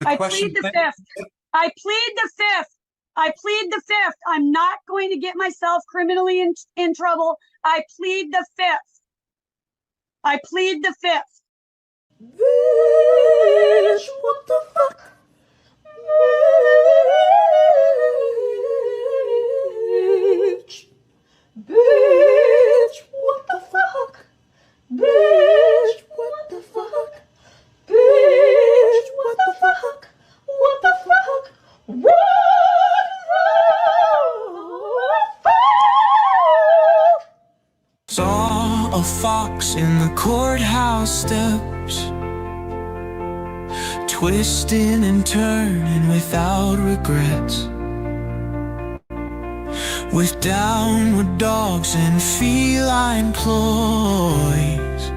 I plead the fifth. I plead the fifth. I plead the fifth. I'm not going to get myself criminally in trouble. I plead the fifth. I plead the fifth. Bitch, what the fuck? Bitch. Bitch, what the fuck? Bitch, what the fuck? Bitch, what the fuck? What the fuck? What the fuck? Saw a fox in the courthouse steps, twisting and turning without regrets, with downward dogs and feline ploys,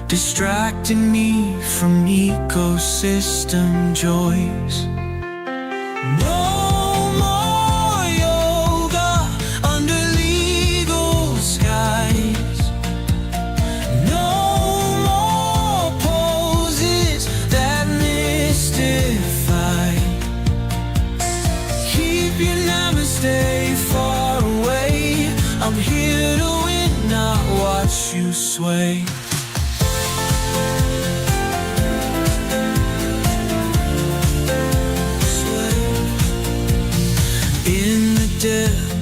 distracting me from ecosystem joys. No more yoga under legal skies. No more poses that mystify. Keep your namaste far away. I'm here to win, not watch you sway.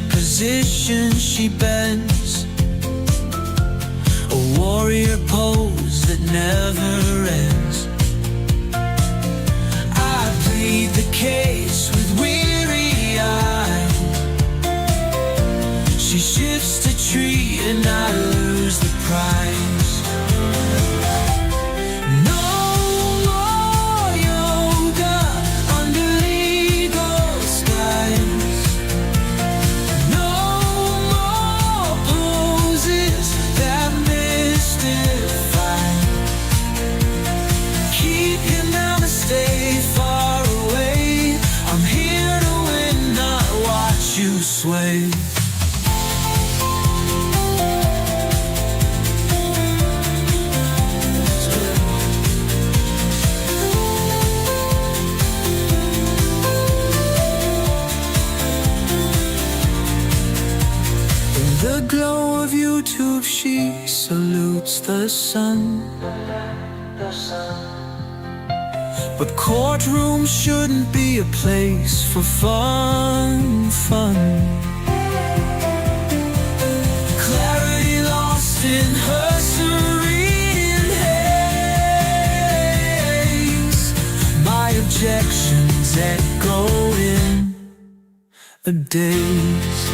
Position she bends, a warrior pose that never ends. I plead the case with weary eye. She shifts the tree and I lose the prize. Sway. In the glow of YouTube, she salutes the sun. But courtrooms shouldn't be a place for fun. Clarity lost in her serene haze. My objections echo in a daze.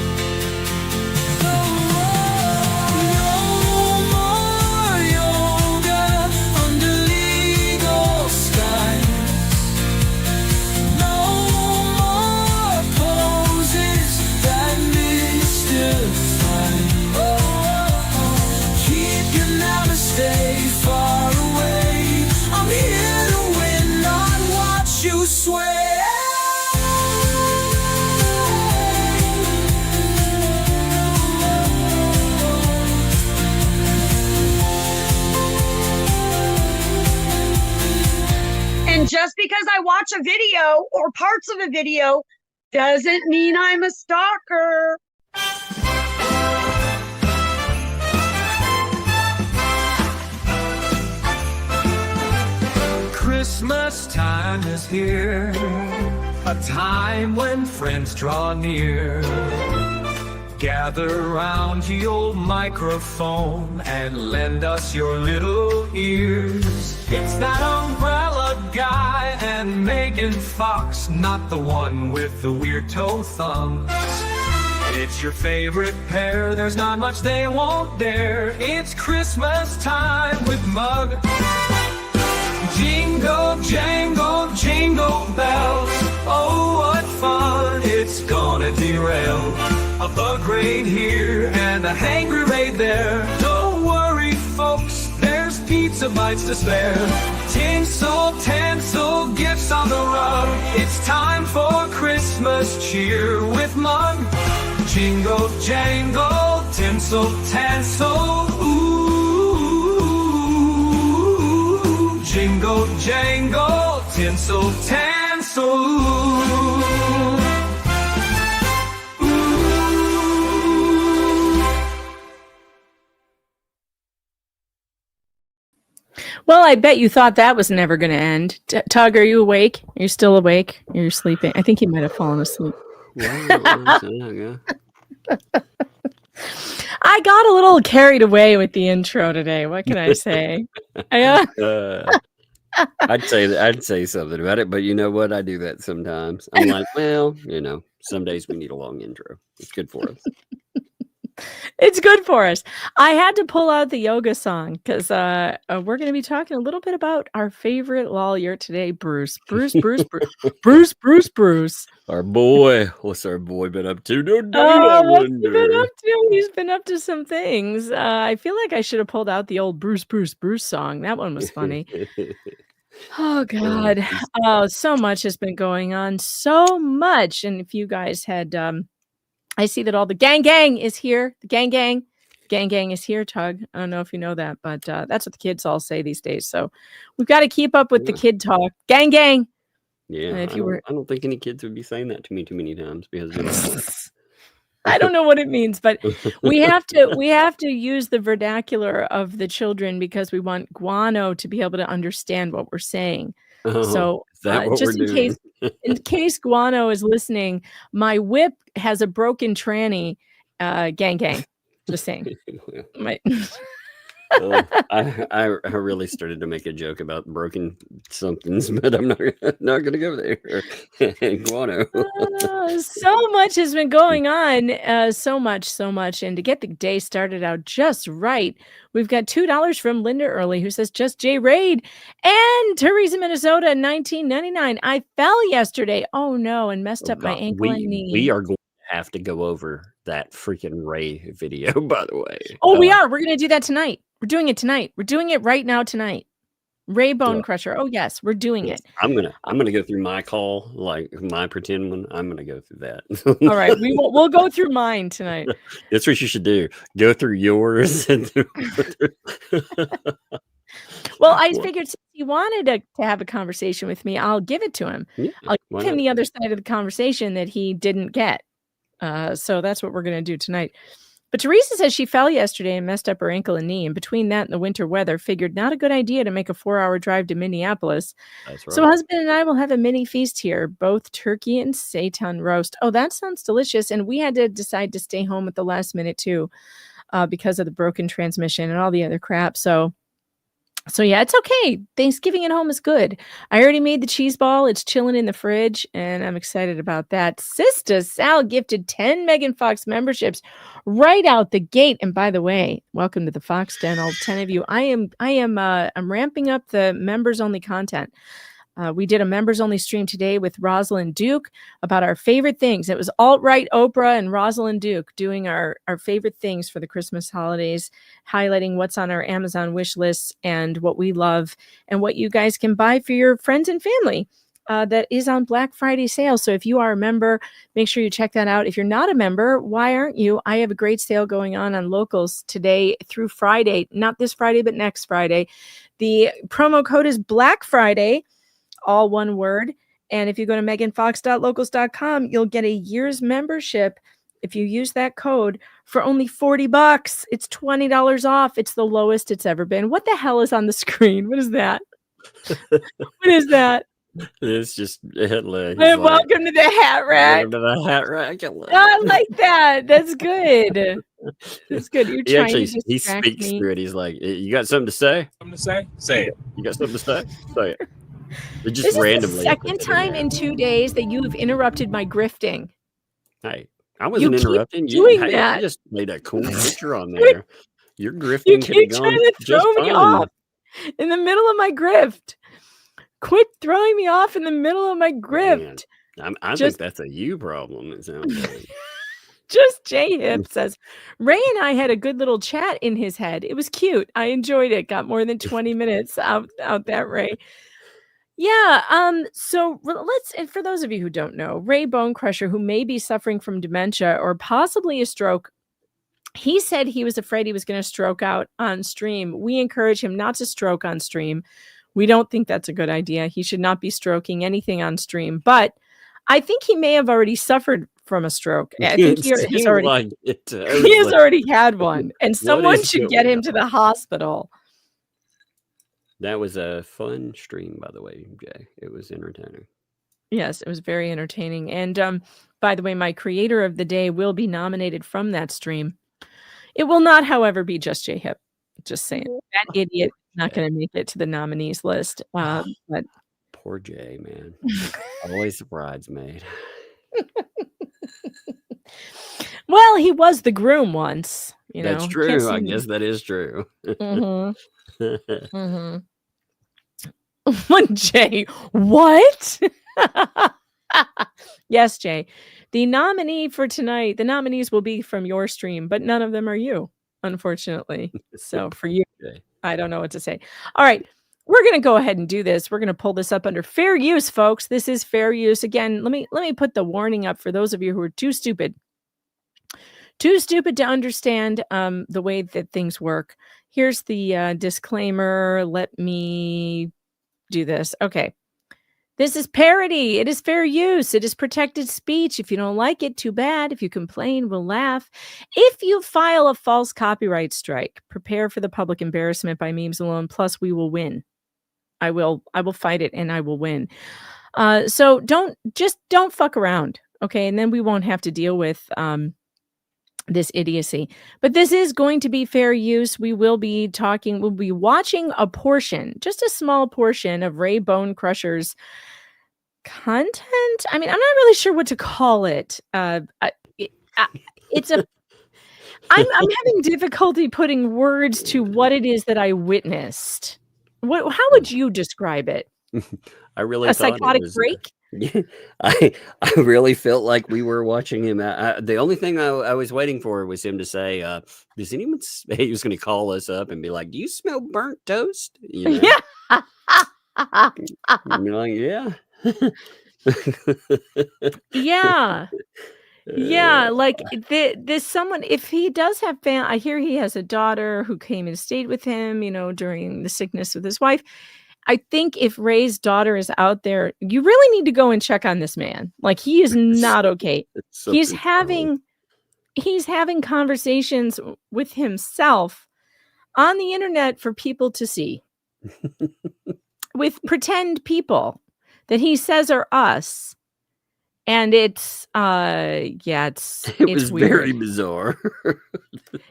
Stay far away. I'm here to win, not watch you sway. And just because I watch a video or parts of a video doesn't mean I'm a stalker. Christmas time is here, a time when friends draw near. Gather round your microphone and lend us your little ears. It's that umbrella guy and Megan Fox, not the one with the weird toe thumbs. It's your favorite pair, there's not much they won't dare. It's Christmas time with Mug. Jingle, jangle, jingle bells. Oh, what fun it's gonna derail. A bug raid here and a hangry raid there. Don't worry, folks, there's pizza bites to spare. Tinsel, tansel, gifts on the rug. It's time for Christmas cheer with Mug. Jingle, jangle, tinsel, tansel, ooh. Jingle, jangle, tinsel, tansel. Well, I bet you thought that was never going to end. Tug, are you awake? Are you still awake? You're sleeping. I think he might have fallen asleep. Yeah. I got a little carried away with the intro today. What can I say? I'd say something about it, but you know what? I do that sometimes. I'm like, well, some days we need a long intro. It's good for us. It's good for us. I had to pull out the yoga song because we're going to be talking a little bit about our favorite lawyer today, Bruce. Bruce. Our boy. What's our boy been up to? What's he been up to? He's been up to some things. I feel like I should have pulled out the old Bruce song. That one was funny. Oh, God. Oh, so much has been going on. So much. And if you guys had... I see that all the gang is here. The gang is here, Tug. I don't know if you know that, but that's what the kids all say these days. So we've got to keep up with the kid talk. Gang. Yeah, I don't think any kids would be saying that to me too many times because I don't know what it means, but we have to use the vernacular of the children because we want Guano to be able to understand what we're saying. So just in case Guano is listening, my whip has a broken tranny. Gang. Just saying. I really started to make a joke about broken somethings, but I'm not going to go there. Guano. So much has been going on. So much. And to get the day started out just right, we've got $2 from Linda Early, who says, just J Raid. And Teresa, Minnesota, $19.99. I fell yesterday. Oh, no, and messed up my ankle and knee. We are going to have to go over that freaking Ray video, by the way. Oh, we are. We're going to do that tonight. We're doing it tonight. We're doing it right now tonight. Ray Bone Crusher. Oh yes, we're doing it. I'm gonna go through my call, like my pretend one. I'm gonna go through that. All right, we'll go through mine tonight. That's what you should do. Go through yours. Well, I figured since he wanted to have a conversation with me, I'll give it to him. Yeah, I'll give him the other side of the conversation that he didn't get. So that's what we're gonna do tonight. But Teresa says she fell yesterday and messed up her ankle and knee. And between that and the winter weather, figured not a good idea to make a 4-hour drive to Minneapolis. That's right. So husband and I will have a mini feast here, both turkey and seitan roast. Oh, that sounds delicious. And we had to decide to stay home at the last minute too, because of the broken transmission and all the other crap. So yeah, it's okay. Thanksgiving at home is good. I already made the cheese ball. It's chilling in the fridge, and I'm excited about that. Sister Sal gifted 10 Megan Fox memberships right out the gate. And by the way, welcome to the Fox Den, all 10 of you. I'm ramping up the members only content. We did a members only stream today with Rosalind Duke about our favorite things. It was alt-right Oprah and Rosalind Duke doing our favorite things for the Christmas holidays, highlighting what's on our Amazon wish lists and what we love and what you guys can buy for your friends and family. That is on Black Friday sale. So if you are a member, make sure you check that out. If you're not a member, why aren't you? I have a great sale going on locals today through Friday, not this Friday, but next Friday. The promo code is Black Friday, all one word. And if you go to meganfox.locals.com, you'll get a year's membership if you use that code for only $40. It's $20 off. It's the lowest it's ever been. What the hell is on the screen? What is that? What is that? It's just Hitler. Welcome to the hat rack. Welcome to the hat rack. I like that. That's good. That's good. You're trying to distract he speaks me. through it. He's like, "You got something to say? Something to say? Say it. You got something to say? Say it." It just This randomly. is the second time in 2 days that you have interrupted my grifting. Hey, I wasn't keep interrupting doing you. that. I just made a cool picture on there. Your grifting You could keep have trying gone to just throw me fine. off in the middle of my grift. Quit throwing me off in the middle of my grift. Man, I Just- think that's a you problem. It sounds like. Just J Hip says, Ray and I had a good little chat in his head. It was cute. I enjoyed it. Got more than 20 minutes out that Ray. Yeah. So let's, and for those of you who don't know, Ray Bone Crusher, who may be suffering from dementia or possibly a stroke, he said he was afraid he was going to stroke out on stream. We encourage him not to stroke on stream. We don't think that's a good idea. He should not be stroking anything on stream, but I think he may have already suffered from a stroke. I think he has already, he has already had one, and someone should get him to the hospital. That was a fun stream, by the way, Jay. It was entertaining. Yes, it was very entertaining. And by the way, my creator of the day will be nominated from that stream. It will not, however, be Just J Hip. Just saying. That idiot is not going to make it to the nominees list. But poor Jay, man. Always the bridesmaid. Well, he was the groom once. You know, that's true. I guess that is true. Jay, what? Yes, Jay. The nominee for tonight, the nominees will be from your stream, but none of them are you, unfortunately. So for you, I don't know what to say. All right. We're going to go ahead and do this. We're going to pull this up under fair use, folks. This is fair use. Again, let me put the warning up for those of you who are too stupid to understand the way that things work. Here's the disclaimer. Let me do this. Okay. This is parody. It is fair use. It is protected speech. If you don't like it, too bad. If you complain, we'll laugh. If you file a false copyright strike, prepare for the public embarrassment by memes alone. Plus, we will win. I will fight it and I will win. So don't fuck around. Okay. And then we won't have to deal with this idiocy. But this is going to be fair use. We'll be watching a portion, just a small portion of Ray Bone Crusher's content. I mean, I'm not really sure what to call it. It's a I'm having difficulty putting words to what it is that I witnessed. How would you describe it? I really a thought psychotic it was, break. I really felt like we were watching him. The only thing I was waiting for was him to say, "Does anyone?" He was going to call us up and be like, "Do you smell burnt toast?" You know? Yeah. And you're like, yeah. Yeah. Yeah, like this someone, if he does have I hear he has a daughter who came and stayed with him, you know, during the sickness with his wife. I think if Ray's daughter is out there, you really need to go and check on this man. Like, he is not okay. He's having conversations with himself on the internet for people to see with pretend people that he says are us. And it was weird. Very bizarre.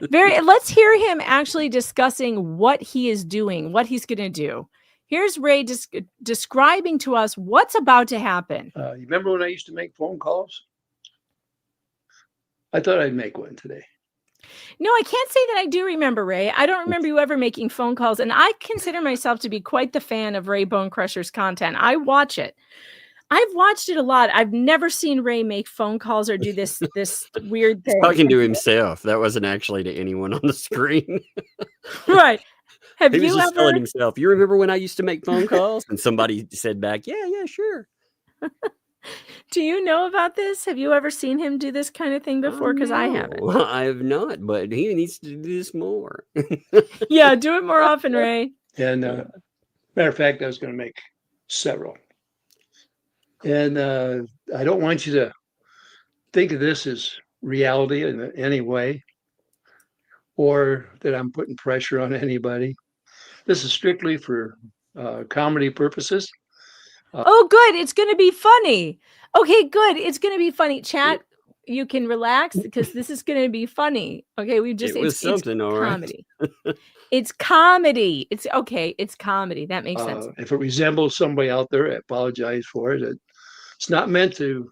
Let's hear him actually discussing what he is doing, what he's going to do. Here's Ray describing to us what's about to happen. You remember when I used to make phone calls? I thought I'd make one today. No, I can't say that I do remember, Ray. I don't remember you ever making phone calls. And I consider myself to be quite the fan of Ray Bone Crusher's content. I watch it. I've watched it a lot. I've never seen Ray make phone calls or do this weird thing. He's talking to himself. That wasn't actually to anyone on the screen. Right. He was just telling himself, "You remember when I used to make phone calls?" And somebody said back, yeah, sure. Do you know about this? Have you ever seen him do this kind of thing before? Because I haven't. I have not, but he needs to do this more. Yeah, do it more often, Ray. And matter of fact, I was going to make several. And I don't want you to think of this as reality in any way, or that I'm putting pressure on anybody. This is strictly for comedy purposes. Oh, good. It's going to be funny. Okay, good. It's going to be funny. Chat, you can relax because this is going to be funny. Okay, it's comedy. It's comedy. It's okay. It's comedy. That makes sense. If it resembles somebody out there, I apologize for it. It's not meant to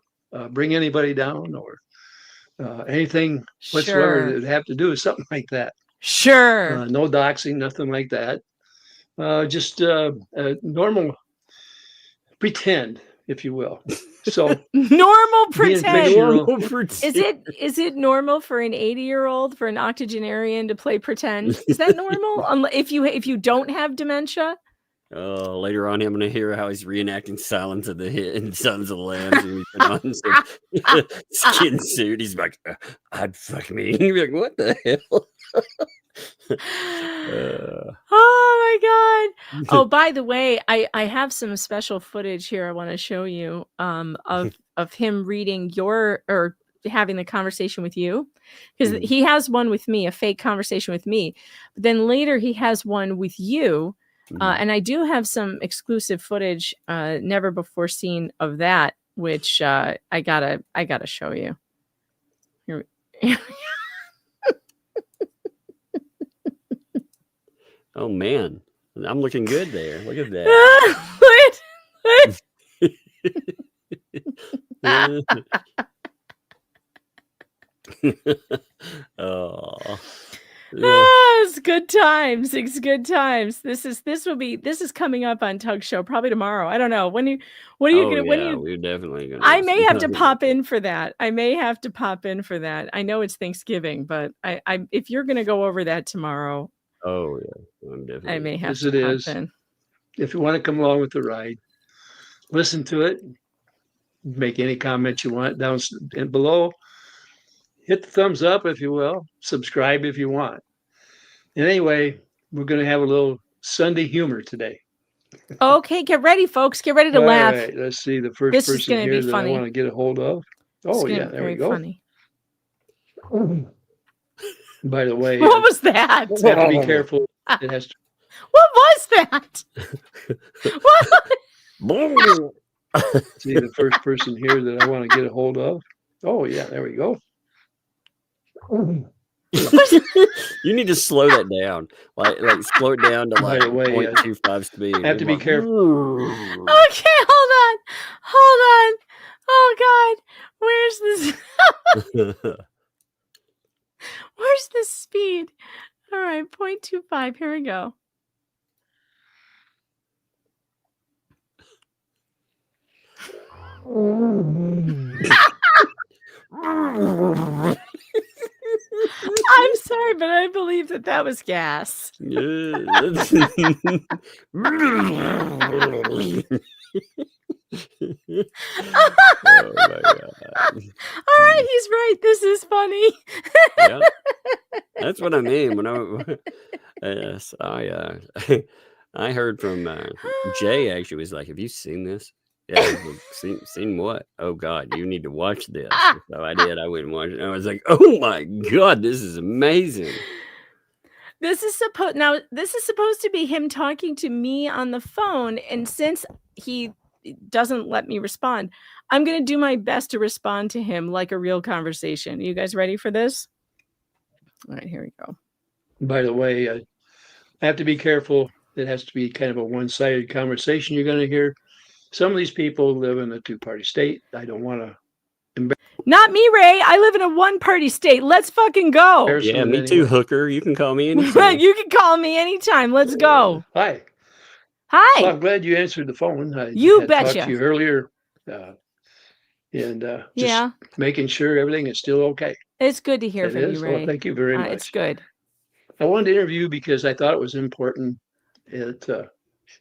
bring anybody down or anything whatsoever that would have to do with something like that. Sure. No doxing, nothing like that. Just normal pretend, if you will. So normal pretend. Is Is it normal for an 80-year-old, for an octogenarian to play pretend? Is that normal? If you don't have dementia? Later on, I'm going to hear how he's reenacting Silence of the Sons of the Lambs. And he's on some skin suit. He's like, "I'd fuck me." And you're like, what the hell? Oh my God. Oh, by the way, I have some special footage here I want to show you of him reading or having the conversation with you, because he has one with me, a fake conversation with me. But then later he has one with you. And I do have some exclusive footage, never before seen of that, which I gotta show you. Here. Oh man, I'm looking good there. Look at that. Oh. It's good times. It's good times. This is coming up on Tug Show probably tomorrow. I don't know. We're definitely gonna. I may have to pop in for that. I know it's Thanksgiving, but I if you're gonna go over that tomorrow. Oh yeah, I'm definitely. I may have yes, to it pop is. in. If you want to come along with the ride, listen to it. Make any comments you want down and below. Hit the thumbs up if you will. Subscribe if you want. And anyway, we're going to have a little Sunday humor today. Okay, get ready, folks. Get ready to All laugh. right, let's see the first This is person gonna here be that funny. I want to get a hold of. Oh yeah, there we go. Funny. By the way, What was that? you have to be careful. It has to. What was that? What? See the first person here that I want to get a hold of. Oh yeah, there we go. You need to slow that down, like slow it down to like 0.25 speed. I have to be careful. Okay, hold on. Oh God, where's this? Where's the speed? All right, 0.25. Here we go. I'm sorry, but I believe that was gas. Oh my God. All right, he's right. This is funny. Yeah, that's what I mean. When yes, I heard from Jay actually was like, "Have you seen this?" Yeah, I was like, seen what? Oh God, you need to watch this. So I did. I went and watched it. And I was like, oh my God, this is amazing. This is supposed to be him talking to me on the phone, and since he doesn't let me respond, I'm going to do my best to respond to him like a real conversation. You guys ready for this? All right, here we go. By the way, I have to be careful. It has to be kind of a one-sided conversation you're going to hear. Some of these people live in a two-party state. I don't want to embarrass. Not me, Ray. I live in a one-party state. Let's fucking go. Yeah, me too, hooker. You can call me anytime. You can call me anytime. Let's go. Hi. Hi. Well, I'm glad you answered the phone. I You had betcha. talked to you earlier, and just making sure everything is still okay. It's good to hear It from is? you, Ray. Well, thank you very much. It's good. I wanted to interview you because I thought it was important.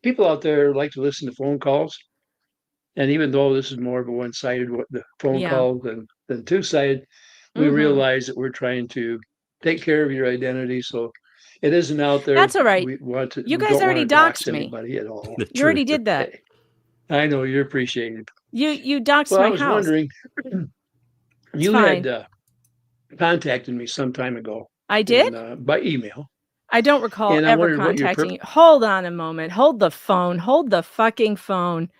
People out there like to listen to phone calls. And even though this is more of a one-sided the phone call than two-sided, we realize that we're trying to take care of your identity. So it isn't out there. That's all right. We want to. You guys already doxed me. Anybody at all. You already did that. I know you're appreciated. You doxed Well, my I was house. wondering. You had contacted me some time ago. I did? By email. I don't recall ever contacting you. Hold on a moment. Hold the phone. Hold the fucking phone.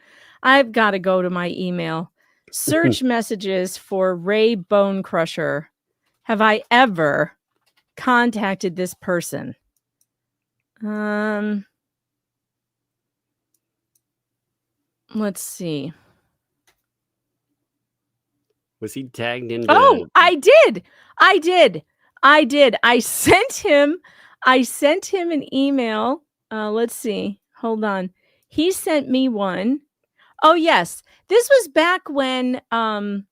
I've got to go to my email. Search messages for Ray Bone Crusher. Have I ever contacted this person? Let's see. Was he tagged into? Oh, I did. I sent him an email. Let's see. Hold on. He sent me one. Oh, yes. This was back when Paint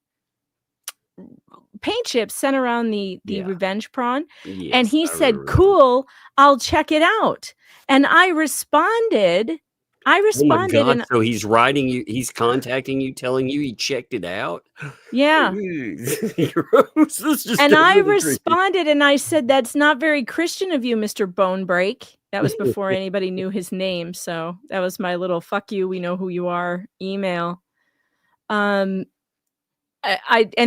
Chips sent around the Revenge Prawn. Yes, and he said, cool, I'll check it out. And I responded I Oh my responded God. and So he's writing you, he's contacting you, telling you he checked it out. yeah. Gross. This just And I doesn't agree. responded and I said, that's not very Christian of you, Mr. Bonebreak. That was before anybody knew his name. So that was my little fuck you, we know who you are email. And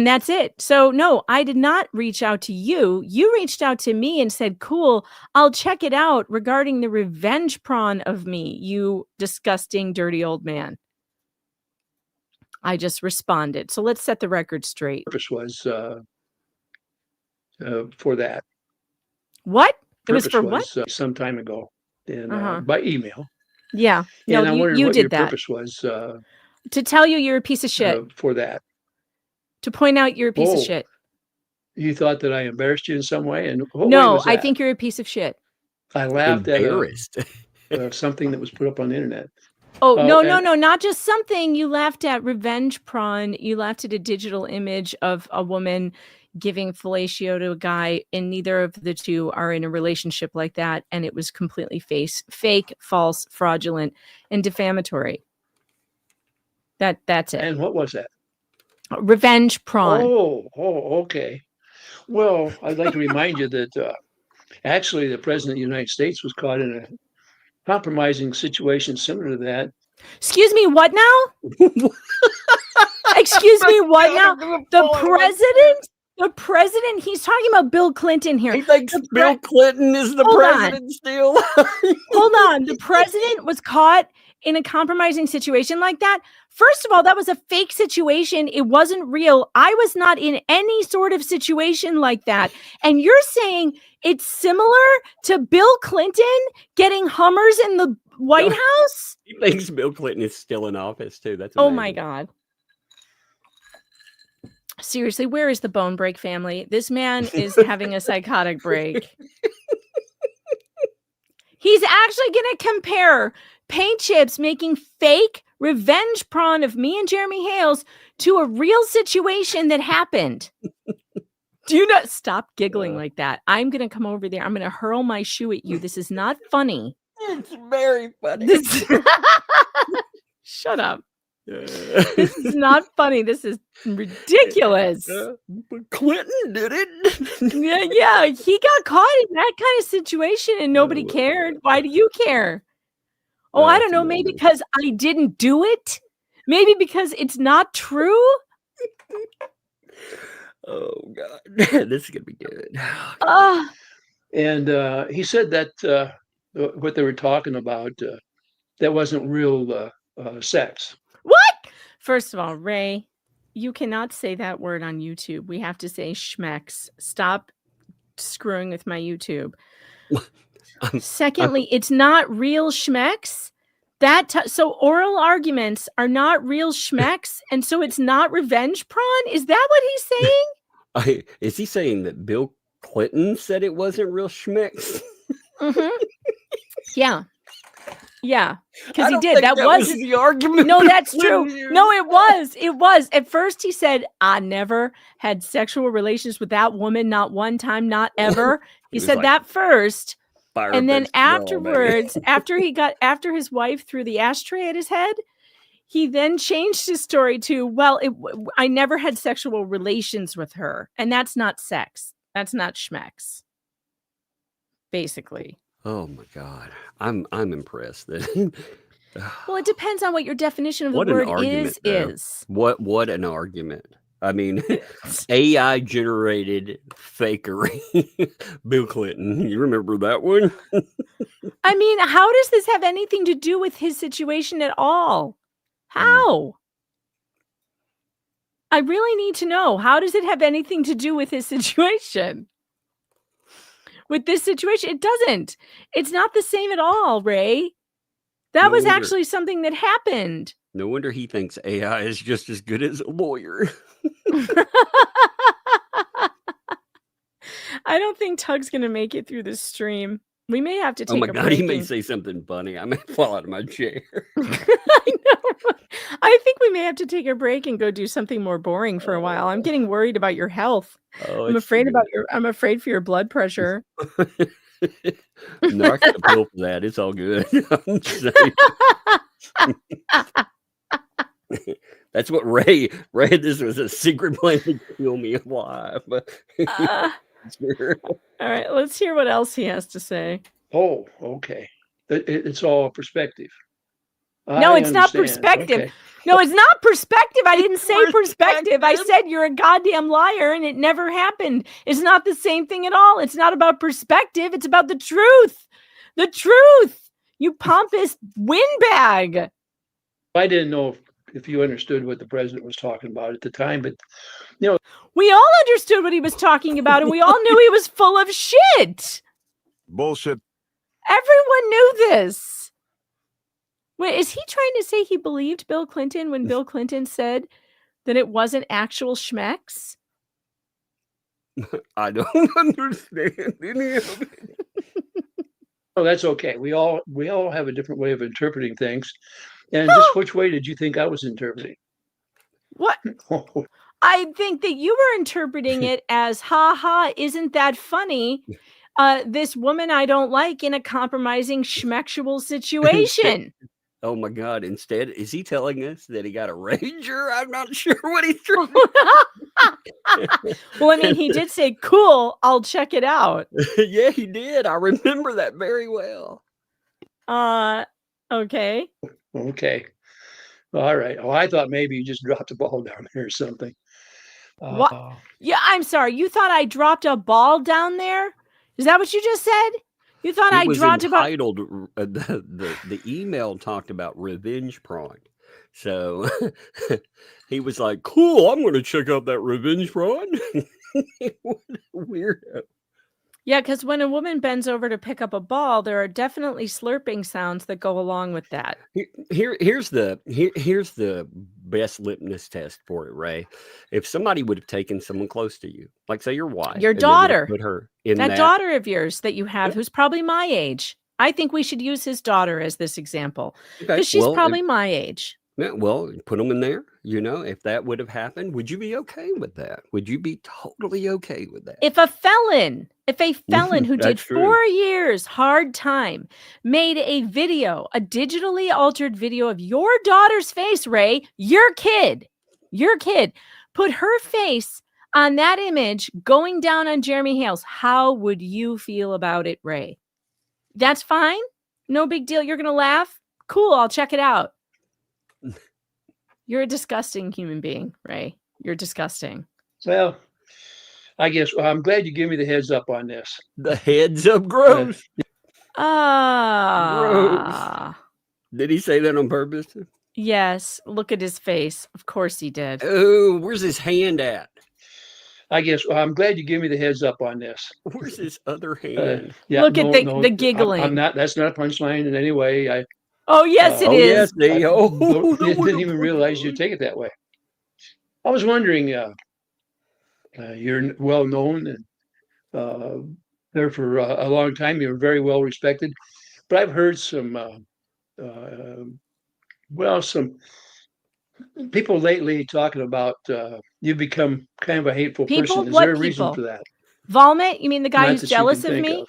that's it. So no, I did not reach out to you. You reached out to me and said, cool, I'll check it out regarding the revenge prawn of me, you disgusting, dirty old man. I just responded. So let's set the record straight. Purpose was for that. What? It was Purpose for what? some time ago, and Uh-huh. by email. Yeah. No, And I'm wondering you what did your that. purpose was To tell you you're a piece of shit. for that. To point out you're a piece of Oh, shit. You thought that I embarrassed you in some way, and what way No, was I that? think you're a piece of shit. I laughed at Embarrassed. something that was put up on the internet. Oh, Oh, no, and- not just something. You laughed at revenge prawn. You laughed at a digital image of a woman giving fellatio to a guy, and neither of the two are in a relationship like that. And it was completely fake, false, fraudulent, and defamatory. That's it. And what was that? Revenge prawn. Oh, okay. Well, I'd like to remind you that actually the President of the United States was caught in a compromising situation similar to that. Excuse me, what now? Excuse me, what now? The president, he's talking about Bill Clinton here. He thinks Bill Clinton is the Hold on. president still. Hold on. The president was caught in a compromising situation like that. First of all, that was a fake situation. It wasn't real. I was not in any sort of situation like that. And you're saying it's similar to Bill Clinton getting Hummers in the White House? He thinks Bill Clinton is still in office too. That's Oh my amazing. God. Seriously, where is the Bone Break family? This man is having a psychotic break. He's actually going to compare Paint Chips making fake revenge prawn of me and Jeremy Hales to a real situation that happened. Do you not stop giggling like that? I'm going to come over there. I'm going to hurl my shoe at you. This is not funny. It's very funny. Shut up. This is not funny. This is ridiculous. But Clinton did it. Yeah, he got caught in that kind of situation and nobody cared. Why do you care? Oh, I don't know. Maybe because I didn't do it. Maybe because it's not true. Oh God, this is gonna be good. And he said that what they were talking about, that wasn't real sex. What? First of all, Ray, you cannot say that word on YouTube. We have to say schmex. Stop screwing with my YouTube. Secondly, it's not real schmex. So oral arguments are not real schmex, and so it's not revenge prawn? Is that what he's saying? Is he saying that Bill Clinton said it wasn't real schmecks? Mm-hmm. Yeah. Yeah, because I he don't did. think That was the argument. No, that that's Clinton true. used. No, it was. It was. At first, he said, I never had sexual relations with that woman, not one time, not ever. He was said like, that first. Fire And then against the wall, afterwards, baby. after his wife threw the ashtray at his head, he then changed his story to, well, I never had sexual relations with her. And that's not sex. That's not schmex. Basically. Oh my God, I'm impressed. That Well, it depends on what your definition of the What an word argument, though. is. What an argument. I mean, AI generated fakery. Bill Clinton, you remember that one? I mean, how does this have anything to do with his situation at all? How? I really need to know. How does it have anything to do with his situation? With this situation, it doesn't. It's not the same at all, Ray. That No was wonder. actually something that happened. No wonder he thinks AI is just as good as a lawyer. I don't think Tug's going to make it through this stream. We may have to Oh take my a God, break. he may say something funny. I may fall out of my chair. I know. I think we may have to take a break and go do something more boring for a while. I'm getting worried about your health. Oh, I'm it's afraid good. I'm afraid for your blood pressure. No, I got a pill for that. It's all good. I'm safe. That's what Ray. This was a secret plan to kill me alive. Sure. All right, let's hear what else he has to say. Oh, okay. It's all perspective. No, I it's not understand. perspective. Okay. No, it's not perspective. I didn't say perspective. I said you're a goddamn liar and it never happened. It's not the same thing at all. It's not about perspective. It's about the truth. The truth. You pompous windbag. I didn't know if you understood what the president was talking about at the time, but We all understood what he was talking about and we all knew he was full of shit. Bullshit. Everyone knew this. Wait, is he trying to say he believed Bill Clinton when Bill Clinton said that it wasn't actual schmecks? I don't understand any of it. oh, that's okay. We all have a different way of interpreting things. And just which way did you think I was interpreting? What? I think that you were interpreting it as, ha ha, isn't that funny? This woman I don't like in a compromising schmexual situation. Oh my God. Instead, is he telling us that he got a Ranger? I'm not sure what he's trying. Well, I mean, he did say, cool, I'll check it out. Yeah, he did. I remember that very well. Okay. Okay. All right. Oh, I thought maybe you just dropped the ball down there or something. What? Yeah, I'm sorry. You thought I dropped a ball down there? Is that what you just said? You thought I dropped about entitled, the email talked about revenge porn. So he was like, cool, I'm going to check out that revenge porn. What a weirdo. Yeah, because when a woman bends over to pick up a ball, there are definitely slurping sounds that go along with that. Here's the best litmus test for it, Ray. If somebody would have taken someone close to you, like say your wife, Your and then they daughter, put her in that daughter of yours that you have, who's probably my age. I think we should use his daughter as this example because she's probably my age. Yeah, well, put them in there. You know, if that would have happened, would you be okay with that? Would you be totally okay with that? If a felon who did That's true. 4 years hard time made a video, a digitally altered video of your daughter's face, Ray, your kid, put her face on that image going down on Jeremy Hales, how would you feel about it, Ray? That's fine. No big deal. You're going to laugh. Cool. I'll check it out. You're a disgusting human being, Ray. You're disgusting. Well, I guess I'm glad you gave me the heads up on this. The heads up, gross. Ah. Did he say that on purpose? Yes. Look at his face. Of course he did. Oh, where's his hand at? I guess I'm glad you gave me the heads up on this. Where's his other hand? Yeah, Look at the giggling. I'm not. That's not a punchline in any way. Oh, yes, it is. Yes, Didn't even realize you'd take it that way. I was wondering, you're well known and there for a long time. You're very well respected, but I've heard some people lately talking about you've become kind of a hateful person. Is there a reason for that? Volmet? You mean the guy Not who's that you jealous can of think me? of.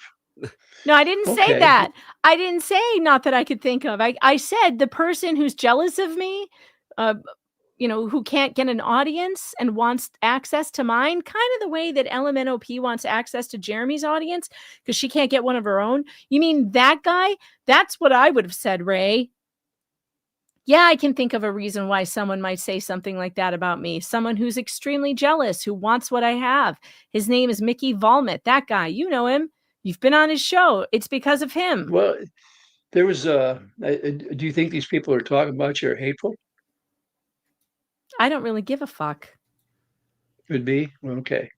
No, I didn't say Okay. that. I didn't say not that I could think of. I said the person who's jealous of me, who can't get an audience and wants access to mine, kind of the way that LMNOP wants access to Jeremy's audience because she can't get one of her own. You mean that guy? That's what I would have said, Ray. Yeah, I can think of a reason why someone might say something like that about me. Someone who's extremely jealous, who wants what I have. His name is Mickey Volmet. That guy, you know him. You've been on his show. It's because of him. Well, there was do you think these people are talking about you are hateful? I don't really give a fuck. Could be. Okay.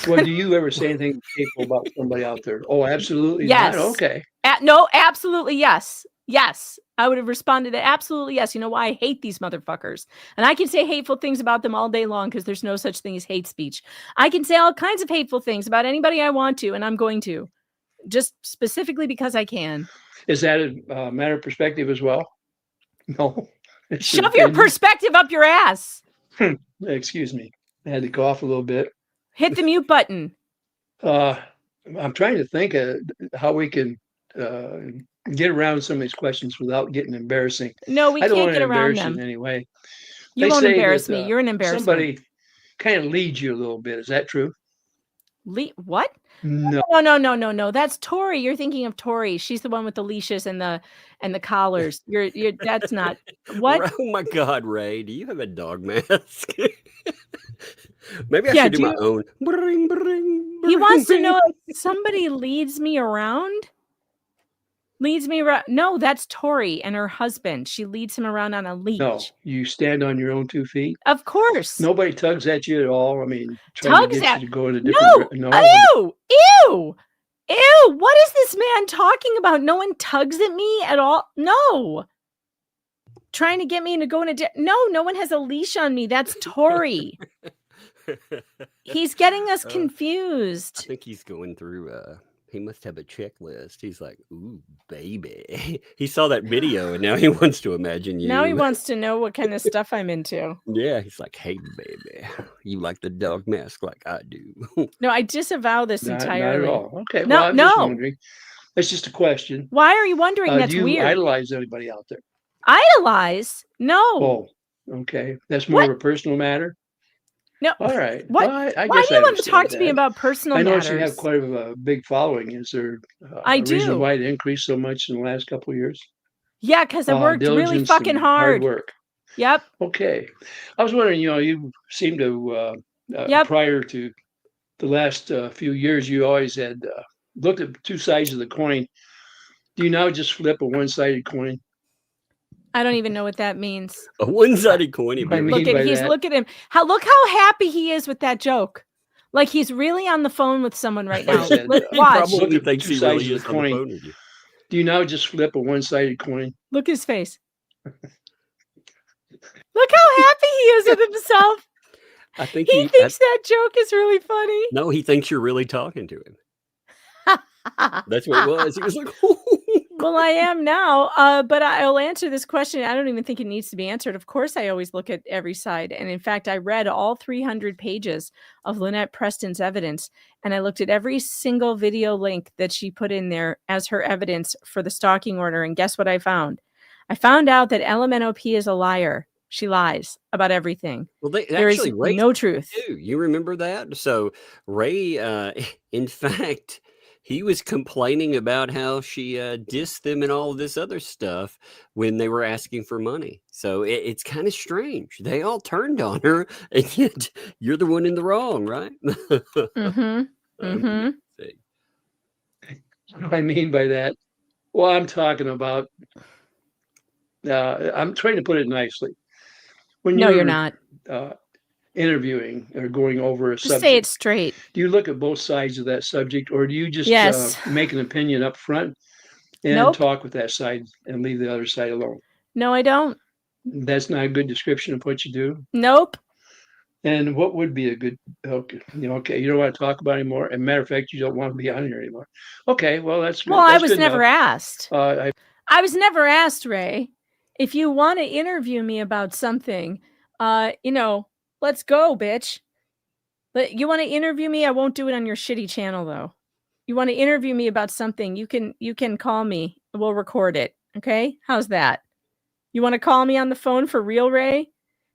Well, do you ever say anything hateful about somebody out there? Oh, absolutely Yes. not. Okay. No, absolutely yes. Yes. I would have responded to absolutely yes. You know why? I hate these motherfuckers. And I can say hateful things about them all day long because there's no such thing as hate speech. I can say all kinds of hateful things about anybody I want to, and I'm going to. Just specifically because I can. Is that a matter of perspective as well? No. It's an Shove your opinion. perspective up your ass. Excuse me. I had to cough a little bit. Hit the mute button. I'm trying to think of how we can get around some of these questions without getting embarrassing. No, we I don't can't want to get around embarrass you them. in any way. You They won't say embarrass that, me. You're an embarrassment. Somebody kind of leads you a little bit. Is that true? What? No. No. That's Tori. You're thinking of Tori. She's the one with the leashes and the collars. You're that's not what? Oh my God, Ray, do you have a dog mask? Maybe I Yeah, should do do my you- own. Bring, He wants to bring. know if somebody leads me around. Leads me around. No, that's Tori and her husband. She leads him around on a leash. No, you stand on your own 2 feet. Of course. Nobody tugs at you at all. I mean, trying Tugs to get at- you to go in a No. different. No. Ew. What is this man talking about? No one tugs at me at all. No. Trying to get me to go in a no one has a leash on me. That's Tori. He's getting us I confused. think he's going through. He must have a checklist. He's like, "Ooh, baby." He saw that video and now he wants to imagine you. Now he wants to know what kind of stuff I'm into. Yeah, he's like, "Hey, baby, you like the dog mask like I do." No, I disavow this Not entirely. at all. Okay. No, Well, I'm just no. wondering. That's just a question. Why are you wondering? That's do you weird. idolize anybody out there? Idolize? No. Oh, okay. That's more What? of a personal matter. No. All right. What? Well, I Why guess do you I want to talk understand to me that. about personal I know matters? you have quite a big following. Is there I a reason do. why it increased so much in the last couple of years? Yeah, because I worked really Diligence fucking and hard. work. Yep. Okay. I was wondering, you seem to, Yep. prior to the last few years, you always had looked at two sides of the coin. Do you now just flip a one-sided coin? I don't even know what that means. A one-sided coin. Have you I ever- mean- Look at by he's that. look at him. Look how happy he is with that joke. Like he's really on the phone with someone right I now. said, He Watch. Look probably at thinks two he sides really of is the on the coin. phone with you. Do you now just flip a one-sided coin? Look his face. Look how happy he is with himself. I think He thinks that joke is really funny. no, he thinks you're really talking to him. That's what it was. He was like, Well, I am now, but I'll answer this question. I don't even think it needs to be answered. Of course, I always look at every side. And in fact, I read all 300 pages of Lynette Preston's evidence, and I looked at every single video link that she put in there as her evidence for the stalking order. And guess what I found? I found out that LMNOP is a liar. She lies about everything. Well, There is actually, Ray no truth. too. You remember that? So Ray, in fact, he was complaining about how she dissed them and all this other stuff when they were asking for money. So it's kind of strange. They all turned on her, and yet you're the one in the wrong, right? Mm-hmm. Mm-hmm. See. What do I mean by that? Well, I'm talking about, I'm trying to put it nicely. When No, you're not. Interviewing or going over a Just subject, say it straight. do you look at both sides of that subject, or do you just Yes. make an opinion up front and Nope. talk with that side and leave the other side alone? No, I don't. That's not a good description of what you do. Nope. And what would be a good, okay, you don't want to talk about it anymore. As a matter of fact, you don't want to be on here anymore. Okay, well, that's good. Well, I That's was good never enough. asked. I was never asked, Ray. If you want to interview me about something, let's go, bitch. You want to interview me? I won't do it on your shitty channel, though. You want to interview me about something? You can call me. We'll record it. Okay? How's that? You want to call me on the phone for real, Ray?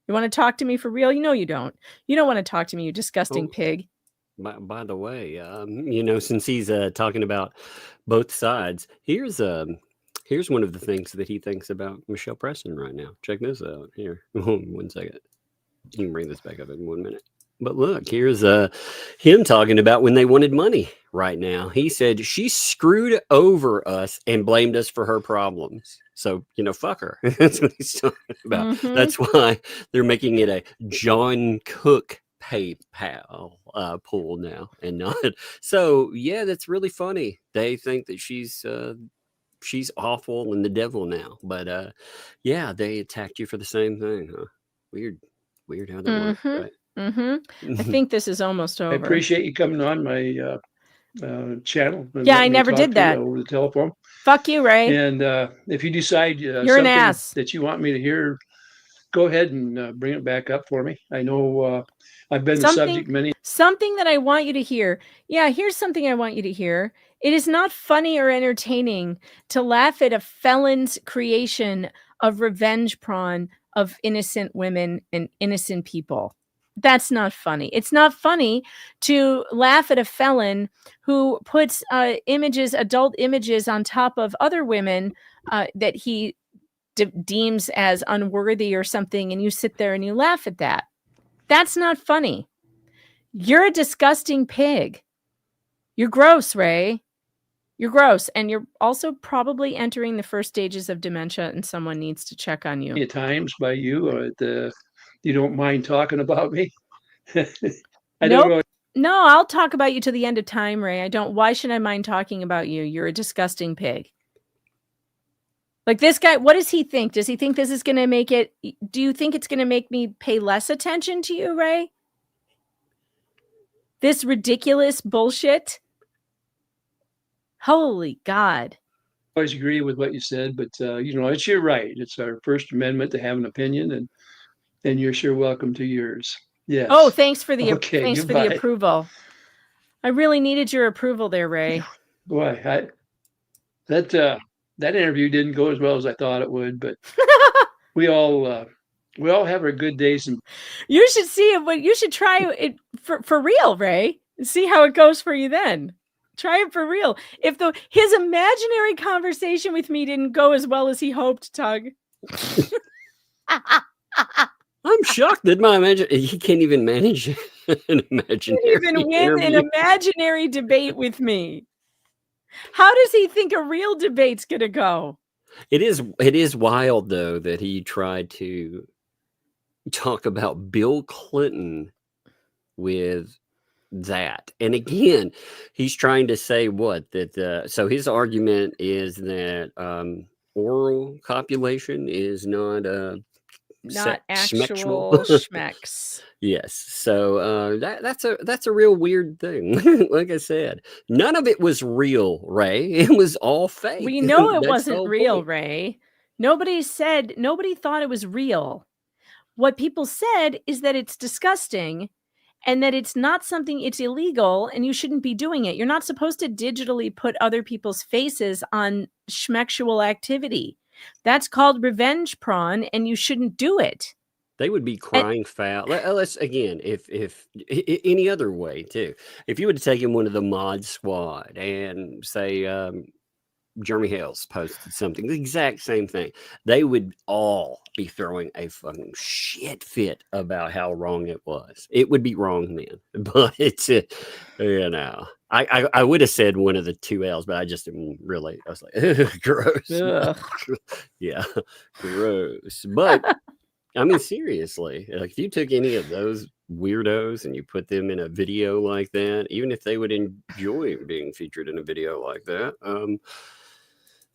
You want to talk to me for real? You know you don't. You don't want to talk to me, you disgusting Oh. pig. By the way, since he's talking about both sides, here's one of the things that he thinks about Michelle Preston right now. Check this out here. 1 second. You can bring this back up in 1 minute. But look, here's him talking about when they wanted money right now. He said she screwed over us and blamed us for her problems. So, fuck her. That's what he's talking about. Mhm. That's why they're making it a John Cook PayPal pool now and not. So, yeah, that's really funny. They think that she's awful and the devil now. But, yeah, they attacked you for the same thing, huh? Weird how that works, Mhm. right? Mm-hmm. I think this is almost over. I appreciate you coming on my channel. and Yeah, letting I me never talk did to you that. over the telephone. Fuck you, Ray. And if you decide You're an something ass. that you want me to hear, go ahead and bring it back up for me. I know I've been the subject many. Something that I want you to hear. Yeah, here's something I want you to hear It is not funny or entertaining to laugh at a felon's creation of revenge porn of innocent women and innocent people. That's not funny. It's not funny to laugh at a felon who puts adult images on top of other women that he deems as unworthy or something, and you sit there and you laugh at that. That's not funny. You're a disgusting pig. You're gross, Ray. You're gross. And you're also probably entering the first stages of dementia, and someone needs to check on you. At times by you, you don't mind talking about me. I don't know. No, I'll talk about you to the end of time, Ray. I don't. Why should I mind talking about you? You're a disgusting pig. Like this guy, what does he think? Does he think this is going to make it? Do you think it's going to make me pay less attention to you, Ray? This ridiculous bullshit. Holy God. I always agree with what you said, but it's your right. It's our First Amendment to have an opinion, and you're sure welcome to yours. Yes. Oh, thanks for the goodbye. approval. I really needed your approval there, Ray. Boy, that interview didn't go as well as I thought it would, but we all have our good days. And you should see it, but you should try it for real, Ray. See how it goes for you then. Try it for real. If his imaginary conversation with me didn't go as well as he hoped, Tug. I'm shocked that he can't even manage an imaginary. He can't even win an imaginary debate with me. How does he think a real debate's gonna go? It is wild though that he tried to talk about Bill Clinton with that. And again, he's trying to say so his argument is that oral copulation is not actual schmecks. Yes. So that's a real weird thing. Like I said, none of it was real, Ray. It was all fake. We know it wasn't real, Ray. Nobody thought it was real. What people said is that it's disgusting and that it's not something, it's illegal and you shouldn't be doing it. You're not supposed to digitally put other people's faces on schmexual activity. That's called revenge porn and you shouldn't do it. They would be crying foul. Let's again, if any other way too, if you would have taken one of the mod squad and say Jeremy Hales posted something, the exact same thing, they would all be throwing a fucking shit fit about how wrong it was. It would be wrong then, but it's I would have said one of the two L's, but I just didn't really. I was like, gross. Yeah, gross. But I mean, seriously, like if you took any of those weirdos and you put them in a video like that, even if they would enjoy being featured in a video like that,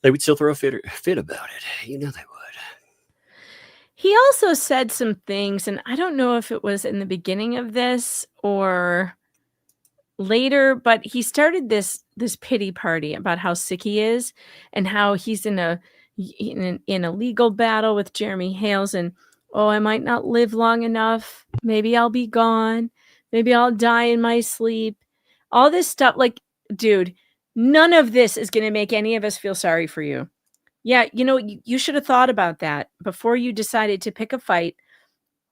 they would still throw a fit about it. You know they would. He also said some things, and I don't know if it was in the beginning of this or later, but he started this pity party about how sick he is and how he's in a legal battle with Jeremy Hales, and I might not live long enough. Maybe I'll be gone. Maybe I'll die in my sleep. All this stuff, like, dude, none of this is going to make any of us feel sorry for you. Yeah, you should have thought about that before you decided to pick a fight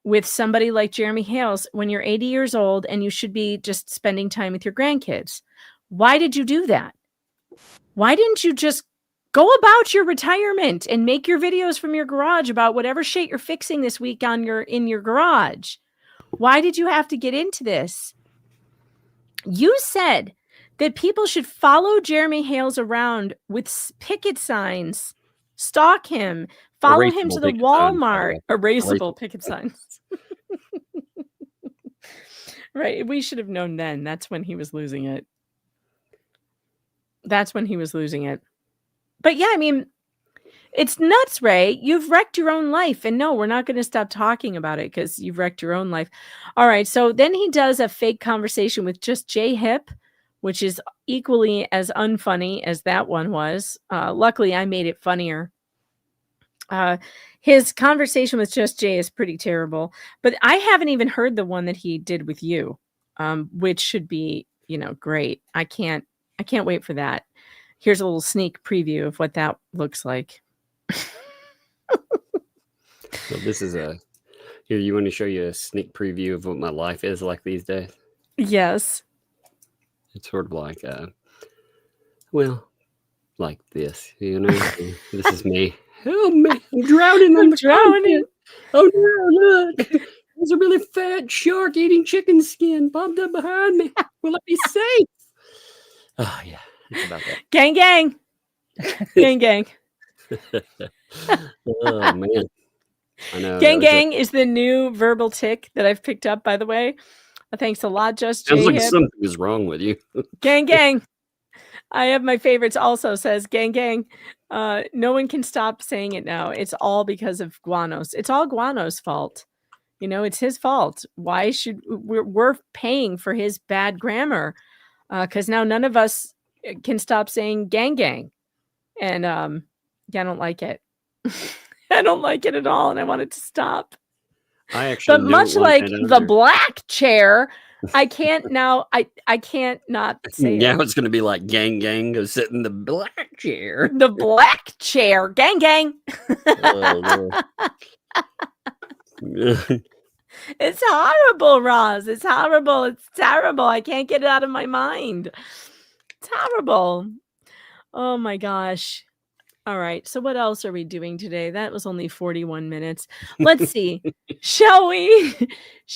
with somebody like Jeremy Hales when you're 80 years old and you should be just spending time with your grandkids. Why did you do that? Why didn't you just go about your retirement and make your videos from your garage about whatever shit you're fixing this week in your garage? Why did you have to get into this? You said that people should follow Jeremy Hales around with picket signs, stalk him, follow him to the Walmart, erasable picket signs. Right. We should have known then. That's when he was losing it. But yeah, I mean, it's nuts, Ray. You've wrecked your own life. And no, we're not going to stop talking about it because you've wrecked your own life. All right. So then he does a fake conversation with just Jay Hip, which is equally as unfunny as that one was. Luckily, I made it funnier. His conversation with Just Jay is pretty terrible, but I haven't even heard the one that he did with you, which should be, great. I can't I can't wait for that. Here's a little sneak preview of what that looks like. So this is here, you want to show you a sneak preview of what my life is like these days? Yes. It's sort of like, well, like this, you know? This is me. Help me, I'm drowning. I'm drowning. Oh no, look. There's a really fat shark eating chicken skin popped up behind me. Will I be safe? Oh, yeah. It's about that. Gang, gang. Gang, gang. Oh, man. I know. Gang, gang is the new verbal tick that I've picked up, by the way. Thanks a lot, Just Sounds like J-Hip. something is wrong with you. Gang, gang. I have my favorites also says gang, gang. No one can stop saying it now. It's all because of Guanos. It's all Guano's fault. You know, it's his fault. Why should we're paying for his bad grammar? Because now none of us can stop saying gang, gang. And yeah, I don't like it. I don't like it at all, and I want it to stop. I actually But much like the black chair, I can't now. I can't not say now it. it's going to be like gang, gang, go sit in the black chair. The black chair, gang, gang. Oh, Lord. It's horrible, Roz. It's horrible. It's terrible. I can't get it out of my mind. It's horrible. Oh my gosh. All right. So what else are we doing today? That was only 41 minutes. Let's see. Shall we?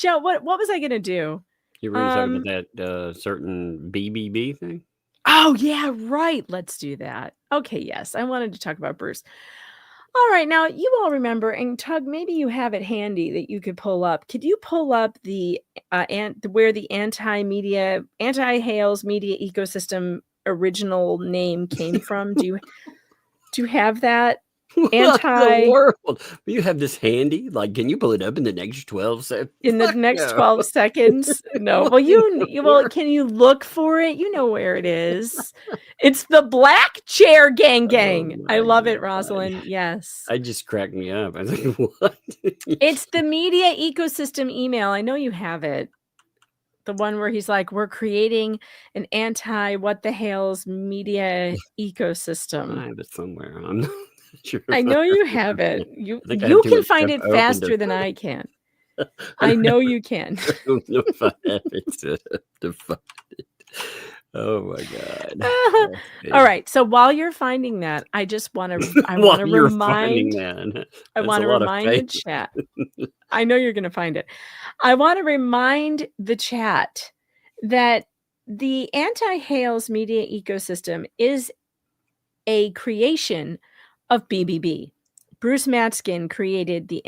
What was I gonna do? You were talking about that certain BBB thing? Oh yeah, right. Let's do that. Okay, yes. I wanted to talk about Bruce. All right, now you all remember, and Tug, maybe you have it handy that you could pull up. Could you pull up the where the anti-Hales Media Ecosystem original name came from? Do you have that? What the world? You have this handy? Like, can you pull it up in the next 12 seconds? In the next 12 seconds? No. Well, can you look for it? You know where it is. It's the black chair, gang, gang. Oh I love it, God. Rosalind. Yes. I just cracked me up. I was like, what? It's the Media Ecosystem email. I know you have it. The one where he's like, we're creating an what the Hales Media Ecosystem. I have it somewhere. I'm not sure. I know you have it. You I can too much find stuff it open faster to- than I can. I know you can. I don't know if I have it to find it. Oh my God. All right. So while you're finding that, I just want to While you're remind finding that, I that's want a to lot of remind the faith. chat. I know you're going to find it. I want to remind the chat that the anti-Hales Media Ecosystem is a creation of BBB. Bruce Matzkin created the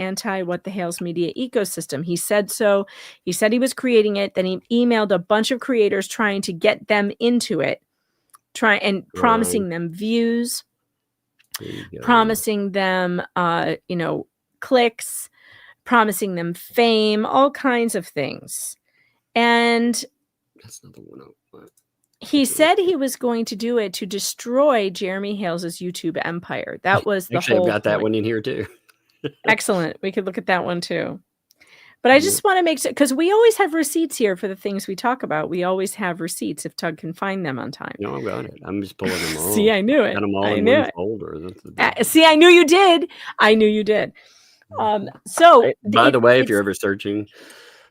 what the Hales Media Ecosystem. He said so. He said he was creating it. Then he emailed a bunch of creators trying to get them into it, promising them views, There you go. promising them, clicks, promising them fame, all kinds of things. And That's not the one I want. he said he was going to do it to destroy Jeremy Hales's YouTube empire. That was the Actually, whole I've got that point. one in here too. Excellent. We could look at that one too. But I just want to make sure, because we always have receipts here for the things we talk about. We always have receipts if Tug can find them on time. No, I've got it. I'm just pulling them all. See, I knew it. Got them all I in knew one it. folder. That's the big See, I knew you did. I knew you did. So, By the way, if you're it's- ever searching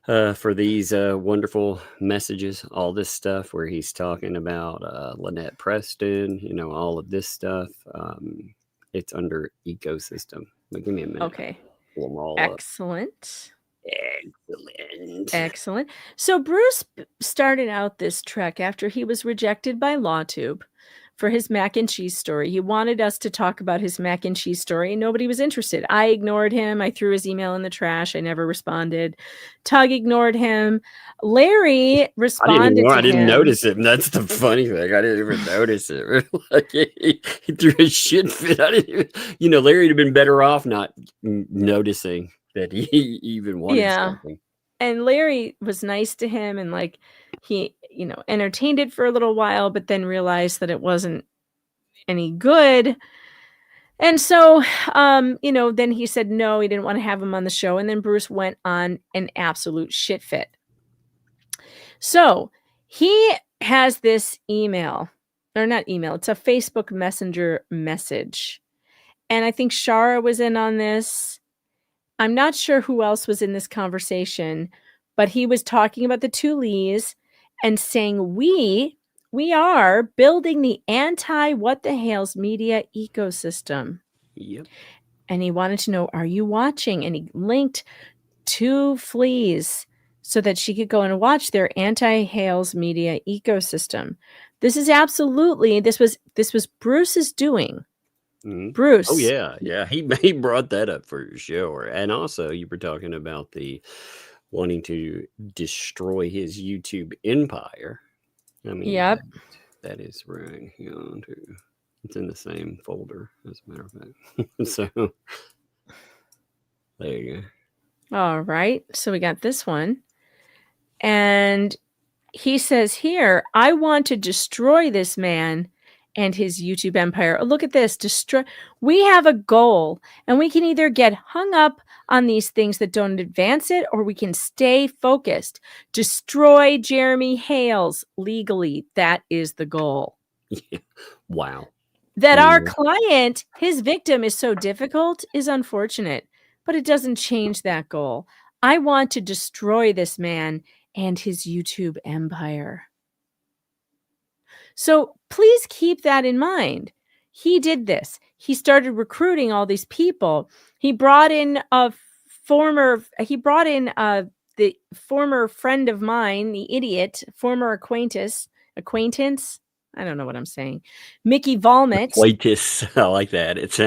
for these wonderful messages, all this stuff where he's talking about Lynette Preston, all of this stuff, it's under ecosystem. But give me a minute. okay, Pull them all up. excellent. Excellent. Excellent. So Bruce started out this trek after he was rejected by LawTube for his mac and cheese story. He wanted us to talk about his mac and cheese story, and nobody was interested. I ignored him. I threw his email in the trash. I never responded. Tug ignored him. Larry responded I to didn't him. notice it. And that's the funny thing. I didn't even notice it. Like, he threw a shit fit. I didn't even, Larry'd have been better off not noticing that he even wanted something. And Larry was nice to him, and he, entertained it for a little while, but then realized that it wasn't any good. And so, then he said no, he didn't want to have him on the show. And then Bruce went on an absolute shit fit. So he has this email or not email, it's a Facebook Messenger message. And I think Shara was in on this. I'm not sure who else was in this conversation, but he was talking about the two Lees and saying, we are building the what the Hales Media Ecosystem. Yep. And he wanted to know, are you watching? And he linked 2 fleas so that she could go and watch their Hales Media Ecosystem. This is absolutely, this was Bruce's doing. Mhm. Bruce. Oh yeah. He brought that up for sure. And also, you were talking about the wanting to destroy his YouTube empire. I mean, Yep. that is right. Too. It's in the same folder, as a matter of fact. So there you go. All right. So we got this one. And he says here, I want to destroy this man and his YouTube empire. Oh, look at this. Destroy. We have a goal, and we can either get hung up on these things that don't advance it, or we can stay focused. Destroy Jeremy Hales legally. That is the goal. Yeah. Wow. That our Yeah. client, his victim, is so difficult is unfortunate, but it doesn't change that goal. I want to destroy this man and his YouTube empire. So please keep that in mind. He did this. He started recruiting all these people. He brought in the former friend of mine, the idiot, former acquaintance. I don't know what I'm saying. Mickey Volmet. Acquaintance. I like that. It's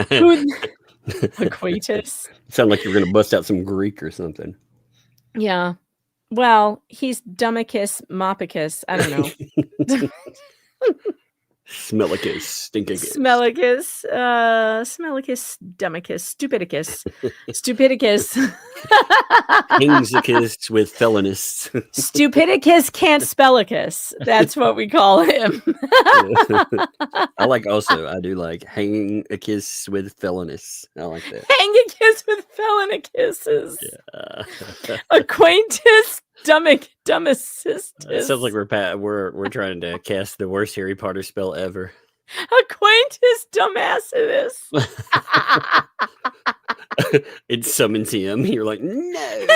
Acquaintance. Sound like you're going to bust out some Greek or something. Yeah. Well, he's Dummicus Mopicus. I don't know. Smellicus, Stinkicus. Smellicus, Dummicus, Stupidicus. Kingsicus with felonists. Stupidicus can't spellicus. That's what we call him. I do like hanging a kiss with felonists. I like that. Hang a kiss with felonicusses. Yeah. Acquaintance, dumbest. It sounds like we're trying to cast the worst Harry Potter spell ever. Acquaintance, dumbassedus. It summons him. You're like, no.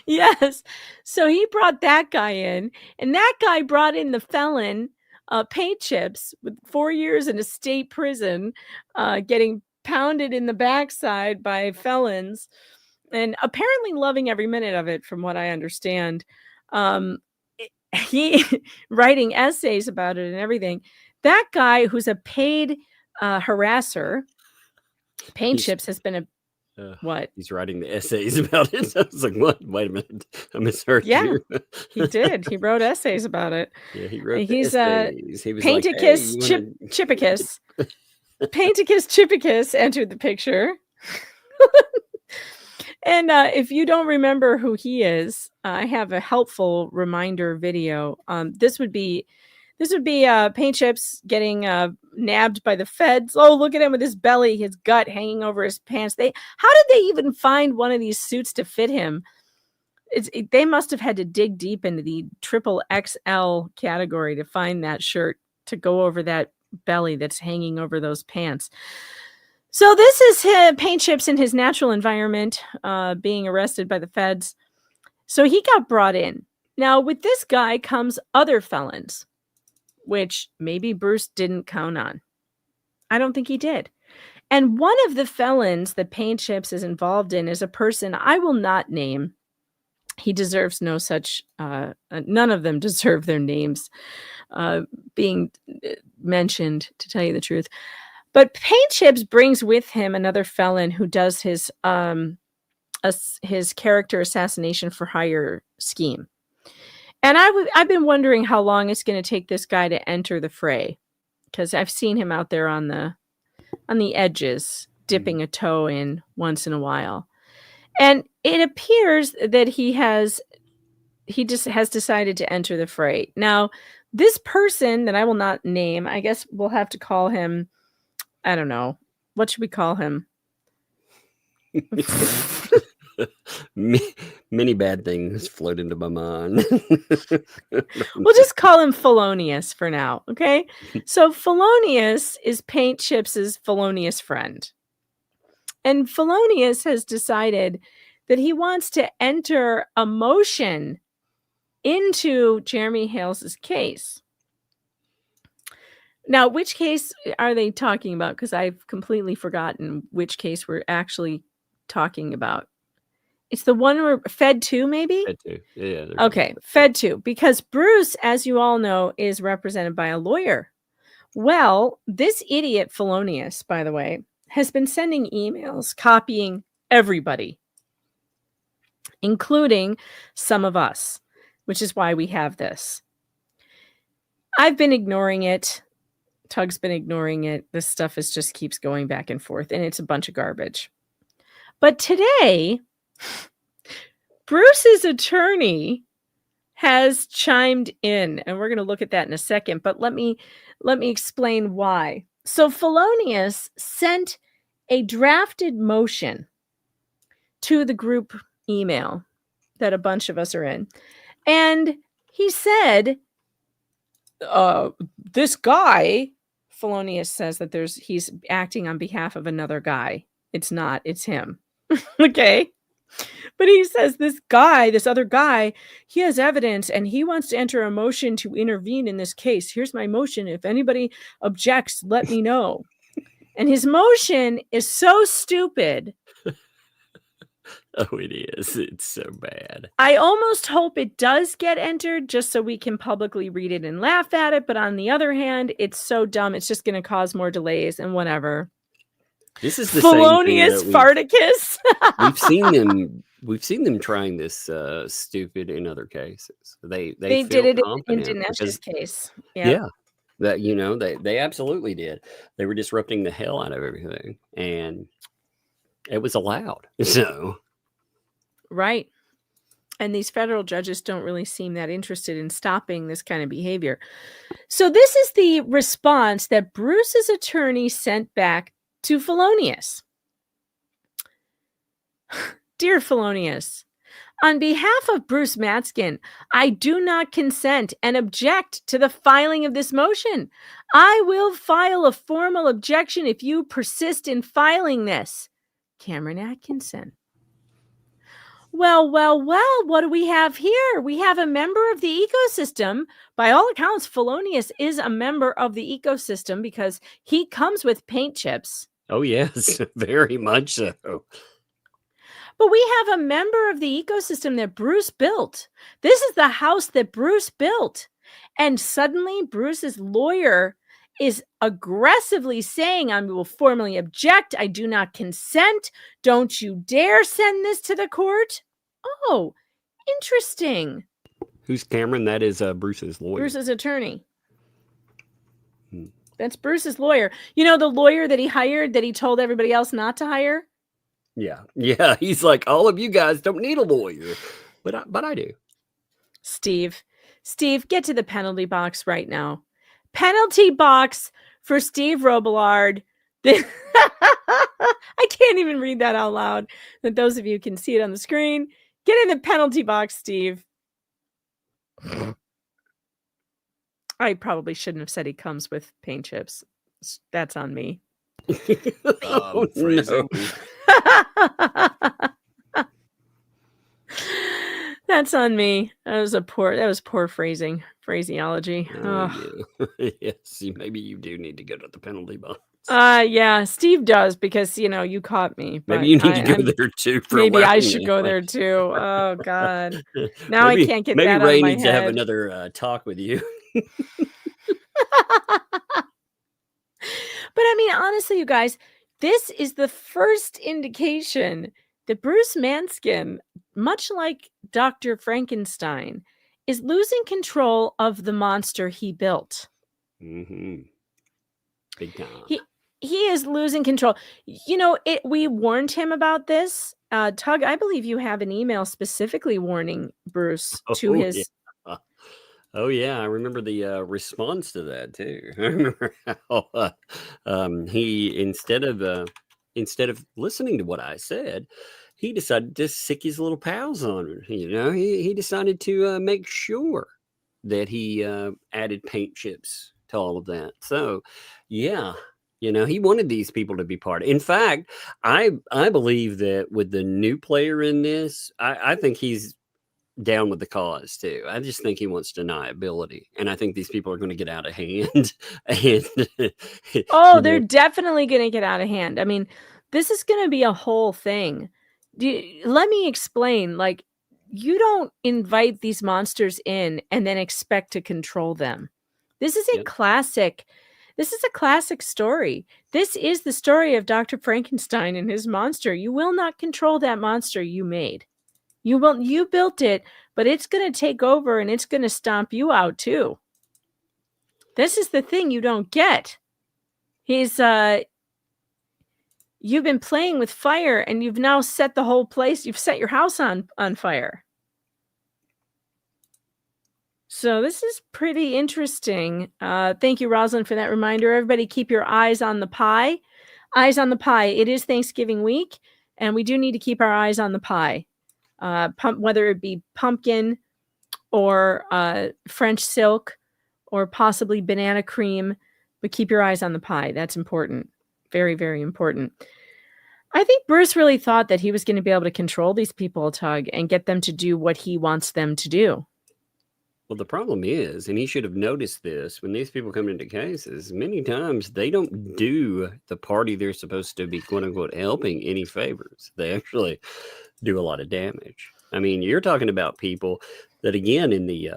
Yes. So he brought that guy in, and that guy brought in the felon, Paint Chips, with 4 years in a state prison, getting pounded in the backside by felons, and apparently loving every minute of it, from what I understand. He writing essays about it and everything. That guy, who's a paid harasser, Paint Chips, has been what? He's writing the essays about it. I was like, what? Wait a minute. I misheard you. He did. He wrote essays about it. Yeah, he wrote He's essays. He was Painticus Chippicus. Painticus Chippicus entered the picture. And if you don't remember who he is, I have a helpful reminder video. This would be Paint Chips getting nabbed by the feds. Oh, look at him with his belly, his gut hanging over his pants. How did they even find one of these suits to fit him? They must have had to dig deep into the XXL category to find that shirt to go over that belly that's hanging over those pants. So this is Paint Chips in his natural environment, being arrested by the feds. So he got brought in. Now, with this guy comes other felons, which maybe Bruce didn't count on. I don't think he did. And one of the felons that Paint Chips is involved in is a person I will not name. He deserves no such, none of them deserve their names being mentioned, to tell you the truth. But Paint Chips brings with him another felon who does his character assassination for hire scheme. And I've been wondering how long it's going to take this guy to enter the fray, because I've seen him out there on the edges, dipping a toe in once in a while. And it appears that he just has decided to enter the fray. Now, this person that I will not name, I guess we'll have to call him, I don't know. What should we call him? Many bad things float into my mind. We'll just call him Felonious for now, okay? So Felonious is Paint Chips' felonious friend. And Felonious has decided that he wants to enter a motion into Jeremy Hales' case. Now, which case are they talking about? Because I've completely forgotten which case we're actually talking about. It's the one where Fed 2, maybe? Fed 2. Yeah. Okay, Fed 2. Because Bruce, as you all know, is represented by a lawyer. Well, this idiot Felonious, by the way, has been sending emails copying everybody, including some of us, which is why we have this. I've been ignoring it. Tug's been ignoring it. This stuff just keeps going back and forth, and it's a bunch of garbage. But today, Bruce's attorney has chimed in, and we're going to look at that in a second, but let me explain why. So Felonious sent a drafted motion to the group email that a bunch of us are in, and he said, this guy, Felonious says that he's acting on behalf of another guy. It's not, it's him. Okay. But he says this other guy, he has evidence and he wants to enter a motion to intervene in this case. Here's my motion. If anybody objects, let me know. And his motion is so stupid. Oh, it is. It's so bad. I almost hope it does get entered just so we can publicly read it and laugh at it. But on the other hand, it's so dumb. It's just going to cause more delays and whatever. This is the Felonious same thing Farticus. We've seen them trying this stupid in other cases. They did it in Dinesh's case. Yeah. That they absolutely did. They were disrupting the hell out of everything, and it was allowed. So right. And these federal judges don't really seem that interested in stopping this kind of behavior. So this is the response that Bruce's attorney sent back to Felonious. Dear Felonious, on behalf of Bruce Matzkin, I do not consent and object to the filing of this motion. I will file a formal objection if you persist in filing this. Cameron Atkinson. Well, what do we have here? We have a member of the ecosystem. By all accounts, Felonious is a member of the ecosystem because he comes with paint chips. oh yes, very much so. But we have a member of the ecosystem that Bruce built. This is the house that Bruce built. And suddenly Bruce's lawyer is aggressively saying, I will formally object. I do not consent. Don't you dare send this to the court. Oh, interesting. Who's Cameron? That is Bruce's lawyer. Bruce's attorney. That's Bruce's lawyer. You know, the lawyer that he hired that he told everybody else not to hire? Yeah. He's like, all of you guys don't need a lawyer, but I do. Steve, get to the penalty box right now. Penalty box for Steve Robillard. I can't even read that out loud. That those of you can see it on the screen. Get in the penalty box, Steve. I probably shouldn't have said he comes with paint chips. That's on me. Oh, no. That's on me. That was poor phraseology. Yeah. Yes, maybe you do need to go to the penalty box. Yeah, Steve does because you caught me. Maybe you need to go there too. Maybe I should go there too. Oh God! Now I can't get that out of my head. Maybe Ray needs to have another talk with you. But I mean, honestly, you guys, this is the first indication that Bruce Matzkin, much like Dr. Frankenstein, is losing control of the monster he built. Mm-hmm. Big time. He is losing control. We warned him about this. Tug, I believe you have an email specifically warning Bruce to his... Yeah. Oh yeah, I remember the response to that too. I remember how he instead of listening to what I said, he decided to sick his little pals on her. He decided to make sure that he added paint chips to all of that. So, yeah, he wanted these people to be part. In fact, I believe that with the new player in this, I think he's down with the cause too. I just think he wants deniability, and I think these people are going to get out of hand. And they're definitely going to get out of hand. I mean, this is going to be a whole thing. Let me explain. Like, you don't invite these monsters in and then expect to control them. This is a classic. This is a classic story. This is the story of Dr. Frankenstein and his monster. You will not control that monster you made. You built it, but it's going to take over and it's going to stomp you out too. This is the thing you don't get. You've been playing with fire and you've now set the whole place. You've set your house on fire. So this is pretty interesting. Thank you, Rosalind, for that reminder. Everybody keep your eyes on the pie. Eyes on the pie. It is Thanksgiving week, and we do need to keep our eyes on the pie. Whether it be pumpkin or French silk or possibly banana cream, but keep your eyes on the pie. That's important. Very, very important. I think Bruce really thought that he was going to be able to control these people, Tug, and get them to do what he wants them to do. Well, the problem is, and he should have noticed this, when these people come into cases, many times they don't do the party they're supposed to be, quote unquote, helping any favors. They actually do a lot of damage. I mean, you're talking about people that, again, in the,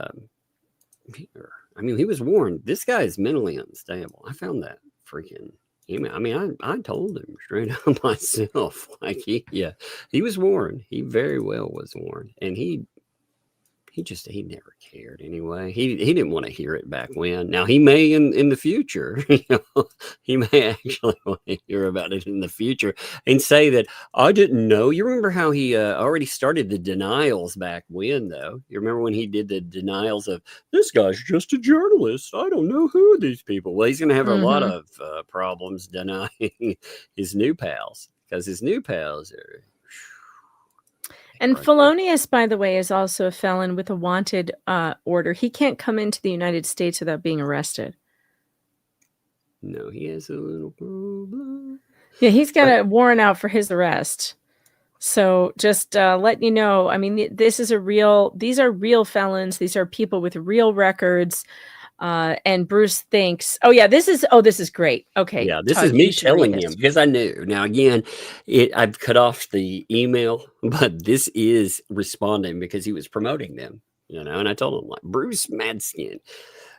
he was warned, this guy is mentally unstable. I found that freaking email. I mean, I told him straight up myself, like, he was warned. He very well was warned. And he never cared anyway. He didn't want to hear it back when. Now he may in the future, he may actually want to hear about it in the future and say that I didn't know. You remember how he already started the denials back when, though? You remember when he did the denials of this guy's just a journalist. I don't know who these people. Well, he's going to have a lot of problems denying his new pals, because his new pals are. And Felonius, by the way, is also a felon with a wanted order. He can't come into the United States without being arrested. No, he has a little problem. Yeah, he's got a warrant out for his arrest. So just let you know, I mean, these are real felons. These are people with real records. And Bruce thinks, this is great. Okay. Yeah, this is me telling him because I knew. Now, again, I've cut off the email, but this is responding because he was promoting them, and I told him, like, Bruce Matzkin,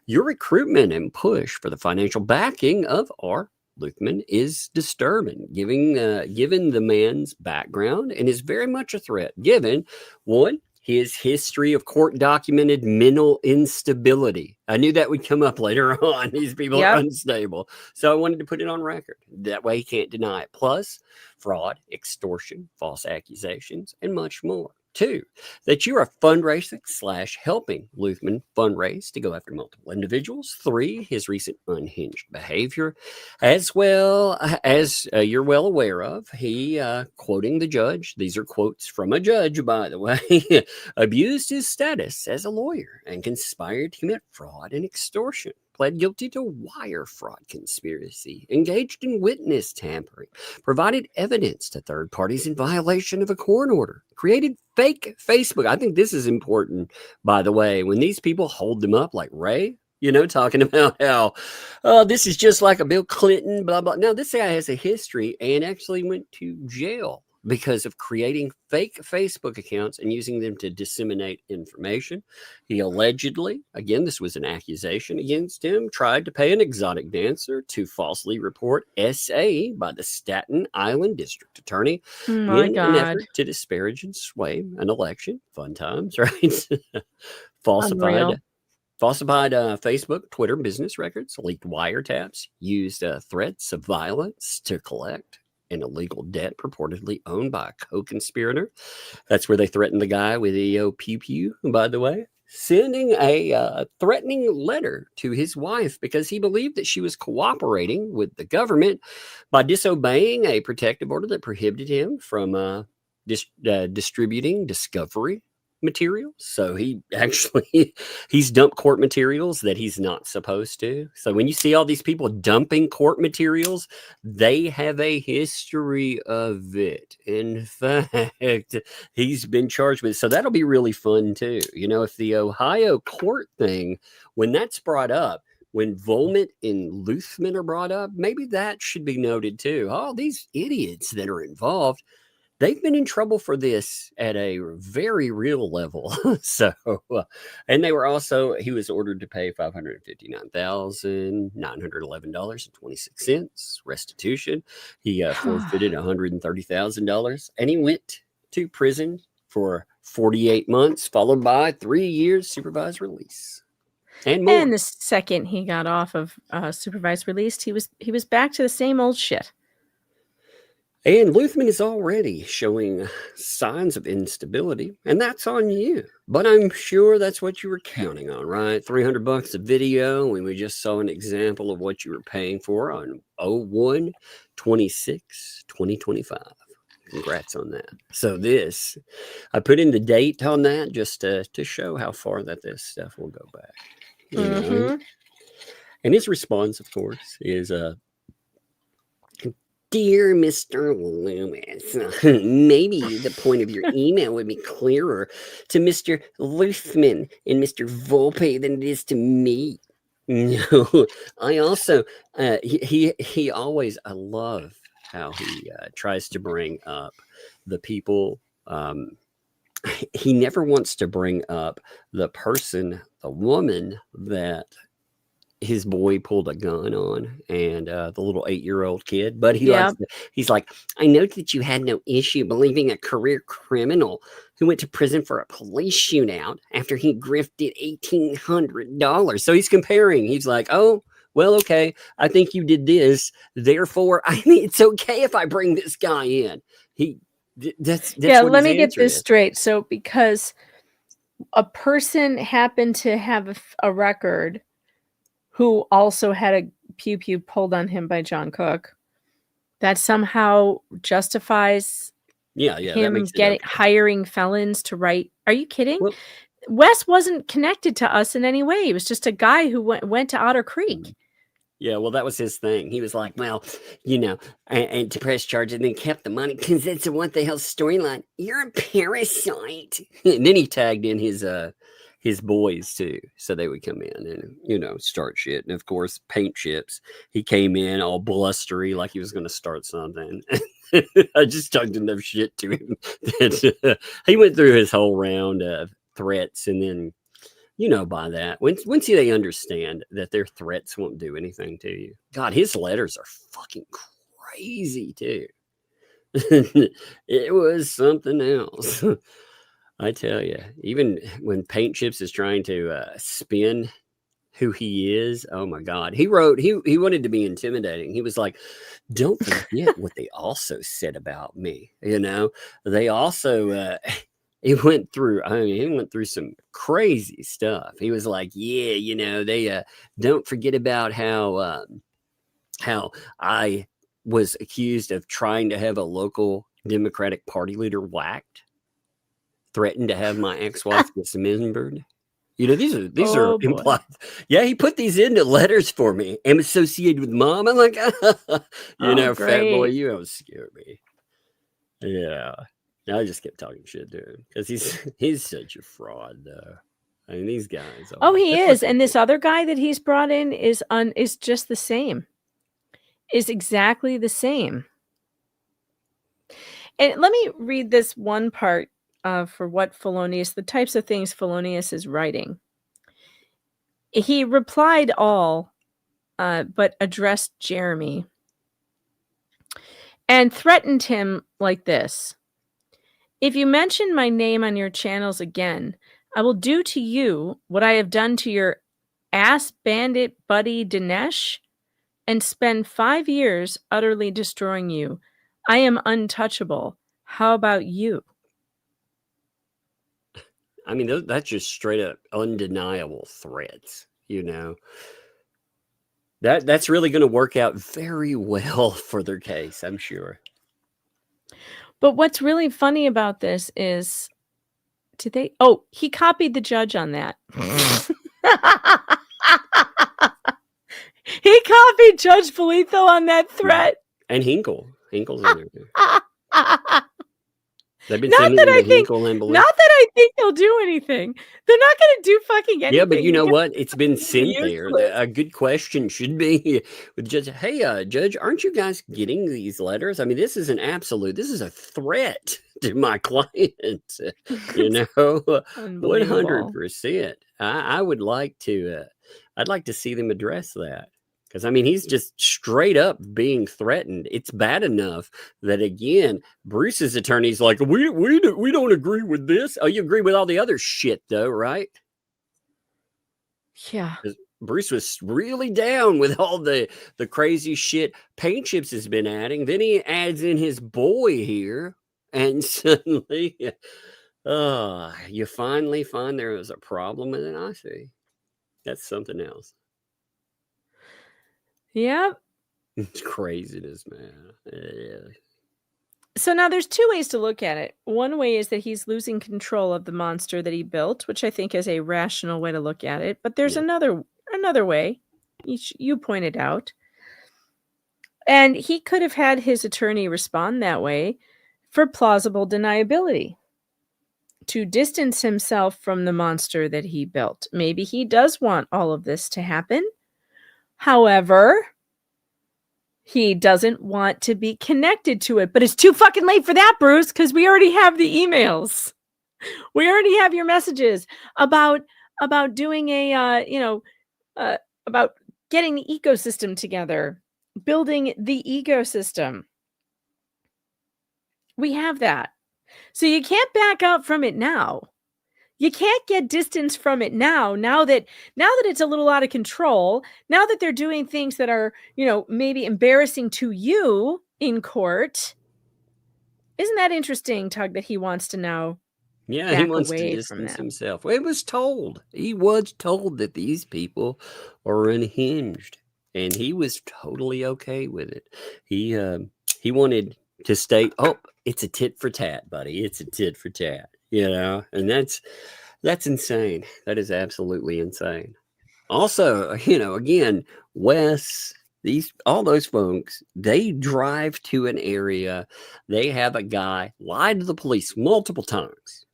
your recruitment and push for the financial backing of our Luthman is disturbing, given the man's background, and is very much a threat, given, one, his history of court-documented mental instability. I knew that would come up later on. These people are unstable. So I wanted to put it on record. That way he can't deny it. Plus, fraud, extortion, false accusations, and much more. 2, that you are fundraising/helping Luthman fundraise to go after multiple individuals. 3, his recent unhinged behavior, as well as you're well aware of. He, quoting the judge, these are quotes from a judge, by the way, abused his status as a lawyer and conspired to commit fraud and extortion. Pled guilty to wire fraud conspiracy, engaged in witness tampering, provided evidence to third parties in violation of a court order, created fake Facebook. I think this is important, by the way, when these people hold them up like Ray, talking about how this is just like a Bill Clinton, blah, blah. Now, this guy has a history and actually went to jail because of creating fake Facebook accounts and using them to disseminate information. He allegedly, again, this was an accusation against him, tried to pay an exotic dancer to falsely report SA by the Staten Island District Attorney in an effort to disparage and sway an election. Fun times, right? Falsified Facebook, Twitter business records, leaked wiretaps, used threats of violence to collect an illegal debt purportedly owned by a co-conspirator. That's where they threatened the guy with the pew pew, by the way, sending a threatening letter to his wife because he believed that she was cooperating with the government by disobeying a protective order that prohibited him from distributing discovery materials. So he actually he's dumped court materials that he's not supposed to. So when you see all these people dumping court materials, they have a history of it. In fact, he's been charged with. So that'll be really fun too. You know, if the Ohio court thing, when that's brought up, when Volmont and Luthman are brought up, maybe that should be noted too. All these idiots that are involved, they've been in trouble for this at a very real level. So, and they were also, he was ordered to pay $559,911.26 restitution. He forfeited $130,000, and he went to prison for 48 months, followed by 3 years supervised release. And more. And the second he got off of supervised release, he was back to the same old shit. And Luthman is already showing signs of instability, and that's on you. But I'm sure that's what you were counting on, right? $300 a video, and we just saw an example of what you were paying for on 01/26/2025. Congrats on that. So this, I put in the date on that just to show how far that this stuff will go back. You know? And his response, of course, is Dear Mr. Lewis, maybe the point of your email would be clearer to Mr. Luthman and Mr. Volpe than it is to me. No, I also, he always, I love how he tries to bring up the people. He never wants to bring up the person, the woman that his boy pulled a gun on, and the little 8-year-old kid. But he's like, I know that you had no issue believing a career criminal who went to prison for a police shootout after he grifted $1,800. So he's comparing. He's like, oh, well, okay, I think you did this. Therefore, I mean, it's okay if I bring this guy in. That's yeah, what let me get answer this is. straight. So because a person happened to have a record who also had a pew pew pulled on him by John Cook, that somehow justifies that him makes it okay. hiring felons to write. Are you kidding? Well, Wes wasn't connected to us in any way. He was just a guy who went to Otter Creek. yeah, well, that was his thing. He was like, well, you know, and to press charges and then kept the money because it's a what the hell storyline. You're a parasite. And then he tagged in his boys too, so they would come in and, you know, start shit. And of course, paint chips. He came in all blustery like he was going to start something. I just talked enough shit to him that he went through his whole round of threats, and then, you know, by that, once they understand that their threats won't do anything to you. God, his letters are fucking crazy too. It was something else. I tell you, even when Paint Chips is trying to spin who he is, oh my God. He wrote, he wanted to be intimidating. He was like, don't forget what they also said about me. You know, they also, he went through some crazy stuff. He was like, yeah, you know, they don't forget about how I was accused of trying to have a local Democratic Party leader whacked, threatened to have my ex-wife dismembered. You know, these are implied. Yeah, he put these into letters for me. I'm associated with mom. I'm like, you know, great. fat boy, you don't scare me. Yeah. I just kept talking shit to him because he's such a fraud, though. I mean, these guys. He is, and this other guy that he's brought in is just the same. Is exactly the same. And let me read this one part for what Felonious, the types of things Felonious is writing. He replied all, but addressed Jeremy and threatened him like this. If you mention my name on your channels again, I will do to you what I have done to your ass bandit buddy Dinesh and spend 5 years utterly destroying you. I am untouchable. How about you? I mean, that's just straight up undeniable threats, you know. That's really going to work out very well for their case, I'm sure. But what's really funny about this is, did they? Oh, he copied the judge on that. He copied Judge Polito on that threat. And Hinkle. Hinkle's in there too. They've been Not sending that him I to think, Hinkle and Belita. not that I think they'll do anything. They're not going to do fucking anything. Yeah, but you know because what? It's been sent there. useless. A good question should be with the judge. Hey, Judge, aren't you guys getting these letters? I mean, this is an absolute. This is a threat to my client. You know, 100%. I would like to. I'd like to see them address that. Because, I mean, he's just straight up being threatened. It's bad enough that, again, Bruce's attorney's like, we don't agree with this. Oh, you agree with all the other shit, though, right? Yeah. Bruce was really down with all the crazy shit Paint Chips has been adding. Then he adds in his boy here. And suddenly, you finally find there was a problem with it. I see. That's something else. Yeah. It's craziness, man. Yeah. So now there's two ways to look at it. One way is that he's losing control of the monster that he built, which I think is a rational way to look at it. But there's another way, you pointed out. And he could have had his attorney respond that way for plausible deniability, to distance himself from the monster that he built. Maybe he does want all of this to happen. However, he doesn't want to be connected to it. But it's too fucking late for that, Bruce, because we already have the emails. We already have your messages about doing about getting the ecosystem together, building the ecosystem. We have that. So you can't back out from it now. You can't get distance from it now that it's a little out of control, now that they're doing things that are, maybe embarrassing to you in court. Isn't that interesting, Tug, that he wants to now he wants to distance himself. Well, he was told that these people are unhinged, and he was totally okay with it. He wanted to state, it's a tit for tat, buddy. It's a tit for tat. And that's insane. That is absolutely insane. Also, again, Wes, all those folks, they drive to an area. They have a guy lie to the police multiple times,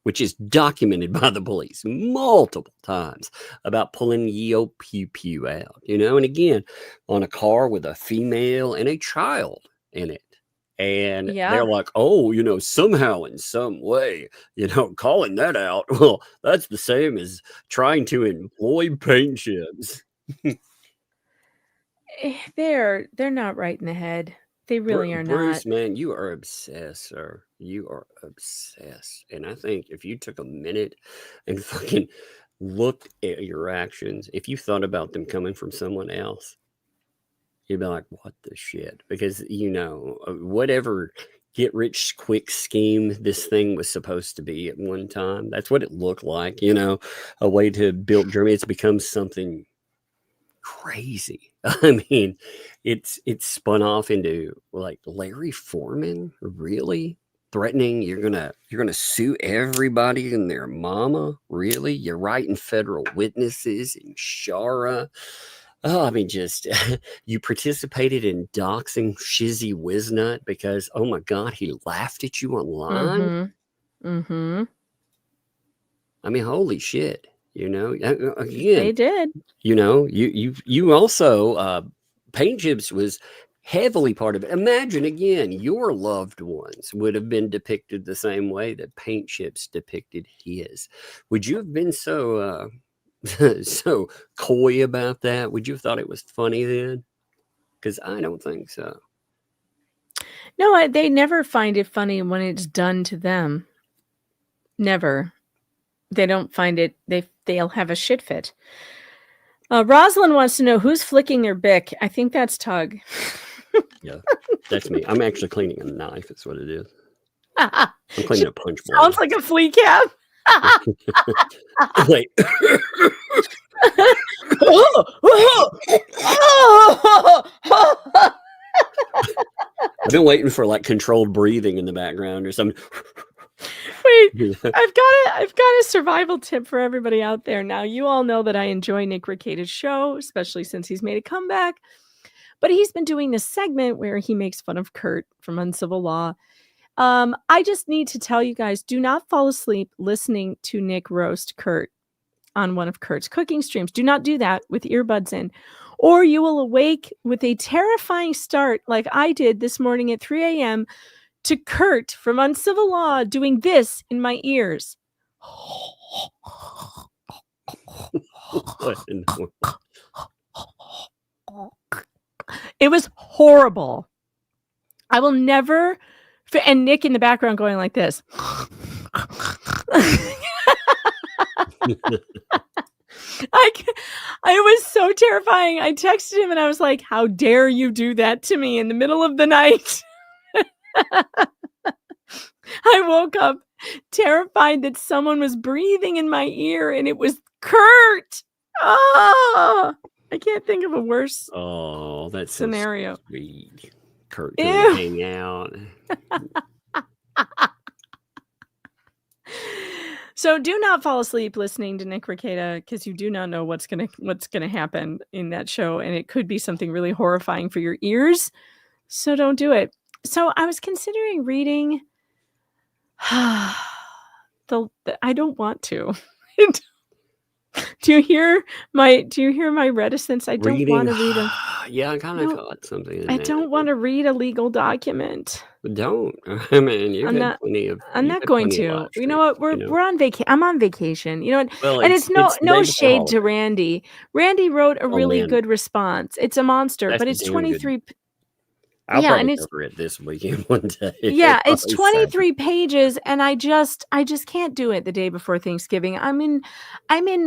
which is documented by the police multiple times, about pulling Yeo Pew Pew out, and again, on a car with a female and a child in it. And they're like, somehow in some way, calling that out. Well, that's the same as trying to employ Paint Chips. They're not right in the head. They really are not. Bruce, man, you are obsessed, sir. You are obsessed. And I think if you took a minute and fucking looked at your actions, if you thought about them coming from someone else, you'd be like, what the shit? Because, whatever get rich quick scheme this thing was supposed to be at one time, that's what it looked like, a way to build Germany. It's become something crazy. I mean, it's spun off into like Larry Foreman, really? Threatening you're gonna sue everybody and their mama? Really? You're writing federal witnesses in Shara. Oh, I mean, just you participated in doxing Shizzy Wiznut because, oh my God, he laughed at you online. Mm-hmm. I mean, holy shit, again, they did. You also, Paint Chips was heavily part of it. Imagine again, your loved ones would have been depicted the same way that Paint Chips depicted his. Would you have been so coy about that? Would you have thought it was funny then? Because I don't think so. No, they never find it funny when it's done to them. Never. They don't find it. They'll have a shit fit. Rosalind wants to know who's flicking their bick. I think that's Tug. Yeah, that's me. I'm actually cleaning a knife. That's what it is. I'm cleaning a punch bowl. Sounds like a flea cap. Wait. I've been waiting for like controlled breathing in the background or something. Wait, I've got a survival tip for everybody out there. Now, you all know that I enjoy Nick Rekieta's show, especially since he's made a comeback. But he's been doing this segment where he makes fun of Kurt from Uncivil Law. I just need to tell you guys, do not fall asleep listening to Nick roast Kurt on one of Kurt's cooking streams. Do not do that with earbuds in, or you will awake with a terrifying start like I did this morning at 3 a.m. to Kurt from Uncivil Law doing this in my ears. It was horrible. I will never... And Nick in the background going like this. It was so terrifying. I texted him and I was like, how dare you do that to me in the middle of the night? I woke up terrified that someone was breathing in my ear and it was Kurt. Oh, I can't think of a worse scenario. So sweet. Kurt can hang out. So do not fall asleep listening to Nick Rekieta, because you do not know what's gonna happen in that show, and it could be something really horrifying for your ears. So don't do it. So I was considering reading. I don't want to. Do you hear my reticence? I don't want to read a. Yeah, I kind of caught something. I don't want to read a legal document. Don't. I mean, I'm not going to. You know what? We're on vacation. I'm on vacation. You know what? Well, and it's no shade to Randy. Randy wrote a really good response. It's a monster, but it's 23. I'll probably cover it this weekend one day. Yeah, it's 23 pages, and I just can't do it the day before Thanksgiving. I'm in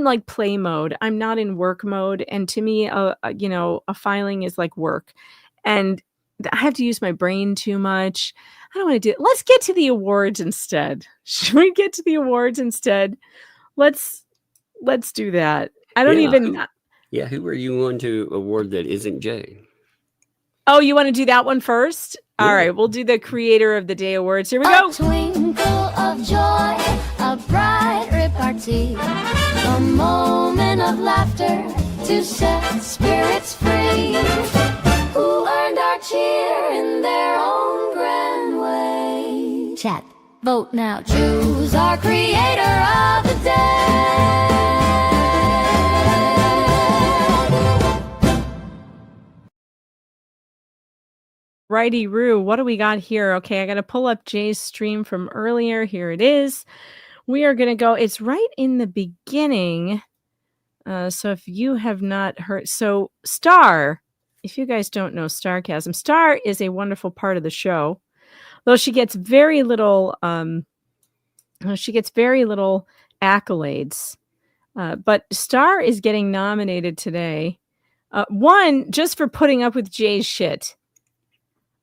like play mode. I'm not in work mode, and to me, a filing is like work, and I have to use my brain too much. I don't want to do it. Let's get to the awards instead. Should we get to the awards instead? Let's do that. I don't even. Who are you on to award that isn't Jay? Oh, you want to do that one first? Yeah. All right, we'll do the Creator of the Day Awards. Here we go. A twinkle of joy, a bright repartee, a moment of laughter to set spirits free, who earned our cheer in their own grand way. Chat, vote now, choose our Creator of the Day. Righty Roo, what do we got here? Okay, I got to pull up Jay's stream from earlier. Here it is. We are going to go. It's right in the beginning. So if you have not heard, so Star, if you guys don't know Starcasm, Star is a wonderful part of the show, though she gets very little. She gets very little accolades. But Star is getting nominated today. One, just for putting up with Jay's shit.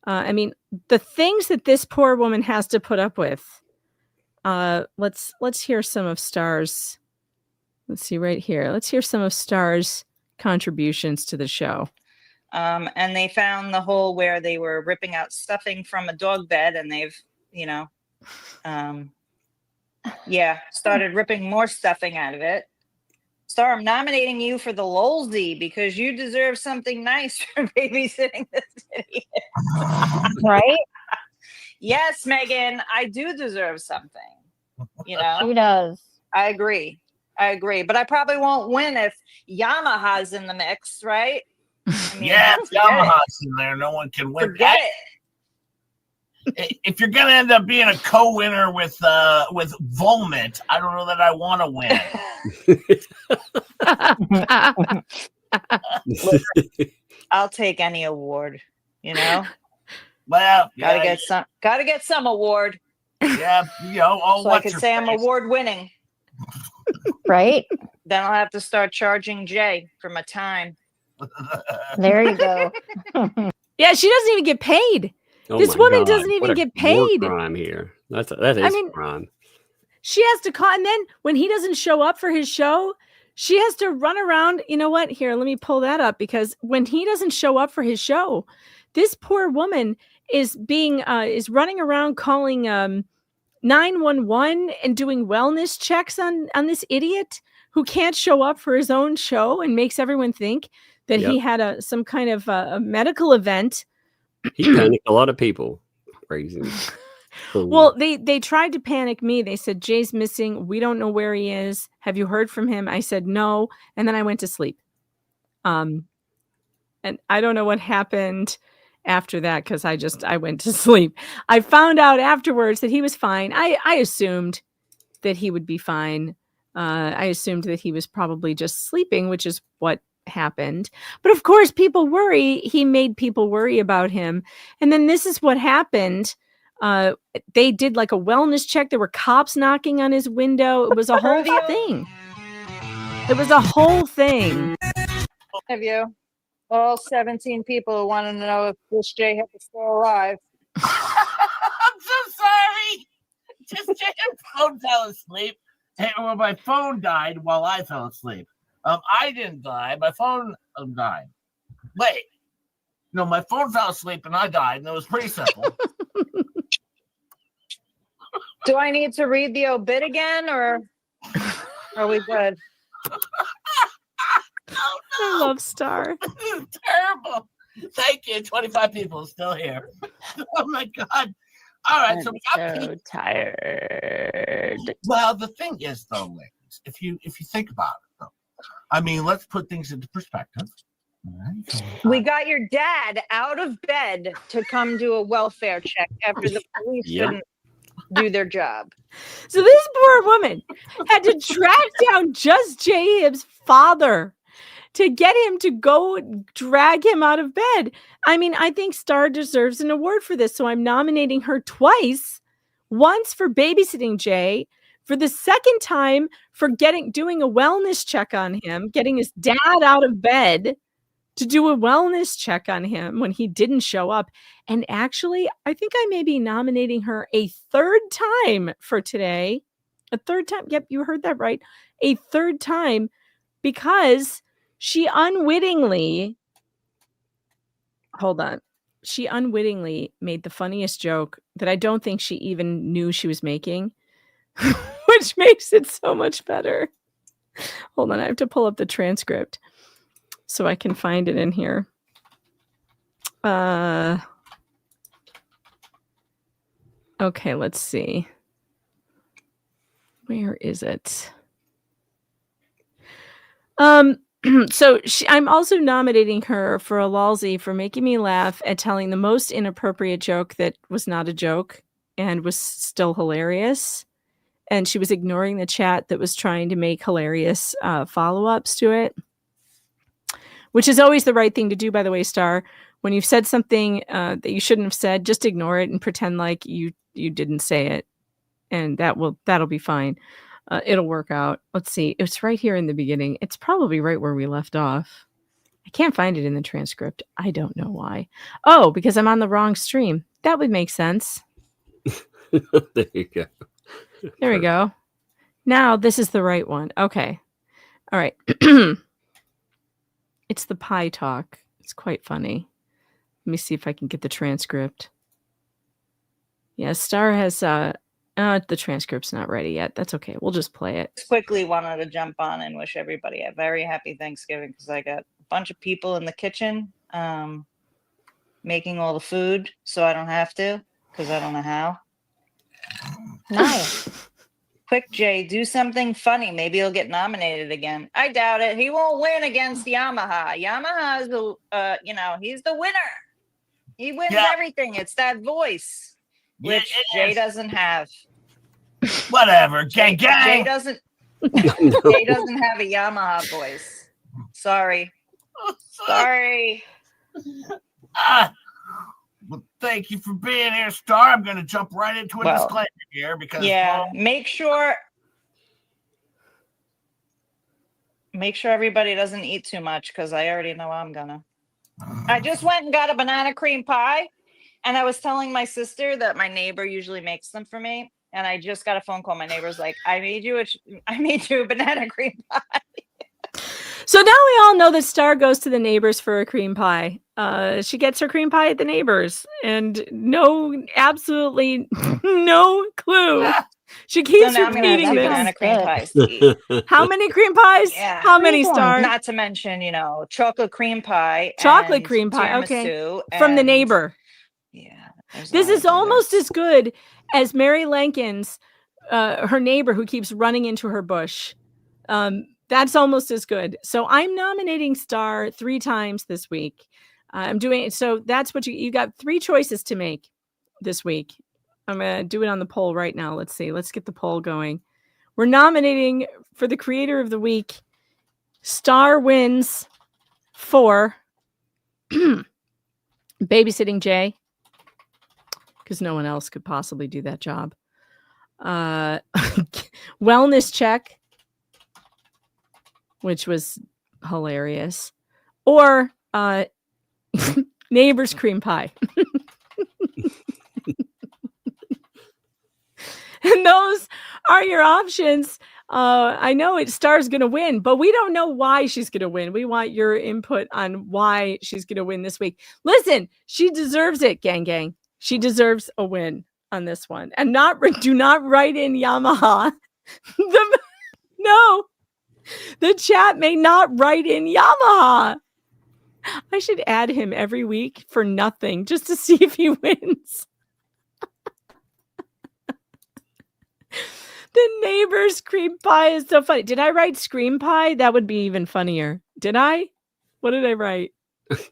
I mean, the things that this poor woman has to put up with. Let's hear some of Star's. Let's see right here. Let's hear some of Star's contributions to the show. And they found the hole where they were ripping out stuffing from a dog bed, and they've, started ripping more stuffing out of it. Star, I'm nominating you for the Lolzy because you deserve something nice for babysitting this idiot. Right? Yes, Megan, I do deserve something. She does. I agree. But I probably won't win if Yamaha's in the mix, right? I mean, if Yamaha's in there, no one can win. Forget it. If you're going to end up being a co-winner with Volmit, I don't know that I want to win. I'll take any award, Well, gotta get some award. Yeah, so I could say I'm award winning. Right? Then I'll have to start charging Jay for my time. There you go. Yeah, she doesn't even get paid. This woman doesn't even get paid. Crime here. That is crime. She has to call, and then when he doesn't show up for his show, she has to run around. You know what? Here, let me pull that up, because when he doesn't show up for his show, this poor woman is running around calling 911 and doing wellness checks on this idiot who can't show up for his own show and makes everyone think that he had some kind of a medical event. He panicked a lot of people. Crazy. Well, they tried to panic me. They said, Jay's missing. We don't know where he is. Have you heard from him? I said, no. And then I went to sleep. And I don't know what happened after that because I went to sleep. I found out afterwards that he was fine. I assumed that he would be fine. I assumed that he was probably just sleeping, which is what happened. But of course, people worry. He made people worry about him. And then this is what happened. They did like a wellness check. There were cops knocking on his window. It was a whole thing. It was a whole thing. Have you? All 17 people who want to know if this Jay is still alive. I'm so sorry. Just Jay's phone fell asleep. Hey, well, my phone died while I fell asleep. I didn't die. My phone died. Wait. No, my phone fell asleep and I died, and it was pretty simple. Do I need to read the obit again, or are we good? Oh, no. I love Star. This is terrible. Thank you. 25 people are still here. Oh my God. All right. So we got so tired. Well, the thing is, though, ladies, if you think about it, though, I mean, let's put things into perspective. We got your dad out of bed to come do a welfare check after the police didn't do their job. So this poor woman had to track down Just Jay Hibb's father to get him to go drag him out of bed. I mean, I think Star deserves an award for this. So I'm nominating her twice. Once for babysitting Jay, for the second time for doing a wellness check on him, getting his dad out of bed to do a wellness check on him when he didn't show up. And actually, I think I may be nominating her a third time for today. A third time. Yep, you heard that right. A third time because she unwittingly made the funniest joke that I don't think she even knew she was making, which makes it so much better. Hold on, I have to pull up the transcript so I can find it in here. Okay, let's see. Where is it? So I'm also nominating her for a LAUGH for making me laugh at telling the most inappropriate joke that was not a joke and was still hilarious. And she was ignoring the chat that was trying to make hilarious follow-ups to it, which is always the right thing to do, by the way, Star. When you've said something that you shouldn't have said, just ignore it and pretend like you didn't say it. And that'll be fine. It'll work out. Let's see. It's right here in the beginning. It's probably right where we left off. I can't find it in the transcript. I don't know why. Oh, because I'm on the wrong stream. That would make sense. There you go. There we go. Now this is the right one. Okay. All right. It's the pie talk. It's quite funny. Let me see if I can get the transcript. Yeah, Star has the transcript's not ready yet. That's okay. We'll just play it. Just quickly wanted to jump on and wish everybody a very happy Thanksgiving because I got a bunch of people in the kitchen making all the food so I don't have to because I don't know how. Nice. Quick, Jay, do something funny. Maybe he'll get nominated again. I doubt it. He won't win against Yamaha. Yamaha is he's the winner. He wins everything. It's that voice, which Jay doesn't have. Whatever. Gang. Jay doesn't have a Yamaha voice. Sorry. Sorry. Well, thank you for being here, Star. I'm going to jump right into a disclaimer here because make sure everybody doesn't eat too much because I already know I'm gonna. I just went and got a banana cream pie, and I was telling my sister that my neighbor usually makes them for me, and I just got a phone call. My neighbor's like, "I made you a banana cream pie." So now we all know that Star goes to the neighbors for a cream pie. She gets her cream pie at the neighbors, and absolutely no clue. She So keeps now I'm gonna have repeating two this. banana cream pies to eat. How many cream pies? Yeah. How many stars? Not to mention, chocolate cream pie, Chocolate and cream pie. Okay. tiramisu, From the and neighbor. yeah, there's a This lot is of almost desserts. as good as Mary Lankin's, her neighbor who keeps running into her bush. That's almost as good. So I'm nominating Star 3 times this week. I'm doing it. So that's what you got 3 choices to make this week. I'm going to do it on the poll right now. Let's see. Let's get the poll going. We're nominating for the creator of the week. Star wins for Babysitting Jay, because no one else could possibly do that job. Wellness Check, which was hilarious, or Neighbor's Cream Pie. And those are your options. I know Star's going to win, but we don't know why she's going to win. We want your input on why she's going to win this week. Listen, she deserves it, gang. She deserves a win on this one. And do not write in Yamaha. No, the chat may not write in Yamaha. I should add him every week for nothing, just to see if he wins. The Neighbor's Cream Pie is so funny. Did I write Scream Pie? That would be even funnier. Did I? What did I write?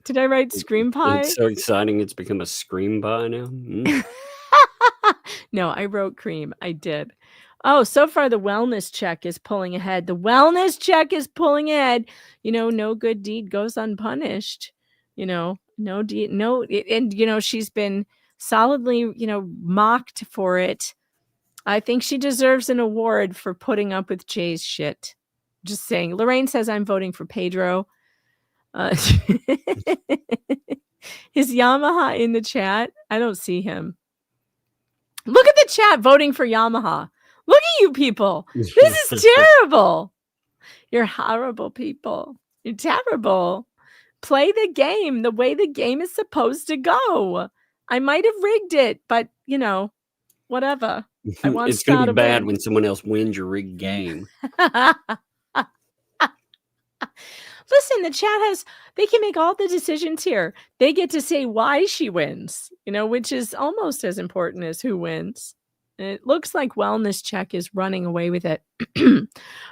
Did I write Scream Pie? It's so exciting. It's become a scream pie now. No, I wrote cream. I did. Oh, so far the wellness check is pulling ahead. The wellness check is pulling ahead. No good deed goes unpunished. No deed, and she's been solidly, mocked for it. I think she deserves an award for putting up with Jay's shit. Just saying. Lorraine says I'm voting for Pedro. Is Yamaha in the chat? I don't see him. Look at the chat voting for Yamaha. Look at you people. This is terrible. You're horrible people. You're terrible. Play the game the way the game is supposed to go. I might have rigged it, but whatever. I want It's going Star to be bad win. when someone else wins your rigged game. Listen, the chat they can make all the decisions here. They get to say why she wins, which is almost as important as who wins. And it looks like Wellness Check is running away with it.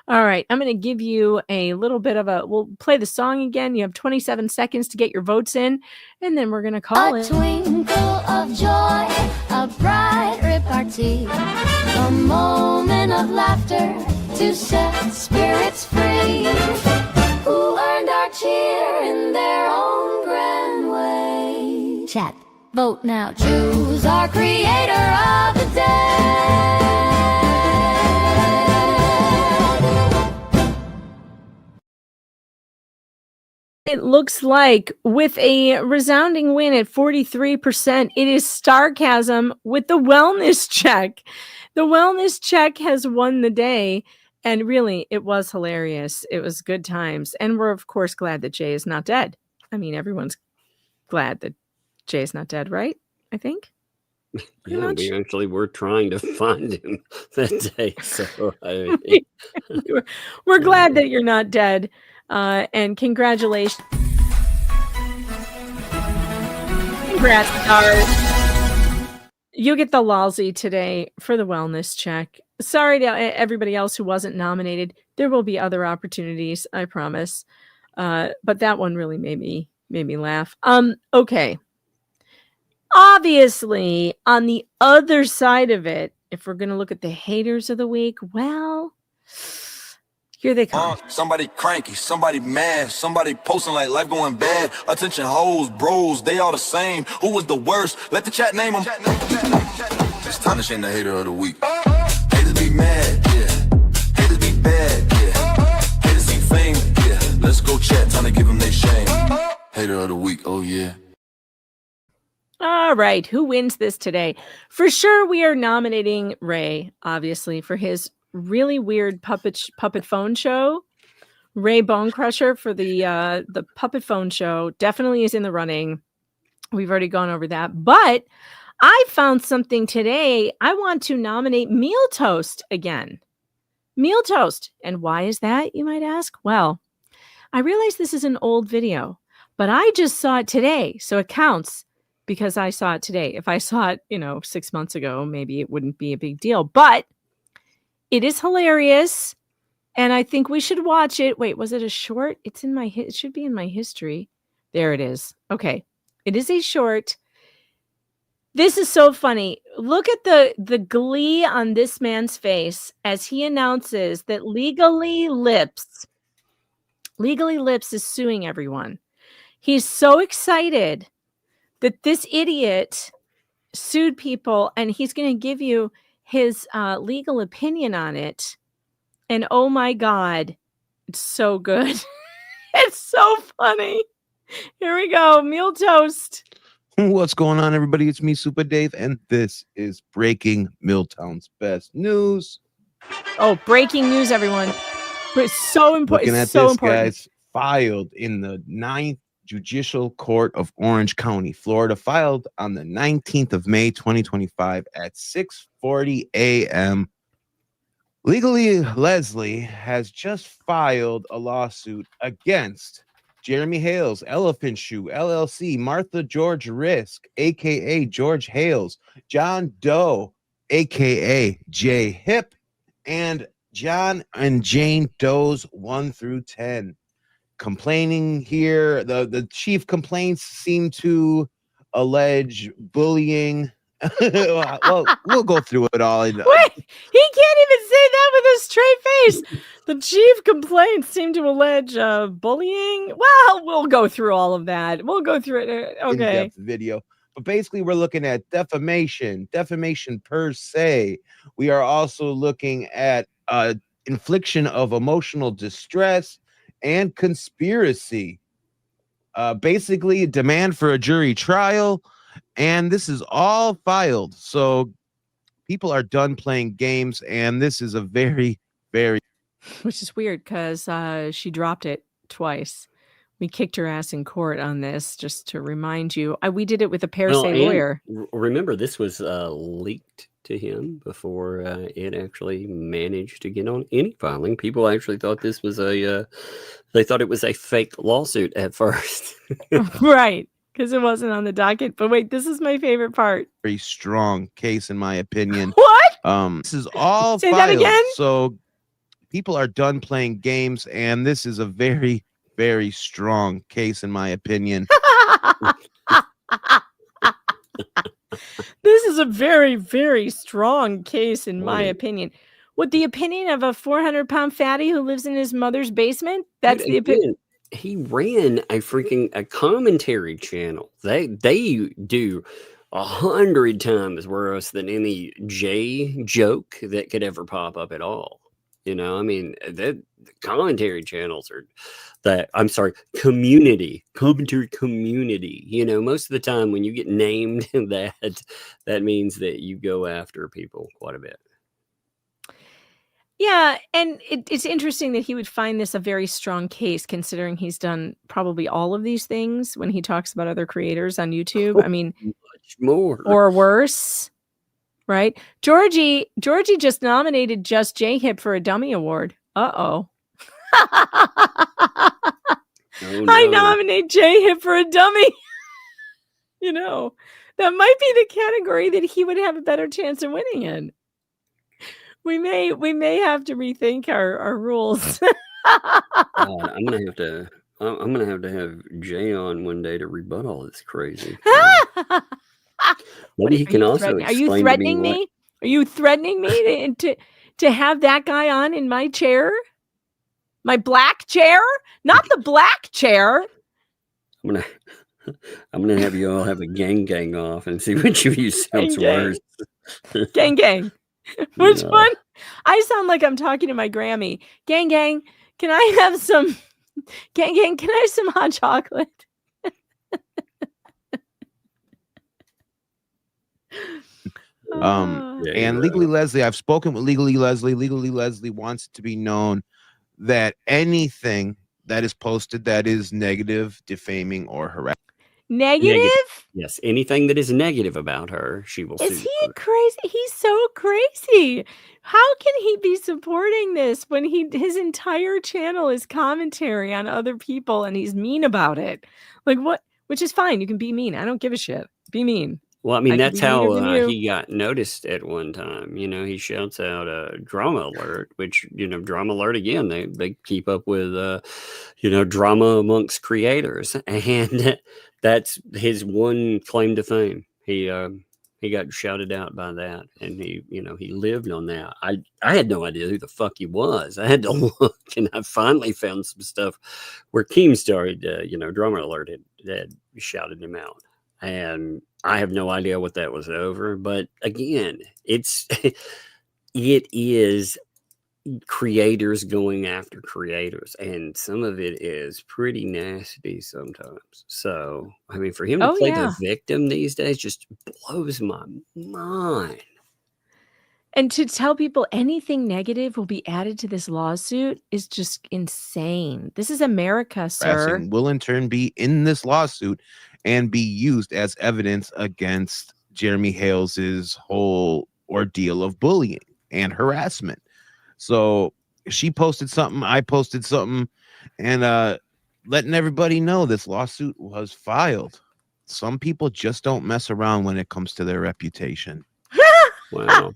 All right. I'm going to give you a little bit of we'll play the song again. You have 27 seconds to get your votes in, and then we're going to call A it. twinkle of joy, a bright repartee, a moment of laughter to set spirits free. Who earned our cheer in their own grand way? Chat. Vote now. Choose our creator of the day. It looks like with a resounding win at 43%, it is Starcasm with the Wellness Check. The Wellness Check has won the day. And really, it was hilarious. It was good times. And we're, of course, glad that Jay is not dead. I mean, everyone's glad that Jay is not dead, right? I think. Yeah, we actually were trying to find him that day. So we're glad that you're not dead. And congratulations. Congrats, Stars. You get the lousy today for the Wellness Check. Sorry to everybody else who wasn't nominated. There will be other opportunities, I promise. But that one really made me laugh. Okay. Obviously, on the other side of it, if we're going to look at the haters of the week, well, here they come. Somebody cranky, somebody mad, somebody posting like life going bad. Attention hoes, bros, they all the same. Who was the worst? Let the chat name them. It's time to shame the hater of the week. Haters be mad, yeah. Haters be bad, yeah. Haters see fame, yeah. Let's go chat, time to give them their shame. Hater of the week, oh yeah. All right, who wins this today? For sure, we are nominating Ray, obviously, for his really weird puppet phone show Ray Bone Crusher for the Puppet Phone show definitely is in the running. We've already gone over that. But I found something today. I want to nominate Meal Toast again. Meal Toast. And why is that, you might ask? Well, I realize this is an old video, but I just saw it today. So it counts because I saw it today. If I saw it, 6 months ago, maybe it wouldn't be a big deal. But it is hilarious. And I think we should watch it. Wait, was it a short? It should be in my history. There it is. Okay. It is a short. This is so funny. Look at the glee on this man's face as he announces that Legally Lips is suing everyone. He's so excited that this idiot sued people, and he's going to give you his legal opinion on it. And oh my God, it's so good. It's so funny. Here we go. Meal Toast. What's going on, everybody? It's me, Super Dave, and this is Breaking Milltown's Best News. Oh, breaking news, everyone. It's so important. Looking at it's so this, important. guys, filed in the 9th Judicial Court of Orange County, Florida, filed on the 19th of May, 2025 at 6:40 a.m. Legally Leslie has just filed a lawsuit against Jeremy Hales, Elephant Shoe, LLC, Martha George Risk, a.k.a. George Hales, John Doe, a.k.a. Jay Hip, and John and Jane Does 1 through 10. Complaining here, the chief complaints seem to allege bullying. Well, we'll go through it all. Wait, he can't even say that with a straight face. The chief complaints seem to allege bullying. Well, we'll go through all of that. We'll go through it. Okay. In-depth video. But basically, we're looking at defamation per se. We are also looking at infliction of emotional distress and conspiracy. Basically, demand for a jury trial. And this is all filed. So people are done playing games. And this is a very, very... Which is weird because she dropped it twice. We kicked her ass in court on this, just to remind you. We did it with a per se lawyer. Remember, this was leaked to him before it actually managed to get on any filing. People actually thought this was they thought it was a fake lawsuit at first. Right. Because it wasn't on the docket. But wait, this is my favorite part. Very strong case, in my opinion. What? This is all Say filed. that again? So people are done playing games, and this is a very, very strong case, in my opinion. This is a very, very strong case, in my opinion. With the opinion of a 400-pound fatty who lives in his mother's basement? That's the opinion. He ran a commentary channel. They do 100 times worse than any J joke that could ever pop up at all. I mean, the commentary channels are commentary community. Most of the time when you get named that means that you go after people quite a bit. Yeah, and it's interesting that he would find this a very strong case, considering he's done probably all of these things when he talks about other creators on YouTube. I mean, much more or worse, right? Georgie just nominated Just J Hip for a Dummy Award. Uh-oh. Oh, no. I nominate J Hip for a dummy. That might be the category that he would have a better chance of winning in. We may have to rethink our rules. I'm gonna have to have Jay on one day to rebut all this crazy. Maybe he can also explain. Are you threatening me? Are you threatening me to have that guy on in my chair? My black chair? Not the black chair. I'm gonna have you all have a gang off and see which of you sounds worse. Gang. Which one? I sound like I'm talking to my Grammy. Gang, can I have some? Gang, can I have some hot chocolate? And Legally Leslie, I've spoken with Legally Leslie. Legally Leslie wants it to be known that anything that is posted that is negative, defaming, or harassing. Negative? Yes, anything that is negative about her, she will Is sue he for. crazy? He's so crazy. How can he be supporting this when his entire channel is commentary on other people and he's mean about it? Like what? Which is fine. You can be mean. I don't give a shit. Be mean. Well, I mean, I could that's be meaner how than you. he got noticed at one time. You know, he shouts out drama alert, which, you know, drama alert again, they keep up with, you know, drama amongst creators. And that's his one claim to fame. He got shouted out by that, and he lived on that. I had no idea who the fuck he was. I had to look, and I finally found some stuff where Keemstar, drama alert had shouted him out. And I have no idea what that was over, but again, it is creators going after creators, and some of it is pretty nasty sometimes. So, I mean, for him to play the victim these days just blows my mind. And to tell people anything negative will be added to this lawsuit is just insane. This is America, sir. Will in turn be in this lawsuit and be used as evidence against Jeremy Hales's whole ordeal of bullying and harassment. So she posted something, I posted something, and letting everybody know this lawsuit was filed. Some people just don't mess around when it comes to their reputation. Wow.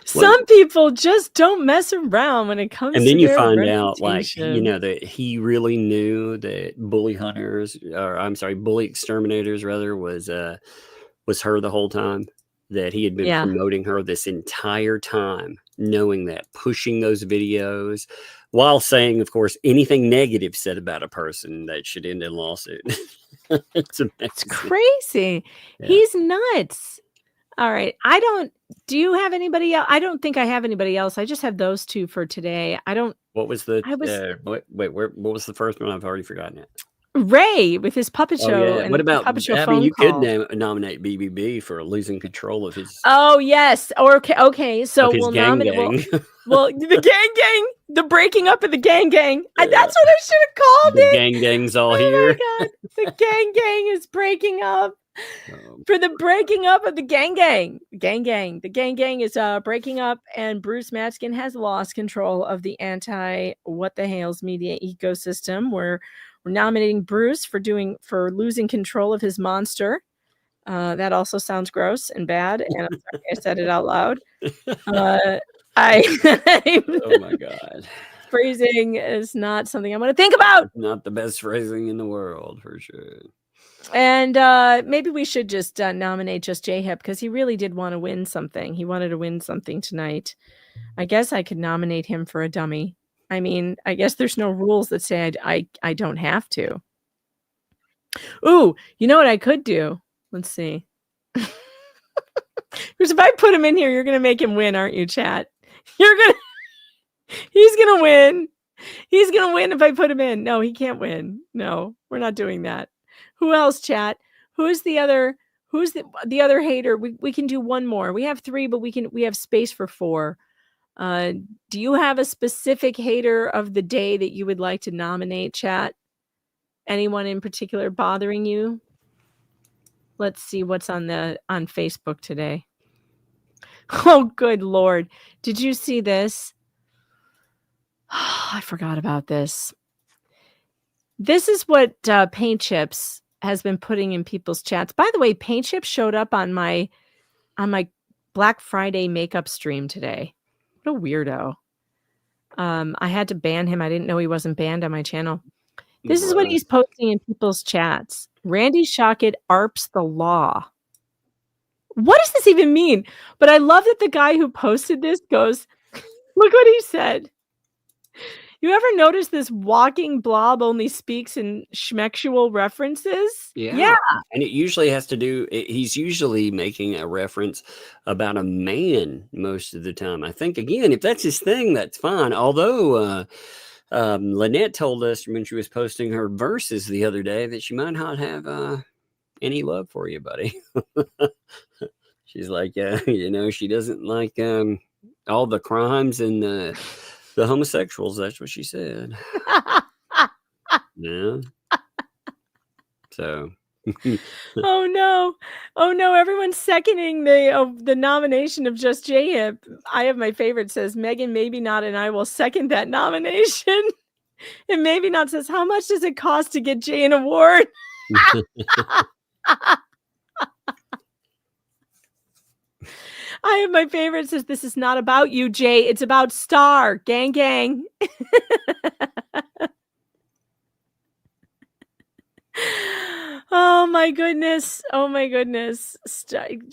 Some people just don't mess around when it comes to their And then you find out, like, reputation. that he really knew that bully exterminators rather was her the whole time, that he had been promoting her this entire time, knowing that, pushing those videos while saying, of course, anything negative said about a person that should end in lawsuit. It's crazy. Yeah. He's nuts. All right. Do you have anybody else? I don't think I have anybody else. I just have those two for today. What was the what was the first one? I've already forgotten it. Ray with his puppet show. Oh, yeah. And What about, puppet show I mean, phone you call. could nominate BBB for losing control of his Oh, yes. Okay. So we'll nominate. Well, the gang, the breaking up of the gang. That's what I should have called the it. gang's all Oh here. my God. The gang is breaking up. For the breaking up of the gang. The gang is breaking up, and Bruce Matzkin has lost control of the What the Hales Media Ecosystem. We're nominating Bruce for losing control of his monster. That also sounds gross and bad, and I'm sorry I said it out loud. Oh my God. Phrasing is not something I'm going to think about. Not the best phrasing in the world, for sure. And maybe we should just nominate just J-Hip, because he really did want to win something. He wanted to win something tonight. I guess I could nominate him for a dummy. I mean, I guess there's no rules that say I don't have to. Ooh, you know what I could do? Let's see. Because if I put him in here, you're going to make him win, aren't you, chat? He's going to win. He's going to win if I put him in. No, he can't win. No, we're not doing that. Who else, chat? Who's the other hater? We can do one more. We have 3, but we have space for 4. Do you have a specific hater of the day that you would like to nominate, chat? Anyone in particular bothering you? Let's see what's on Facebook today. Oh, good Lord. Did you see this? Oh, I forgot about this. This is what Paint Chips has been putting in people's chats. By the way, Paint Chips showed up on my Black Friday makeup stream today. What a weirdo. I had to ban him. I didn't know he wasn't banned on my channel. This is what he's posting in people's chats. Randy Shockett ARPs the law. What does this even mean? But I love that the guy who posted this goes, look what he said. You ever notice this walking blob only speaks in schmexual references? Yeah. And it usually has to do, he's usually making a reference about a man most of the time. I think, again, if that's his thing, that's fine. Although Lynette told us when she was posting her verses the other day that she might not have any love for you, buddy. She's like, she doesn't like all the crimes and The homosexuals, that's what she said. Yeah. So. Oh no. Oh no, everyone's seconding the nomination of Just J-Hip. I have my favorite says Megan maybe not, and I will second that nomination. And maybe not says how much does it cost to get Jay an award? I have my favorite says this is not about you, Jay. It's about Star. Gang gang. Oh my goodness. Oh my goodness.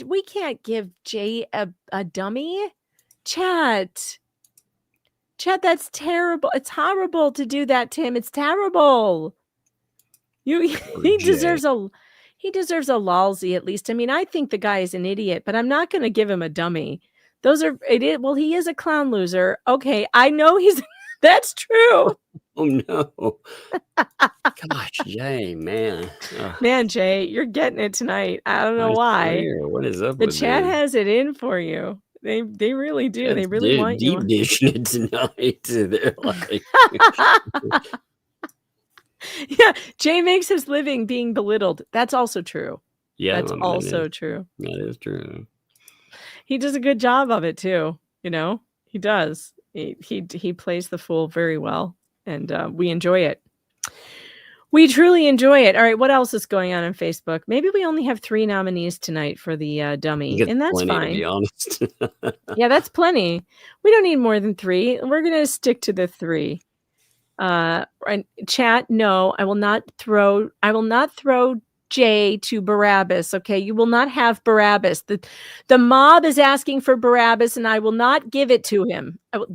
We can't give Jay a dummy. Chat, that's terrible. It's horrible to do that, Tim. It's terrible. He deserves a lousy at least. I mean, I think the guy is an idiot, but I'm not going to give him a dummy. Those are idiot. Well, he is a clown loser. Okay, I know he's. That's true. Oh no. Gosh, Jay, man. Man, Jay, you're getting it tonight. I don't know why. What is up The with chat me? has it in for you. They really do. They really want you. Deep dishing it tonight. They're like. Yeah, Jay makes his living being belittled. That's also true. Yeah, that's also true. That is true. He does a good job of it too. You know, he does. He plays the fool very well, and we enjoy it. We truly enjoy it. All right, what else is going on Facebook? Maybe we only have 3 nominees tonight for the dummy, and that's fine. To be honest. Yeah, that's plenty. We don't need more than 3. We're gonna stick to the 3. Chat, no, I will not throw Jay to Barabbas. Okay, you will not have Barabbas. The mob is asking for Barabbas, and I will not give it to him. I will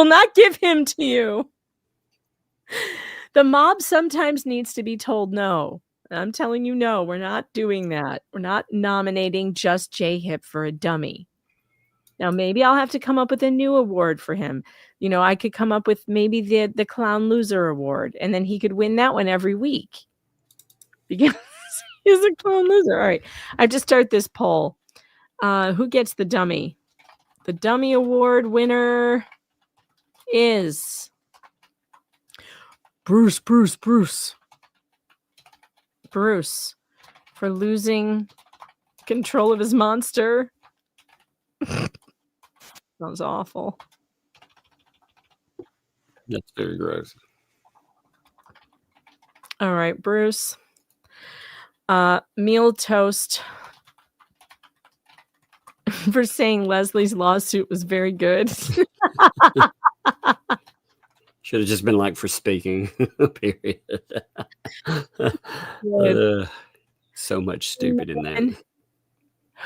not give him to you. The mob sometimes needs to be told no. I'm telling you, no, we're not doing that. We're not nominating Just J-Hip for a dummy. Now, maybe I'll have to come up with a new award for him. You know, I could come up with maybe the Clown Loser Award, and then he could win that one every week. Because he's a clown loser. All right. I have to start this poll. Who gets the dummy? The dummy award winner is Bruce for losing control of his monster. That was awful. That's very gross. All right, Bruce. Meal Toast for saying Leslie's lawsuit was very good. Should have just been like for speaking. Period. So much stupid in that.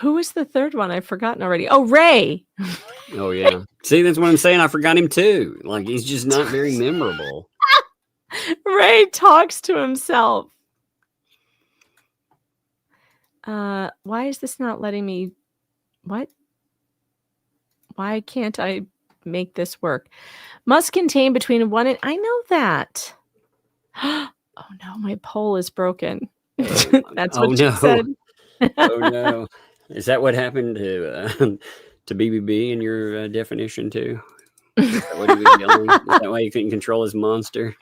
Who was the third one? I've forgotten already. Oh, Ray. Oh yeah. See, that's what I'm saying. I forgot him too. Like he's just not very memorable. Ray talks to himself. Why is this not letting me? What? Why can't I make this work? Must contain between 1 and. I know that. Oh no, my poll is broken. That's what you said. Oh no. Is that what happened to BBB in your definition too? Is that what he was yelling? Is that why you couldn't control his monster?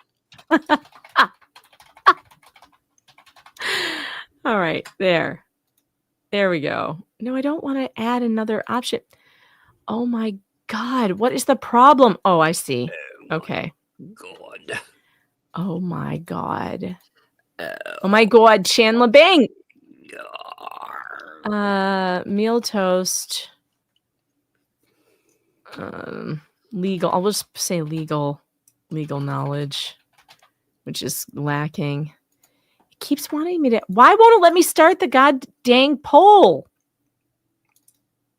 All right, there we go. No, I don't want to add another option. Oh my God, what is the problem? Oh, I see. Okay. God. Oh my God. Oh my God, Chandler Bing. Meal Toast. Legal. I'll just say legal knowledge, which is lacking. It keeps wanting me to. Why won't it let me start the god dang poll?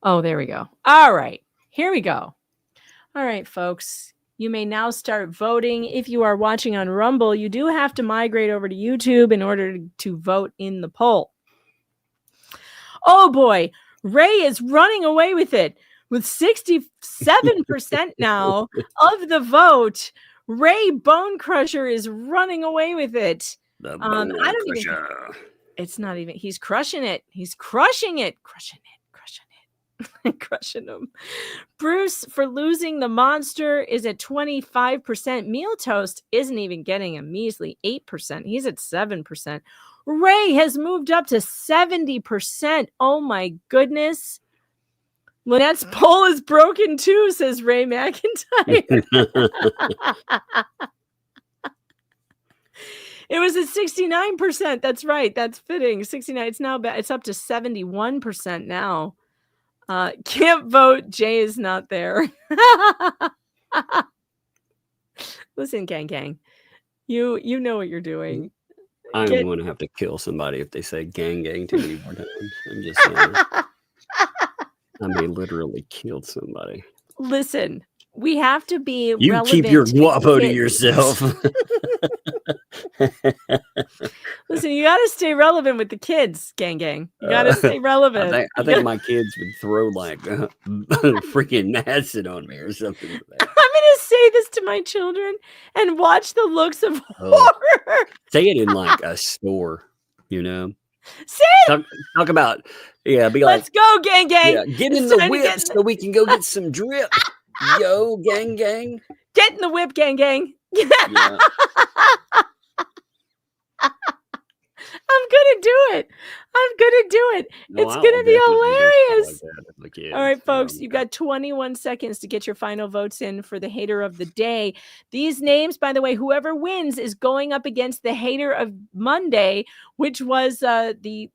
Oh, there we go. All right, here we go. All right, folks. You may now start voting. If you are watching on Rumble, you do have to migrate over to YouTube in order to vote in the poll. Oh boy, Ray is running away with it with 67% now of the vote. Ray Bone Crusher is running away with it. The Bone Crusher. It's not even. He's crushing it. He's crushing it. Crushing it. Crushing them. Bruce, for losing the monster, is at 25%. Meal Toast isn't even getting a measly 8%. He's at 7%. Ray has moved up to 70%. Oh my goodness. Lynette's poll is broken too, says Ray McIntyre. It was at 69%. That's right. That's fitting. 69. It's up to 71% now. Can't vote. Jay is not there. Listen, gang. You know what you're doing. I'm going to have to kill somebody if they say gang too many more times. I'm just saying. I may literally kill somebody. Listen, we have to be You relevant. keep your guapo to kids. yourself. Listen, you got to stay relevant with the kids, gang. You got to stay relevant. I think my kids would throw like freaking acid on me or something. I'm going to say this to my children and watch the looks of horror. Say it in like a store, you know? Say it! Talk about, be like, let's go, gang. Yeah, get in the whip so we can go get some drip. Yo, gang. Get in the whip, gang. Yeah. I'm gonna do it. No, It's gonna be hilarious. Like that, all right, folks, you've got 21 seconds to get your final votes in for the hater of the day. These names, by the way, whoever wins is going up against the hater of Monday, which was the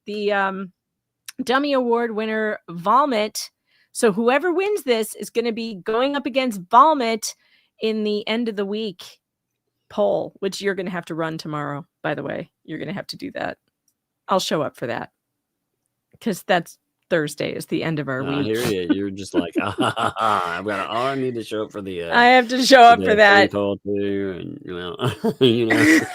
Dummy Award winner Vomit. So whoever wins this is going to be going up against Vomit in the end of the week poll, which you're going to have to run tomorrow. By the way, you're going to have to do that. I'll show up for that because that's Thursday is the end of our week. You're just like, I need to show up for the. I have to show up for that. Call too, and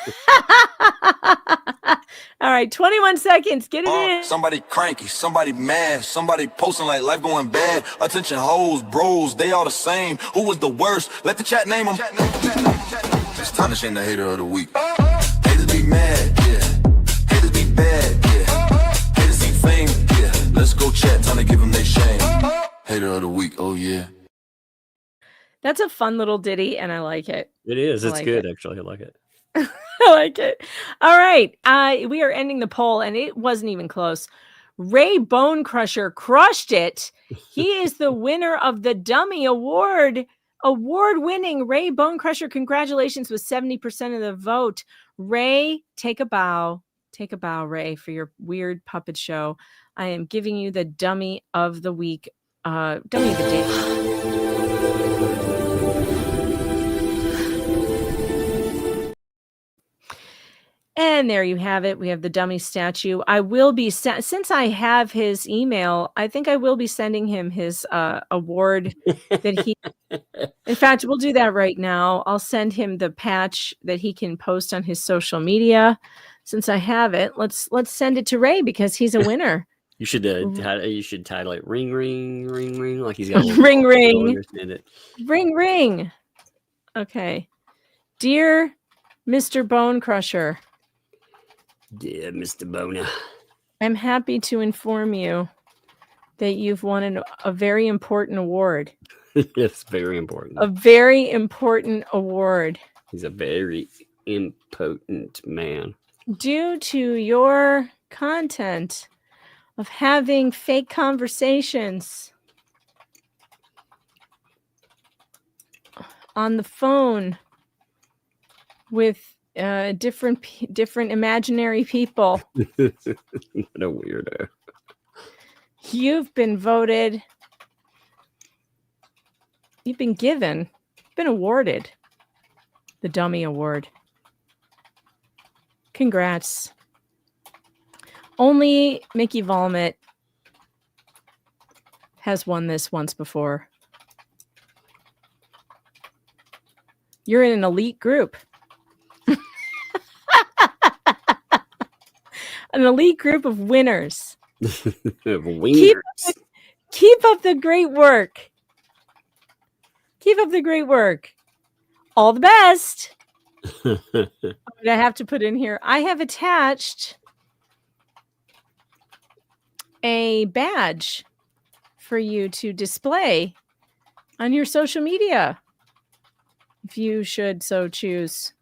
All right, 21 seconds. Get it in. Somebody cranky, somebody mad, somebody posting like life going bad. Attention hoes, bros, they all the same. Who was the worst? Let the chat name them. It's time to shame the hater of the week. Haters be mad, yeah. Haters be bad, yeah. Haters see fame, yeah. Let's go chat, time to give them their shame. Hater of the week, oh yeah. That's a fun little ditty, and I like it. It is. It's good, actually. I like it. I like it. All right. We are ending the poll, and it wasn't even close. Ray Bone Crusher crushed it. He is the winner of the Dummy Award. Award-winning Ray Bone Crusher. Congratulations with 70% of the vote. Ray, take a bow. Take a bow, Ray, for your weird puppet show. I am giving you the Dummy of the Week. Dummy of the Day. And there you have it. We have the dummy statue. I will be, since I have his email, I think I will be sending him his award that he, in fact, we'll do that right now. I'll send him the patch that he can post on his social media. Since I have it, let's send it to Ray because he's a winner. You should title it ring, ring, ring, ring. Like he's got a ring, ring. It. Ring, ring. Okay. Dear Mr. Bone Crusher. Yeah, Mr. Bona. I'm happy to inform you that you've won a very important award. It's very important. A very important award. He's a very impotent man. Due to your content of having fake conversations on the phone with different imaginary people. What a weirdo. You've been voted. You've been awarded the Dummy Award. Congrats. Only Mickey Volmet has won this once before. You're in an elite group. An elite group of winners. Winners. Keep up the great work. Keep up the great work. All the best. I have to put in here. I have attached a badge for you to display on your social media, if you should so choose.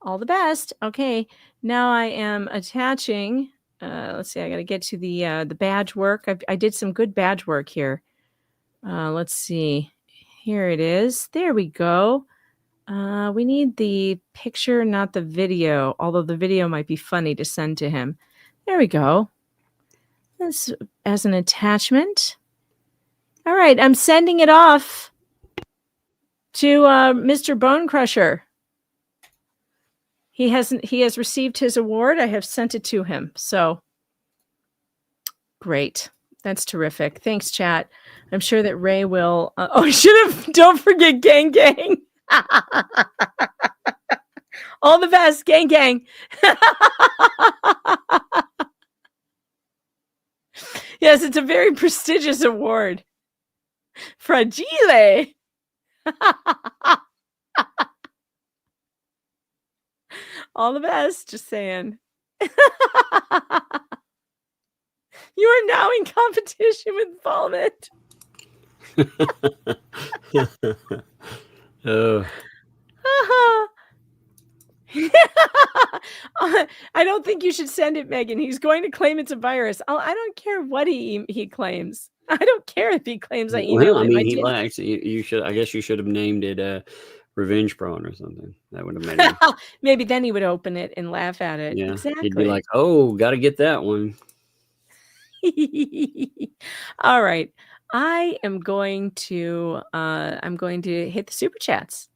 All the best. Okay, now I am attaching. Let's see. I got to get to the badge work. I did some good badge work here. Let's see. Here it is. There we go. We need the picture, not the video. Although the video might be funny to send to him. There we go. This as an attachment. All right, I'm sending it off to Mr. Bone Crusher. He has received his award. I have sent it to him. So great. That's terrific. Thanks, chat. I'm sure that Ray will. Don't forget gang gang. All the best, gang gang. Yes, it's a very prestigious award. Fragile. All the best, just saying. You are now in competition with Vomit. I don't think you should send it, Megan. He's going to claim it's a virus. I don't care what he claims. I don't care if he claims I emailed Well, I him. mean, he likes you should. I guess you should have named it Revenge Prawn or something. That would have made it. Maybe then he would open it and laugh at it. Yeah, Exactly. he'd be like, "Oh, got to get that one." All right. I am going to hit the super chats.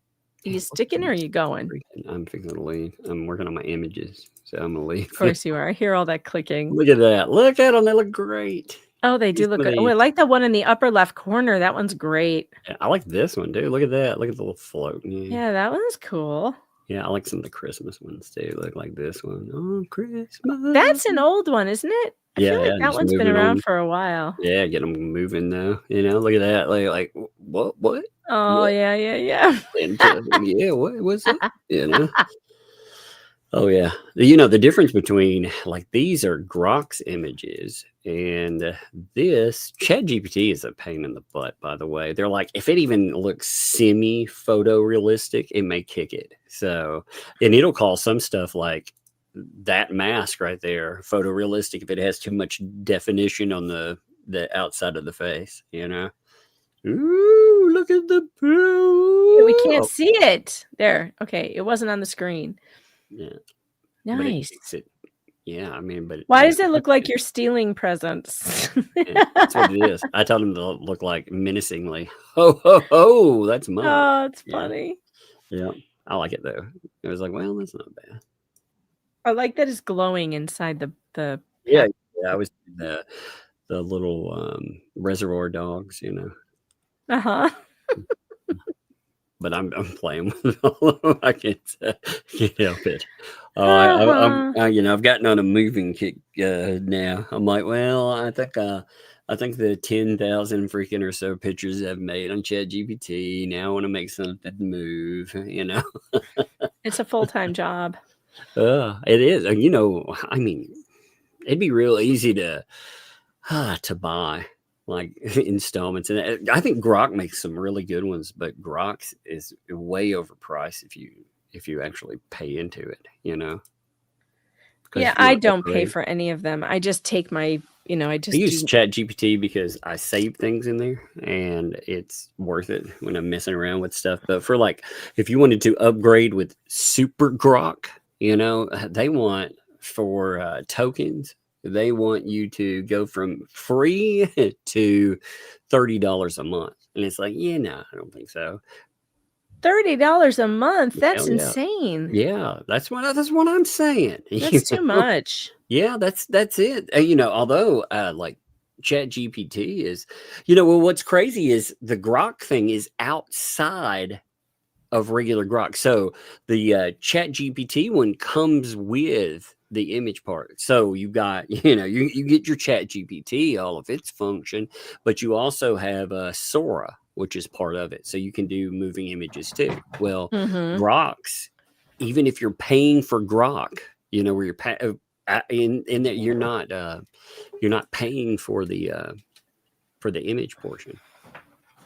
Are you sticking or are you going? I'm fixing to leave. I'm working on my images, so I'm gonna leave. Of course you are. I hear all that clicking. Look at that. Look at them. They look great. Oh, they do look good. Oh, I like the one in the upper left corner. That one's great. Yeah, I like this one, dude. Look at that. Look at the little float. Yeah, that one's cool. Yeah, I like some of the Christmas ones too. Look like this one. Oh, Christmas. That's an old one, isn't it? I feel like that just one's been moving around on. for a while. Yeah, get them moving now. Look at that. Like what? Oh, What? yeah. And, yeah, what's that? Oh yeah. The difference between like these are Grok's images and this ChatGPT is a pain in the butt, by the way. They're like, if it even looks semi photorealistic, it may kick it. So, and it'll call some stuff like that mask right there photorealistic if it has too much definition on the outside of the face, Ooh, look at the poo. We can't see it. There. Okay. It wasn't on the screen. Yeah. Nice. Yeah, I mean, but Why does it look like you're stealing presents? Yeah, that's what it is. I told him to look like menacingly. Ho ho ho! That's mine. Oh, it's funny. Yeah, I like it though. It was like, well, that's not bad. I like that it's glowing inside the. Yeah. I was the little reservoir dogs, Uh-huh. But I'm playing with all of them. I can't help it. I've gotten on a moving kick now. I'm like, well, I think the 10,000 freaking or so pictures I've made on ChatGPT. Now I want to make something move. It's a full-time job. It is. I mean, it'd be real easy to buy. Like installments, and I think Grok makes some really good ones, but Grok is way overpriced if you actually pay into it, Yeah, I don't pay for any of them. I just take my, I use ChatGPT because I save things in there, and it's worth it when I'm messing around with stuff. But for like, if you wanted to upgrade with Super Grok, they want for tokens. They want you to go from free to $30 a month. And it's like, no, I don't think so. $30 a month? That's Hell yeah. insane. Yeah, that's what I'm saying. That's too much. Yeah, that's it. Although like ChatGPT is, what's crazy is the Grok thing is outside of regular Grok. So the ChatGPT one comes with the image part. So you got, you get your ChatGPT, all of its function, but you also have Sora, which is part of it. So you can do moving images too. Well, Groks, even if you're paying for Grok, where you're in that you're not paying for the image portion.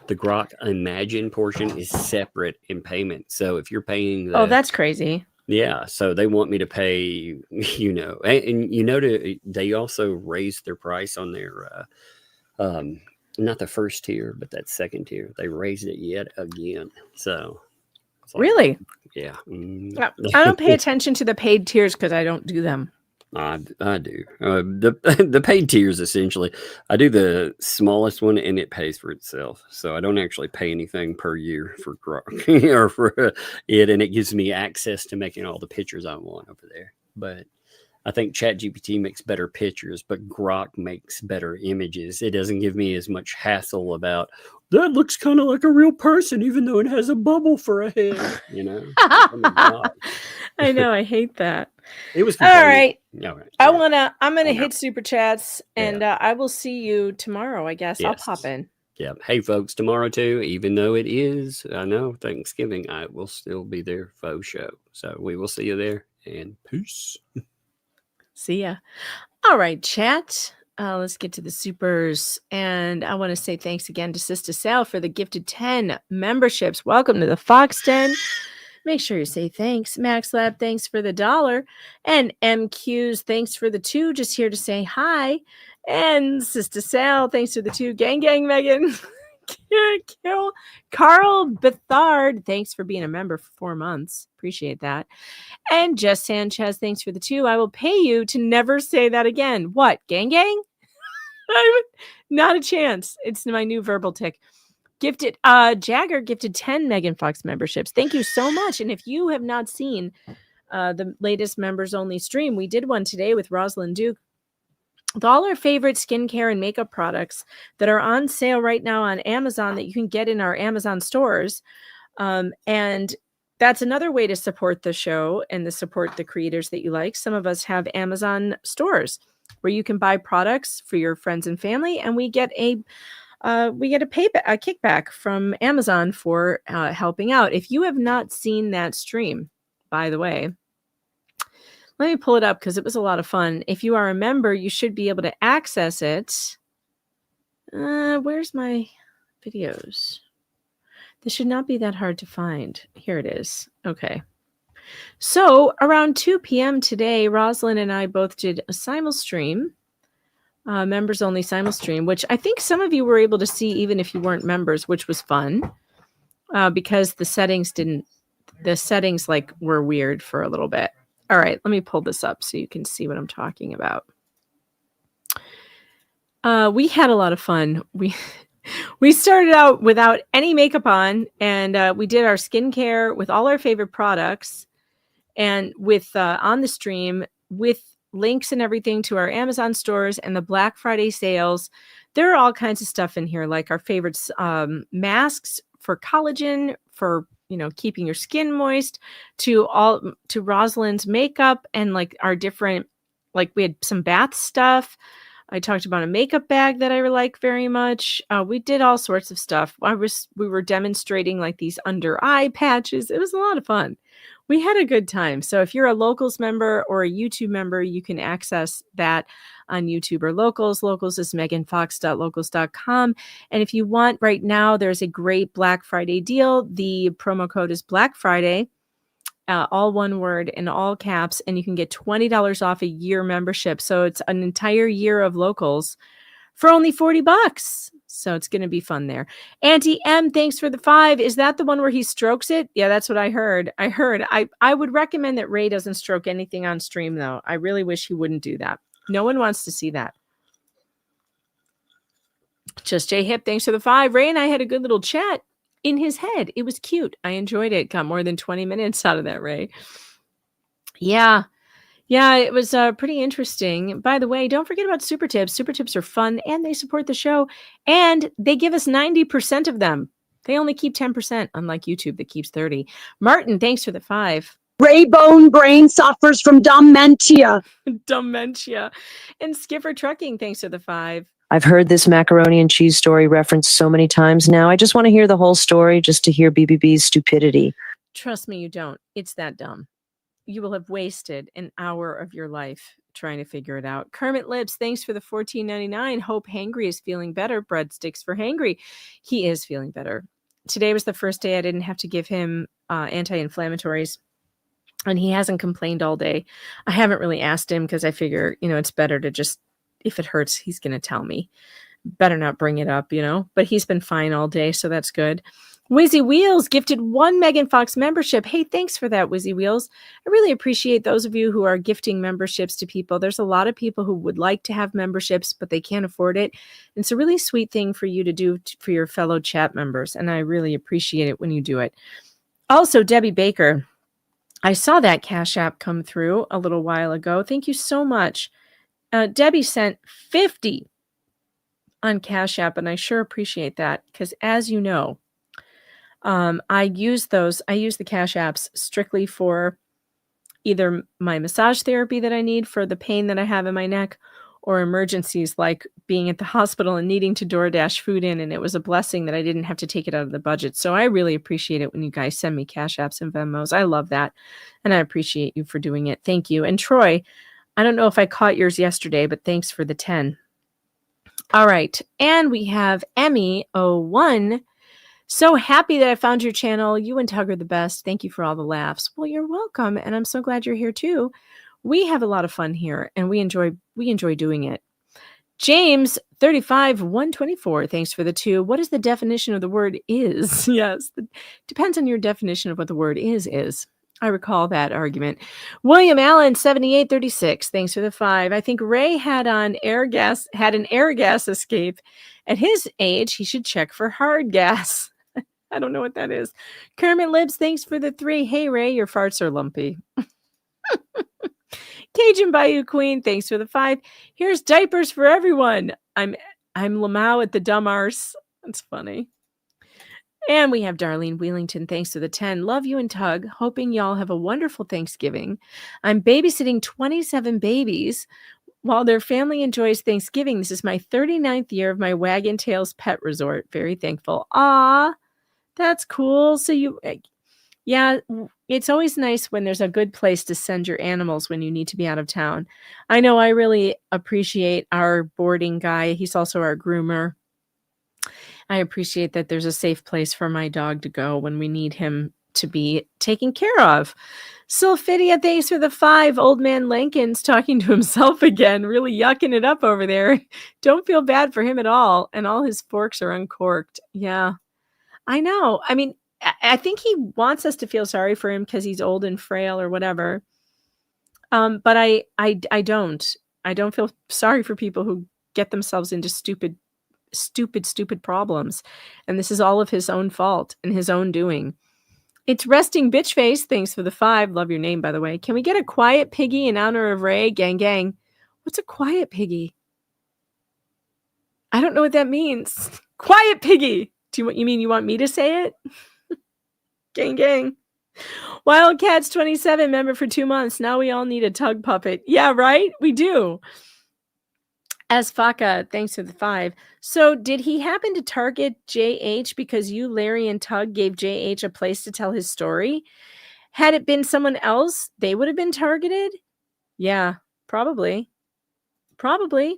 The Grok Imagine portion is separate in payment. So if you're paying Oh, that's crazy. Yeah, so they want me to pay, they also raised their price on their not the first tier, but that second tier. They raised it yet again. So it's like, Really? yeah. I don't pay attention to the paid tiers because I don't do them. I do. The paid tiers, essentially, I do the smallest one and it pays for itself. So I don't actually pay anything per year for Grok or for it. And it gives me access to making all the pictures I want over there. But I think ChatGPT makes better pictures, but Grok makes better images. It doesn't give me as much hassle about that looks kind of like a real person, even though it has a bubble for a head, Oh my God. I know, I hate that. It was all right. All right. I'm gonna hit super chats, and I will see you tomorrow. I guess I'll Yes. pop in. Yeah. Hey, folks, tomorrow too, even though it is, I know, Thanksgiving, I will still be there faux show. So we will see you there, and peace. See ya. All right, chat. Let's get to the supers. And I want to say thanks again to Sister Sal for the gifted 10 memberships. Welcome to the Fox Den. Make sure you say thanks. Max Lab, thanks for the $1. And MQs, thanks for the 2. Just here to say hi. And Sister Sal, thanks for the 2. Gang, gang, Megan. Carl Bethard, thanks for being a member for 4 months. Appreciate that. And Jess Sanchez, thanks for the 2. I will pay you to never say that again. What? Gang, gang? Not a chance. It's my new verbal tick. Gifted Jagger gifted 10 Megan Fox memberships. Thank you so much. And if you have not seen the latest members only stream, we did one today with Rosalind Duke with all our favorite skincare and makeup products that are on sale right now on Amazon that you can get in our Amazon stores. And that's another way to support the show and to support the creators that you like. Some of us have Amazon stores where you can buy products for your friends and family, and we get a kickback from Amazon for helping out. If you have not seen that stream, by the way, let me pull it up because it was a lot of fun. If you are a member, you should be able to access it. Where's my videos? This should not be that hard to find. Here it is. Okay. So around 2 p.m. today, Rosalind and I both did a simul stream. Members only simul stream, which I think some of you were able to see even if you weren't members, which was fun because the settings were weird for a little bit. All right, let me pull this up so you can see what I'm talking about. We had a lot of fun. We started out without any makeup on, and we did our skincare with all our favorite products, and with on the stream with links and everything to our Amazon stores and the Black Friday sales. There are all kinds of stuff in here, like our favorite masks for collagen, for keeping your skin moist, to Rosalind's makeup, and like our different, like we had some bath stuff. I talked about a makeup bag that I like very much. We did all sorts of stuff. We were demonstrating like these under eye patches. It was a lot of fun. We had a good time. So if you're a Locals member or a YouTube member, you can access that on YouTube or Locals. Locals is meganfox.locals.com. And if you want right now, there's a great Black Friday deal. The promo code is Black Friday, all one word in all caps, and you can get $20 off a year membership. So it's an entire year of Locals for only $40. So it's going to be fun there. Auntie M, thanks for the 5. Is that the one where he strokes it? Yeah, that's what I heard. I would recommend that Ray doesn't stroke anything on stream, though. I really wish he wouldn't do that. No one wants to see that. Just J Hip, thanks for the 5. Ray and I had a good little chat in his head. It was cute. I enjoyed it. Got more than 20 minutes out of that, Ray. Yeah, it was pretty interesting. By the way, don't forget about Super Tips. Super Tips are fun, and they support the show, and they give us 90% of them. They only keep 10%, unlike YouTube that keeps 30%. Martin, thanks for the 5. Raybone brain suffers from dementia. Dementia. And Skipper Trucking, thanks for the 5. I've heard this macaroni and cheese story referenced so many times now. I just want to hear the whole story just to hear BBB's stupidity. Trust me, you don't. It's that dumb. you will have wasted an hour of your life trying to figure it out. Kermit Lips, thanks for the $14.99. Hope Hangry is feeling better. Breadsticks for Hangry. He is feeling better. Today was the first day I didn't have to give him anti-inflammatories, and he hasn't complained all day. I haven't really asked him because I figure, it's better to just, if it hurts, he's going to tell me. Better not bring it up, but he's been fine all day, so that's good. Wizzy Wheels gifted 1 Megan Fox membership. Hey, thanks for that, Wizzy Wheels. I really appreciate those of you who are gifting memberships to people. There's a lot of people who would like to have memberships, but they can't afford it. It's a really sweet thing for you to do for your fellow chat members, and I really appreciate it when you do it. Also, Debbie Baker, I saw that Cash App come through a little while ago. Thank you so much. Debbie sent 50 on Cash App, and I sure appreciate that because, as you know, I use the Cash Apps strictly for either my massage therapy that I need for the pain that I have in my neck, or emergencies like being at the hospital and needing to DoorDash food in. And it was a blessing that I didn't have to take it out of the budget. So I really appreciate it when you guys send me Cash Apps and Venmos. I love that. And I appreciate you for doing it. Thank you. And Troy, I don't know if I caught yours yesterday, but thanks for the 10. All right. And we have Emmy01. So happy that I found your channel. You and Tug are the best. Thank you for all the laughs. Well, you're welcome. And I'm so glad you're here too. We have a lot of fun here and we enjoy doing it. James 35-124. Thanks for the 2. What is the definition of the word is? Yes. Depends on your definition of what the word is. I recall that argument. William Allen 7836. Thanks for the 5. I think Ray had an air gas escape. At his age, he should check for hard gas. I don't know what that is. Kermit Libs, thanks for the 3. Hey, Ray, your farts are lumpy. Cajun Bayou Queen, thanks for the 5. Here's diapers for everyone. I'm Lamau at the dumb arse. That's funny. And we have Darlene Wheelington, thanks for the 10. Love you and Tug. Hoping y'all have a wonderful Thanksgiving. I'm babysitting 27 babies while their family enjoys Thanksgiving. This is my 39th year of my Wagon Tails Pet Resort. Very thankful. Ah, that's cool. So yeah, it's always nice when there's a good place to send your animals when you need to be out of town. I know I really appreciate our boarding guy. He's also our groomer. I appreciate that there's a safe place for my dog to go when we need him to be taken care of. Sylphidia, thanks for the 5. Old man Lincoln's talking to himself again, really yucking it up over there. Don't feel bad for him at all. And all his forks are uncorked. Yeah, I know. I mean, I think he wants us to feel sorry for him because he's old and frail or whatever. But I don't. I don't feel sorry for people who get themselves into stupid problems. And this is all of his own fault and his own doing. It's Resting Bitch Face. Thanks for the 5. Love your name, by the way. Can we get a quiet piggy in honor of Ray? Gang, gang. What's a quiet piggy? I don't know what that means. Quiet piggy. You mean you want me to say it? Gang, gang. Wildcats 27, member for 2 months. Now we all need a Tug puppet. Yeah, right? We do. As Faka, thanks for the 5. So did he happen to target JH because you, Larry, and Tug gave JH a place to tell his story? Had it been someone else, they would have been targeted? Yeah, probably. Probably.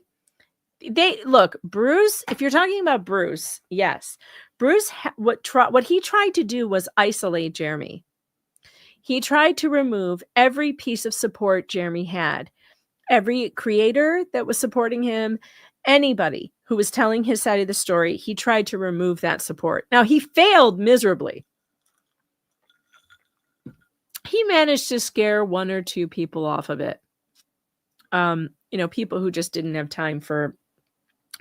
Look, Bruce, if you're talking about Bruce, yes. Bruce, what he tried to do was isolate Jeremy. He tried to remove every piece of support Jeremy had. Every creator that was supporting him, anybody who was telling his side of the story, he tried to remove that support. Now, he failed miserably. He managed to scare 1 or 2 people off of it. People who just didn't have time for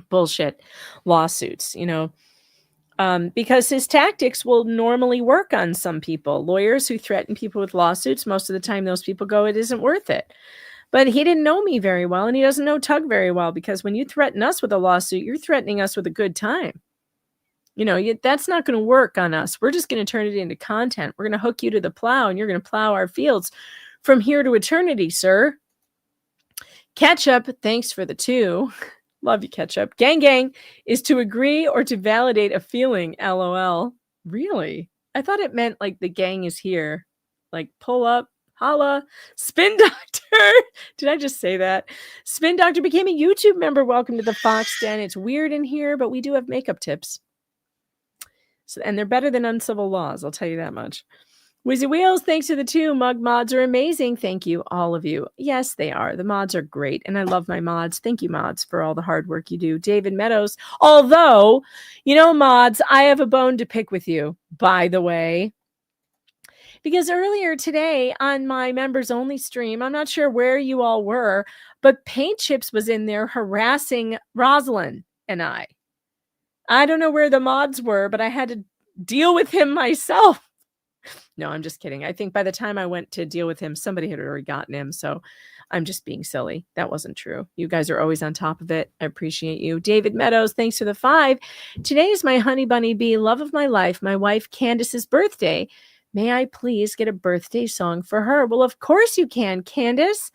bullshit lawsuits, because his tactics will normally work on some people. Lawyers who threaten people with lawsuits, most of the time those people go, it isn't worth it. But he didn't know me very well, and he doesn't know Tug very well, because when you threaten us with a lawsuit, you're threatening us with a good time. That's not going to work on us. We're just going to turn it into content. We're going to hook you to the plow, and you're going to plow our fields from here to eternity, sir. Ketchup, thanks for the 2. Love you, Ketchup. Gang, gang is to agree or to validate a feeling, LOL. Really? I thought it meant like the gang is here. Like pull up. Holla. Spin Doctor. Did I just say that? Spin Doctor became a YouTube member. Welcome to the Fox Den. It's weird in here, but we do have makeup tips. So, and they're better than Uncivil Laws. I'll tell you that much. Wizzy Wheels, thanks to the 2. Mug mods are amazing. Thank you, all of you. Yes, they are. The mods are great. And I love my mods. Thank you, mods, for all the hard work you do. David Meadows. Although, mods, I have a bone to pick with you, by the way. Because earlier today on my members only stream, I'm not sure where you all were, but Paint Chips was in there harassing Rosalind and I. I don't know where the mods were, but I had to deal with him myself. No, I'm just kidding. I think by the time I went to deal with him, somebody had already gotten him. So I'm just being silly. That wasn't true. You guys are always on top of it. I appreciate you. David Meadows, thanks for the 5. Today is my honey bunny bee, love of my life, my wife Candace's birthday. May I please get a birthday song for her? Well, of course you can, Candace.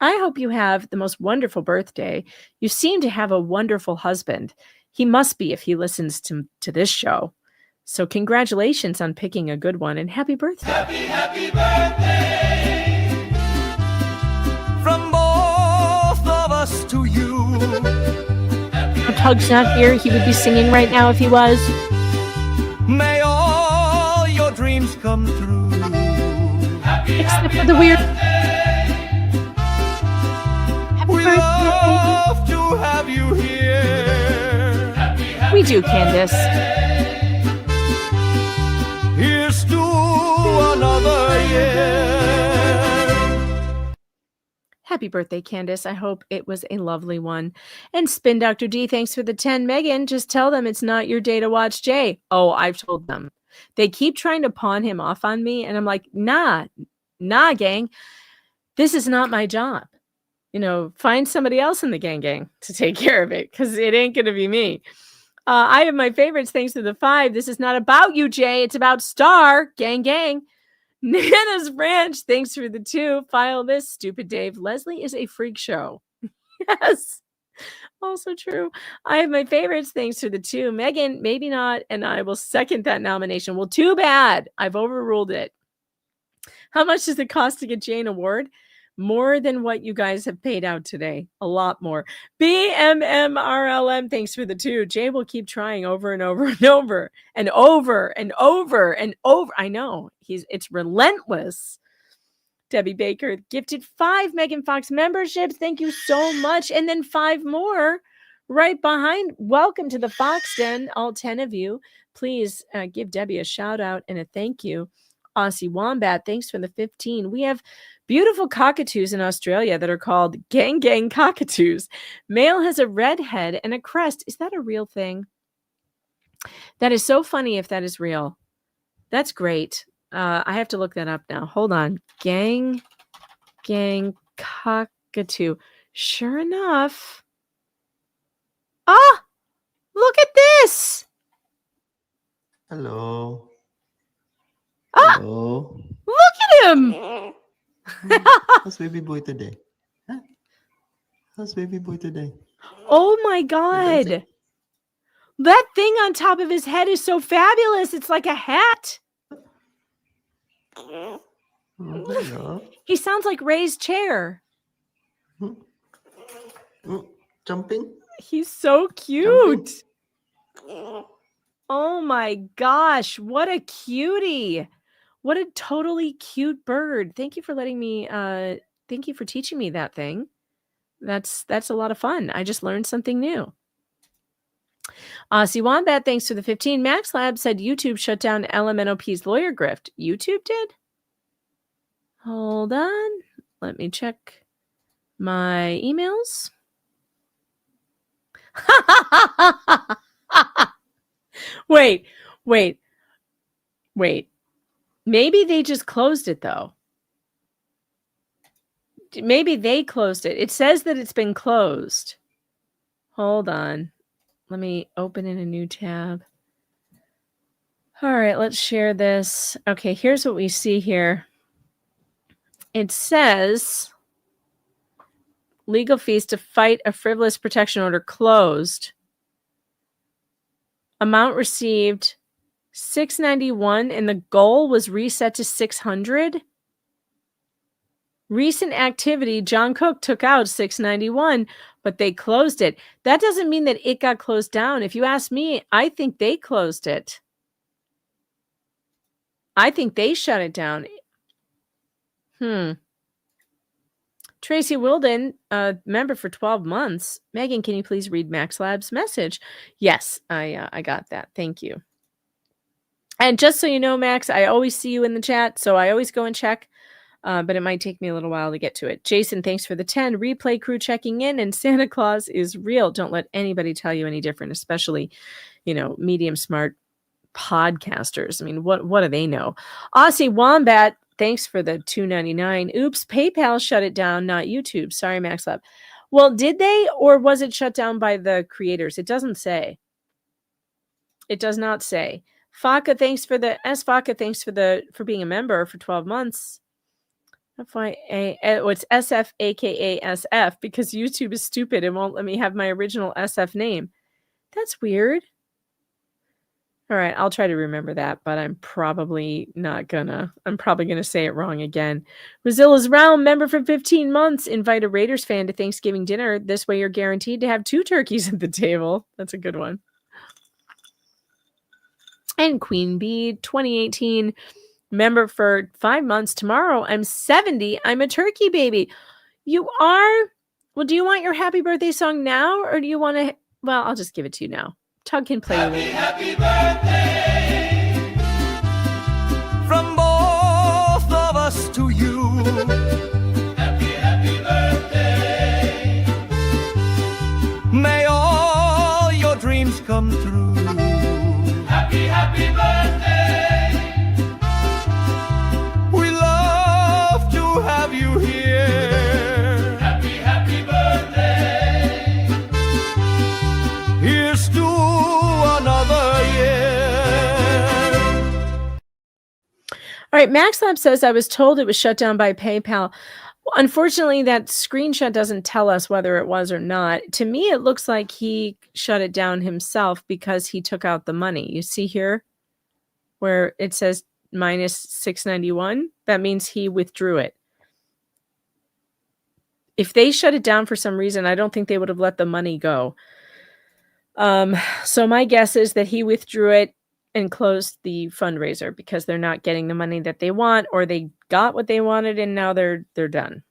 I hope you have the most wonderful birthday. You seem to have a wonderful husband. He must be if he listens to this show. So congratulations on picking a good one and happy birthday. Happy birthday from both of us to you. If Hug's not here, he would be singing right now if he was. May all your dreams come true. Except for the weird. We love to have you here. We do, Candace. Here's to another year. Happy birthday, Candace. I hope it was a lovely one. And Spin Dr. D, thanks for the 10. Megan, just tell them it's not your day to watch Jay. Oh, I've told them. They keep trying to pawn him off on me. And I'm like, nah, gang. This is not my job. Find somebody else in the gang to take care of it because it ain't going to be me. I have my favorites thanks to the 5. This is not about you, Jay. It's about Star. Gang. Nana's Ranch, thanks for the 2. File this, stupid Dave. Leslie is a freak show. Yes. Also true. I have my favorites thanks to the 2. Megan, maybe not, and I will second that nomination. Well, too bad. I've overruled it. How much does it cost to get Jay an award? More than what you guys have paid out today. A lot more. BMMRLM, thanks for the 2. Jay will keep trying over and over and over and over and over and over. I know. It's relentless. Debbie Baker gifted 5 Megan Fox memberships. Thank you so much. And then 5 more right behind. Welcome to the Fox Den, all 10 of you. Please give Debbie a shout out and a thank you. Aussie Wombat, thanks for the 15. We have beautiful cockatoos in Australia that are called gang cockatoos. Male has a red head and a crest. Is that a real thing? That is so funny if that is real. That's great. I have to look that up now. Hold on. Gang cockatoo. Sure enough. Ah, look at this. Hello. Ah, Hello. look at him. How's baby boy today? Huh? How's baby boy today? Oh my God. That thing on top of his head is so fabulous. It's like a hat. Oh, hello. He sounds like Ray's chair. Jumping? He's so cute. Oh my gosh. What a cutie. What a totally cute bird. Thank you for letting me, thank you for teaching me that thing. That's a lot of fun. I just learned something new. Aussie Wombat, thanks for the 15. Max Lab said YouTube shut down LMNOP's lawyer grift. YouTube did? Hold on. Let me check my emails. Wait. Maybe they just closed it, though. Maybe they closed it. It says that it's been closed. Hold on. Let me open in a new tab. All right, let's share this. Okay, here's what we see here. It says legal fees to fight a frivolous protection order closed. Amount received $691 and the goal was reset to $600. Recent activity, John Cook took out 691, but they closed it. That doesn't mean that it got closed down. If you ask me, I think they closed it. I think they shut it down. Tracy Wilden, member for 12 months. Megan, can you please read Max Lab's message? Yes, I got that. Thank you. And just so you know, Max, I always see you in the chat, so I always go and check, but it might take me a little while to get to it. Jason, thanks for the 10. Replay crew checking in, and Santa Claus is real. Don't let anybody tell you any different, especially, medium smart podcasters. I mean, what do they know? Aussie Wombat, thanks for the $2.99. Oops, PayPal shut it down, not YouTube. Sorry, Max Lab. Well, did they, or was it shut down by the creators? It doesn't say. It does not say. Faka, thanks for for being a member for 12 months. It's SF, aka SF, because YouTube is stupid and won't let me have my original SF name. That's weird. All right, I'll try to remember that, but I'm probably gonna say it wrong again. Rozilla's Realm, member for 15 months. Invite a Raiders fan to Thanksgiving dinner. This way you're guaranteed to have 2 turkeys at the table. That's a good one. And Queen Bee, 2018, member for 5 months. Tomorrow, I'm 70. I'm a turkey baby. You are? Well, do you want your happy birthday song now, or do you want to? Well, I'll just give it to you now. Tug can play with it. Happy birthday from both of us to you. Happy birthday. May all your dreams come true. Happy birthday. We love to have you here. Happy birthday. Here's to another year. All right, MaxLab says, I was told it was shut down by PayPal. Unfortunately, that screenshot doesn't tell us whether it was or not. To me, it looks like he shut it down himself because he took out the money. You see here where it says minus 691? That means he withdrew it. If they shut it down for some reason, I don't think they would have let the money go. So my guess is that he withdrew it and closed the fundraiser because they're not getting the money that they want, or they got what they wanted and now they're done.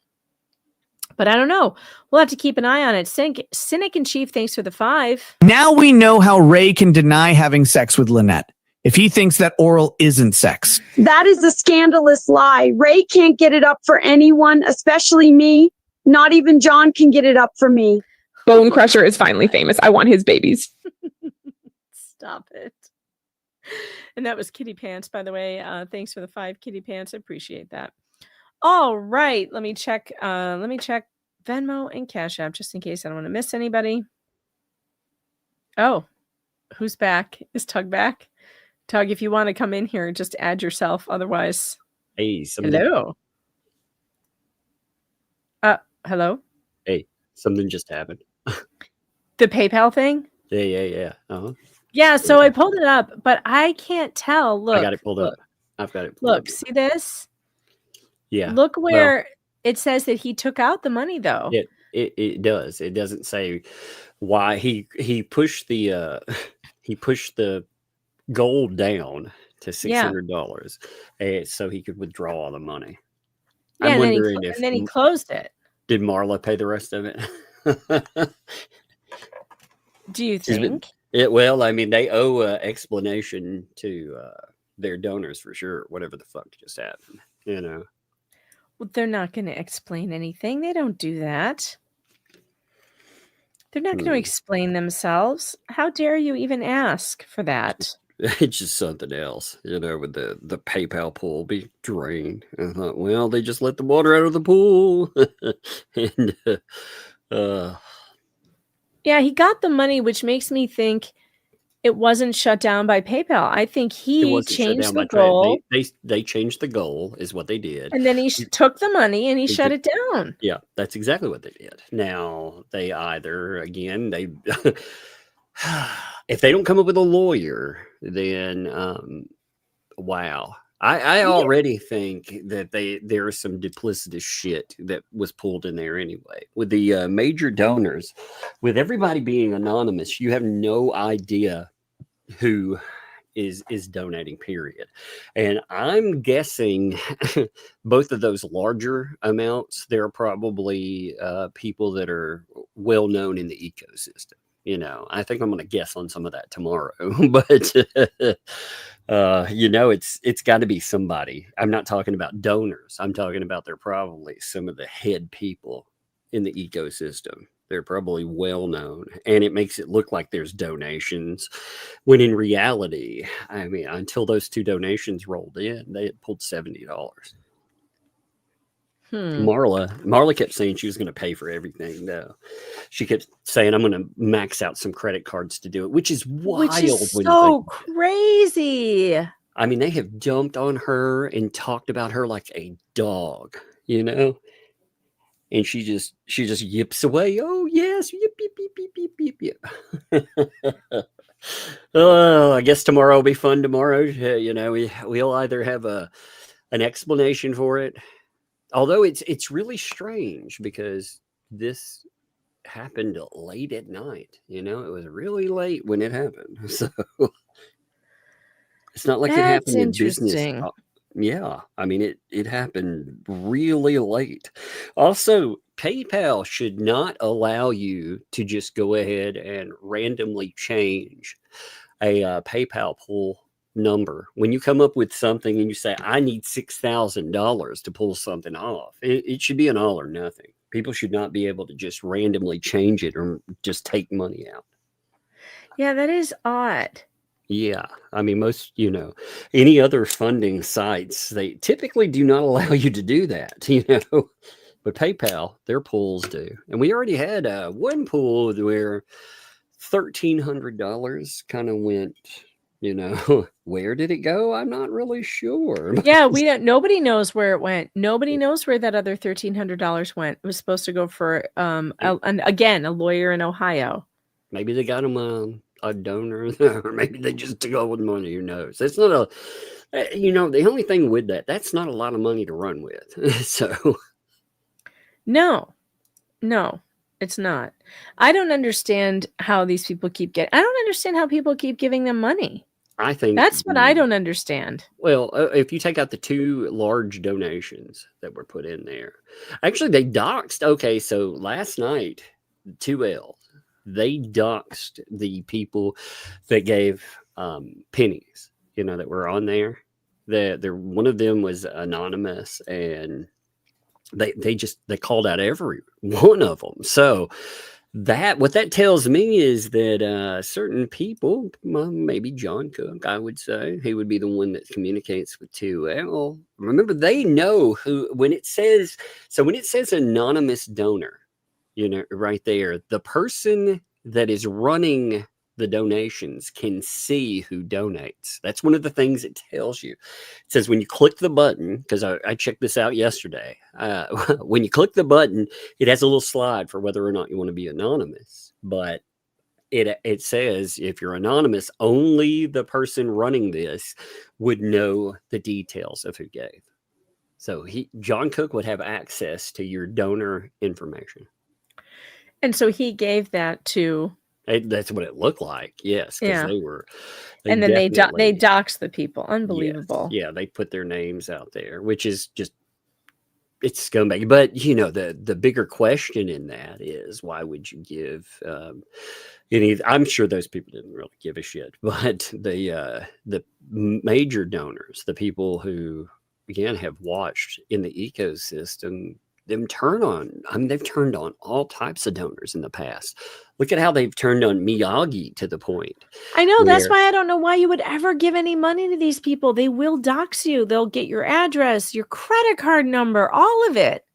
But I don't know. We'll have to keep an eye on it. Cynic in Chief, thanks for the 5. Now we know how Ray can deny having sex with Lynette if he thinks that oral isn't sex. That is a scandalous lie. Ray can't get it up for anyone, especially me. Not even John can get it up for me. Bone Crusher is finally famous. I want his babies. Stop it. And that was Kitty Pants, by the way. Thanks for the 5, Kitty Pants. I appreciate that. All right. Let me check Venmo and Cash App just in case I don't want to miss anybody. Oh, who's back? Is Tug back? Tug, if you want to come in here, just add yourself. Otherwise. Hey, hello. Hello. Hey, something just happened. The PayPal thing? Yeah. Uh-huh. Yeah, so I pulled it up, but I can't tell. Look. I got it pulled up. I've got it pulled Look, see this? Yeah. Look where it says that he took out the money, though. It does. It doesn't say why he pushed the gold down to $600 so he could withdraw all the money. Yeah, I'm wondering and then he closed it. Did Marla pay the rest of it? Do you think? Well, I mean, they owe an explanation to their donors for sure. Whatever the fuck just happened, Well, they're not going to explain anything. They don't do that. They're not going to explain themselves. How dare you even ask for that? It's just something else, with the PayPal pool be drained. I thought, well, they just let the water out of the pool. And yeah, he got the money, which makes me think it wasn't shut down by PayPal. I think he changed the goal. They changed the goal, is what they did. And then he took the money and he shut it down. Yeah, that's exactly what they did. Now, they either, again, if they don't come up with a lawyer, then, wow. I already think that there is some duplicitous shit that was pulled in there anyway. With the major donors, with everybody being anonymous, you have no idea who is donating, period. And I'm guessing both of those larger amounts, there are probably people that are well known in the ecosystem. You know, I think I'm going to guess on some of that tomorrow, but it's got to be somebody. I'm not talking about donors. I'm talking about they're probably some of the head people in the ecosystem. They're probably well known, and it makes it look like there's donations when in reality, I mean, until those 2 donations rolled in, they had pulled $70. Marla kept saying she was going to pay for everything, though. She kept saying, I'm going to max out some credit cards to do it, which is wild. Which is so crazy. I mean, they have dumped on her and talked about her like a dog, you know? And she just yips away. Oh, yes. Yip, yip, yip, yip, yip, yip. Oh, I guess tomorrow will be fun tomorrow. You know, we'll either have an explanation for it. Although it's really strange because this happened late at night. You know, it was really late when it happened. So it's not like it happened in business. Yeah, I mean, it happened really late. Also, PayPal should not allow you to just go ahead and randomly change a PayPal pull number. When you come up with something and you say, I need $6,000 to pull something off, it should be an all or nothing. People should not be able to just randomly change it or just take money out. Yeah, that is odd. Yeah. I mean, most, any other funding sites, they typically do not allow you to do that, but PayPal, their pools do. And we already had one pool where $1,300 kind of went, where did it go? I'm not really sure. Yeah, nobody knows where it went. Nobody knows where that other $1,300 went. It was supposed to go for, a lawyer in Ohio. Maybe they got him a donor, or maybe they just took all the money. Who knows? It's not the only thing with that's not a lot of money to run with. So, no, it's not. I don't understand how these people I don't understand how people keep giving them money. I think that's what I don't understand. Well, if you take out the 2 large donations that were put in there, actually they doxed. Okay, so last night, 2L. They doxed the people that gave pennies, that were on there. One of them was anonymous, and they called out every one of them. So what that tells me is that certain people, maybe John Cook, I would say, he would be the one that communicates with 2L. Remember, they know who when it says anonymous donor. Right there, the person that is running the donations can see who donates. That's one of the things it tells you. It says when you click the button, because I checked this out yesterday, when you click the button, it has a little slide for whether or not you want to be anonymous. But it says if you're anonymous, only the person running this would know the details of who gave. So John Cook would have access to your donor information. And so he gave that to. That's what it looked like. Yes, because they were. And then they doxed the people. Unbelievable. Yeah, they put their names out there, which is just it's scumbag. But the bigger question in that is why would you give I'm sure those people didn't really give a shit, but the major donors, the people who again have watched in the ecosystem. They've turned on all types of donors in the past. Look at how they've turned on Miyagi to the point. I know. That's why I don't know why you would ever give any money to these people. They will dox you. They'll get your address, your credit card number, all of it.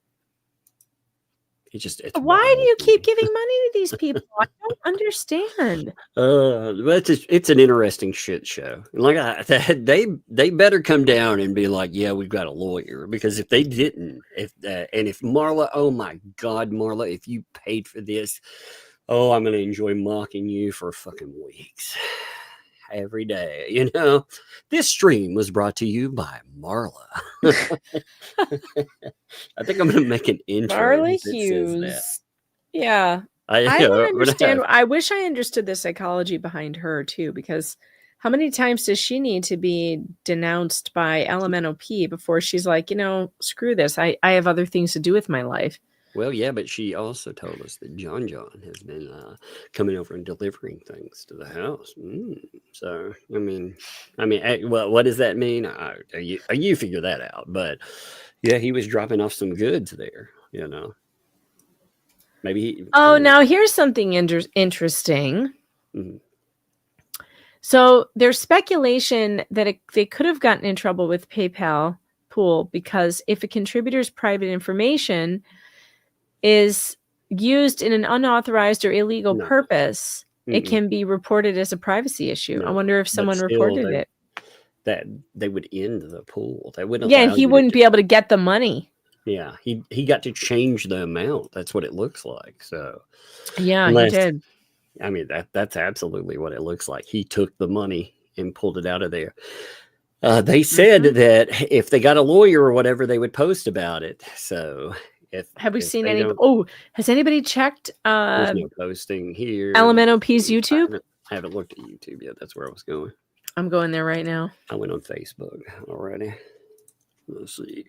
Why do you keep giving money to these people? I don't understand. It's an interesting shit show. Like they better come down and be like, yeah, we've got a lawyer, because if they didn't, if Marla, oh my God, Marla, if you paid for this, I'm going to enjoy mocking you for fucking weeks. every day. You know, this stream was brought to you by Marla. I think I'm going to make an intro Marla that says that. Hughes. Yeah. I I know, don't I'm gonna understand. have- I wish I understood the psychology behind her too, because how many times does she need to be denounced by LMNOP before she's like, you know, screw this. I have other things to do with my life. Well, yeah, but she also told us that John has been coming over and delivering things to the house. So, I mean, well, what does that mean? You figure that out. But yeah, he was dropping off some goods there. You know, maybe. Now here's something interesting. Mhm. So there's speculation that they could have gotten in trouble with PayPal pool because if a contributor's private information is used in an unauthorized or illegal purpose, it can be reported as a privacy issue. I wonder if someone reported it. That they would end the pool. They wouldn't. Yeah, and allow he you to wouldn't be able to get the money. Yeah, he got to change the amount. That's what it looks like. So yeah, he did. I mean, that's absolutely what it looks like. He took the money and pulled it out of there. They said that if they got a lawyer or whatever, they would post about it. So have we seen any? Oh, has anybody checked? There's no posting here. LMNOP's YouTube. I haven't looked at YouTube yet. That's where I was going. I'm going there right now. I went on Facebook already. Let's see.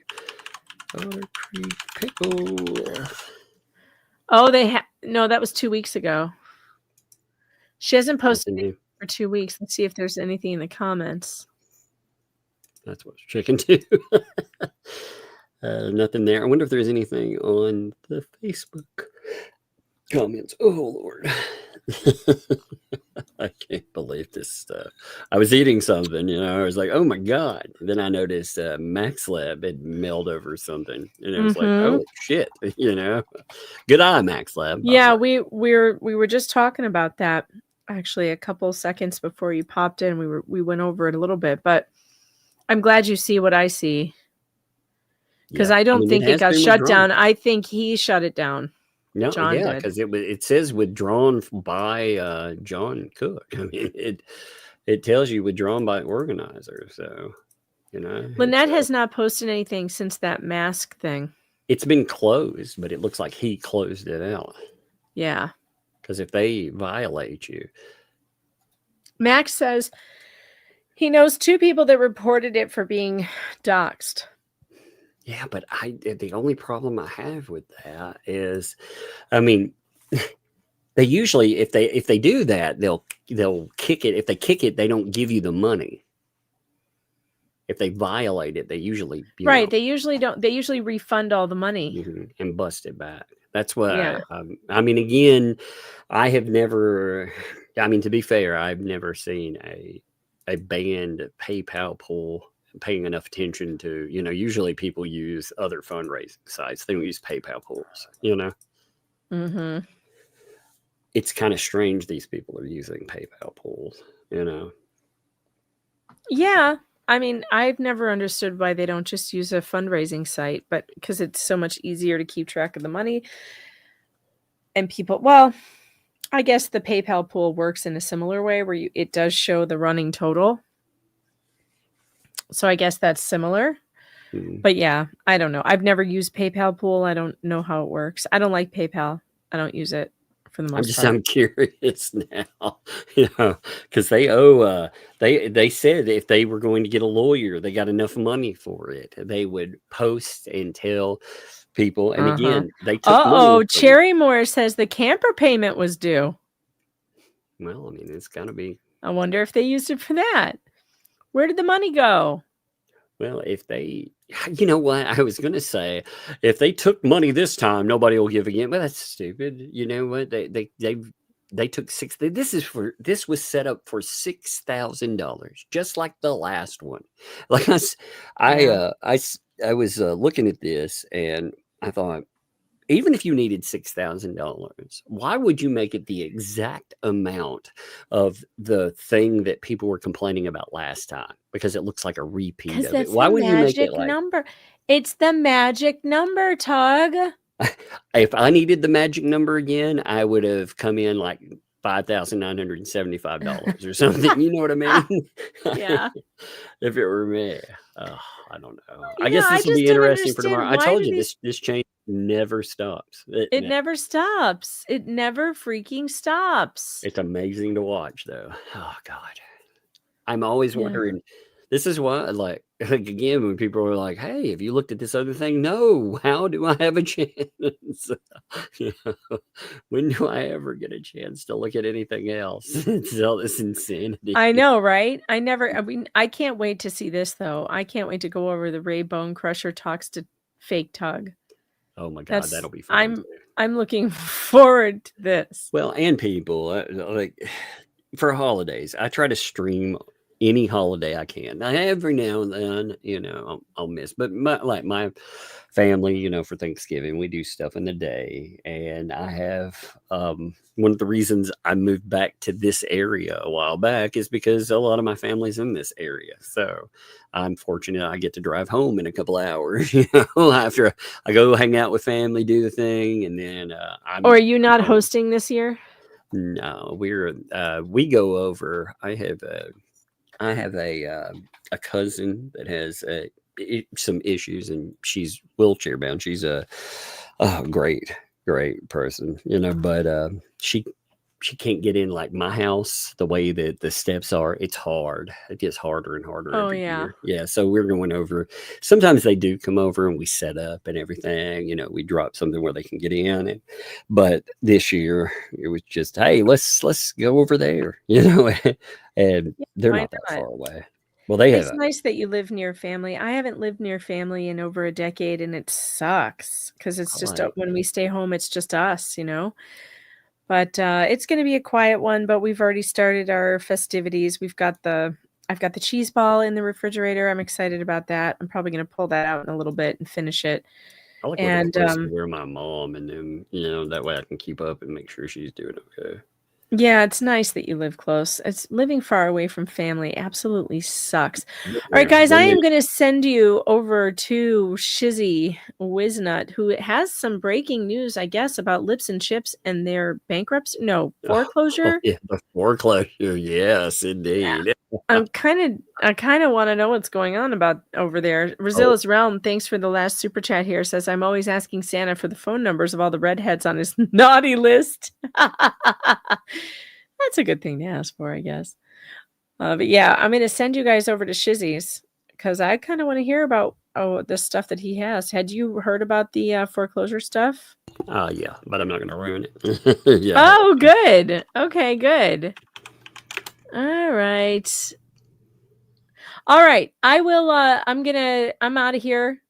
Otter Creek Pickle. Oh, no, that was 2 weeks ago. She hasn't posted for 2 weeks. Let's see if there's anything in the comments. That's what's chicken too. Nothing there. I wonder if there's anything on the Facebook comments. Oh Lord. I can't believe this stuff. I was eating something, you know, I was like, oh my God. Then I noticed MaxLab had mailed over something. And it was like, oh shit, you know. Good eye, MaxLab. Yeah, we were just talking about that actually a couple seconds before you popped in. We went over it a little bit, but I'm glad you see what I see. Because I don't think it got shut down. I think he shut it down. No, John yeah, did. because it says withdrawn by John Cook. I mean, it tells you withdrawn by organizer. So, you know, Lynette has not posted anything since that mask thing. It's been closed, but it looks like he closed it out. Yeah, because if they violate you, Max says he knows 2 people that reported it for being doxxed. Yeah, but the only problem I have with that is, I mean, they usually if they do that, they'll kick it. If they kick it, they don't give you the money. If they violate it, they usually They usually don't. They usually refund all the money and bust it back. That's what I mean. Again, I have never. I mean, to be fair, I've never seen a banned PayPal pool paying enough attention to, you know, usually people use other fundraising sites. They don't use PayPal pools, you know. It's kind of strange these people are using PayPal pools, you know. Yeah, I mean, I've never understood why they don't just use a fundraising site, but because it's so much easier to keep track of the money. And people, well, I guess the PayPal pool works in a similar way where it does show the running total. So I guess that's similar. But yeah, I don't know. I've never used PayPal pool. I don't know how it works. I don't like PayPal. I don't use it for the most part. I'm curious now, you know, because they owe. They said if they were going to get a lawyer, they got enough money for it. They would post and tell people. And again, they took money. Cherry Moore says the camper payment was due. Well, I mean, it's got to be. I wonder if they used it for that. Where did the money go? Well, if they, you know what, I was going to say, if they took money this time, nobody will give again. But that's stupid. You know what? They took this was set up for $6,000, just like the last one. Like I was looking at this and I thought, even if you needed $6,000, why would you make it the exact amount of the thing that people were complaining about last time? Because it looks like a repeat of it. Why would you make it like number? It's the magic number, Tug. If I needed the magic number again, I would have come in like $5,975 or something. You know what I mean? Yeah. If it were me, I don't know. You I guess know, I this will just be don't interesting for understand tomorrow. I why told do you these- this change never stops. It never stops. It never freaking stops. It's amazing to watch, though. Oh God, I'm always Yeah. wondering. This is why, like again, when people are like, "Hey, have you looked at this other thing?" No. How do I have a chance? You know, when do I ever get a chance to look at anything else? It's all this insanity. I know, right? I mean, I can't wait to see this though. I can't wait to go over the Ray Bone Crusher talks to Fake Tug. Oh my God, That's that'll be fun. I'm looking forward to this. Well, and people like for holidays, I try to stream any holiday I can. Now, every now and then, you know, I'll miss, but my family, you know, for Thanksgiving, we do stuff in the day. And I have one of the reasons I moved back to this area a while back is because a lot of my family's in this area. So I'm fortunate I get to drive home in a couple hours, you know, after I go hang out with family, do the thing, and then Or are you not hosting this year? No, we go over. I have a cousin that has some issues, and she's wheelchair bound. She's a great person, you know, but she can't get in like my house the way that the steps are. It's hard. It gets harder and harder. Oh, every yeah. year. Yeah. So we're going over. Sometimes they do come over and we set up and everything. You know, we drop something where they can get in. But this year it was just, hey, let's go over there. You know, and they're why not that not? far away. Well, they It's have. nice that you live near family. I haven't lived near family in over a decade, and it sucks because it's just Right. when we stay home, it's just us, you know. But it's going to be a quiet one. But we've already started our festivities. I've got the cheese ball in the refrigerator. I'm excited about that. I'm probably going to pull that out in a little bit and finish it. I like And close where my mom, and then, you know, that way I can keep up and make sure she's doing okay. yeah, it's nice that you live close. It's living far away from family absolutely sucks. Yeah, All right, guys, I really. am going to send you over to Shizzy Wiznut, who has some breaking news, I guess, about Lips and Chips and their bankruptcy. No, foreclosure. Yeah, the foreclosure. Yes, indeed. I kind of want to know what's going on about over there. Razilla's Realm, thanks for the last super chat here, says, I'm always asking Santa for the phone numbers of all the redheads on his naughty list. That's a good thing to ask for, I guess. But yeah, I'm going to send you guys over to Shizzy's because I kind of want to hear about the stuff that he has. Had you heard about the foreclosure stuff? Yeah, but I'm not going to ruin it. Yeah. Oh, good. Okay, good. All right. I will I'm out of here.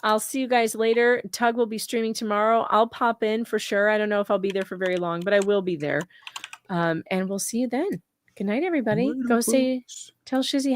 I'll see you guys later. Tug will be streaming tomorrow. I'll pop in for sure. I don't know if I'll be there for very long, but I will be there. And we'll see you then. Good night, everybody. Go tell Shizzy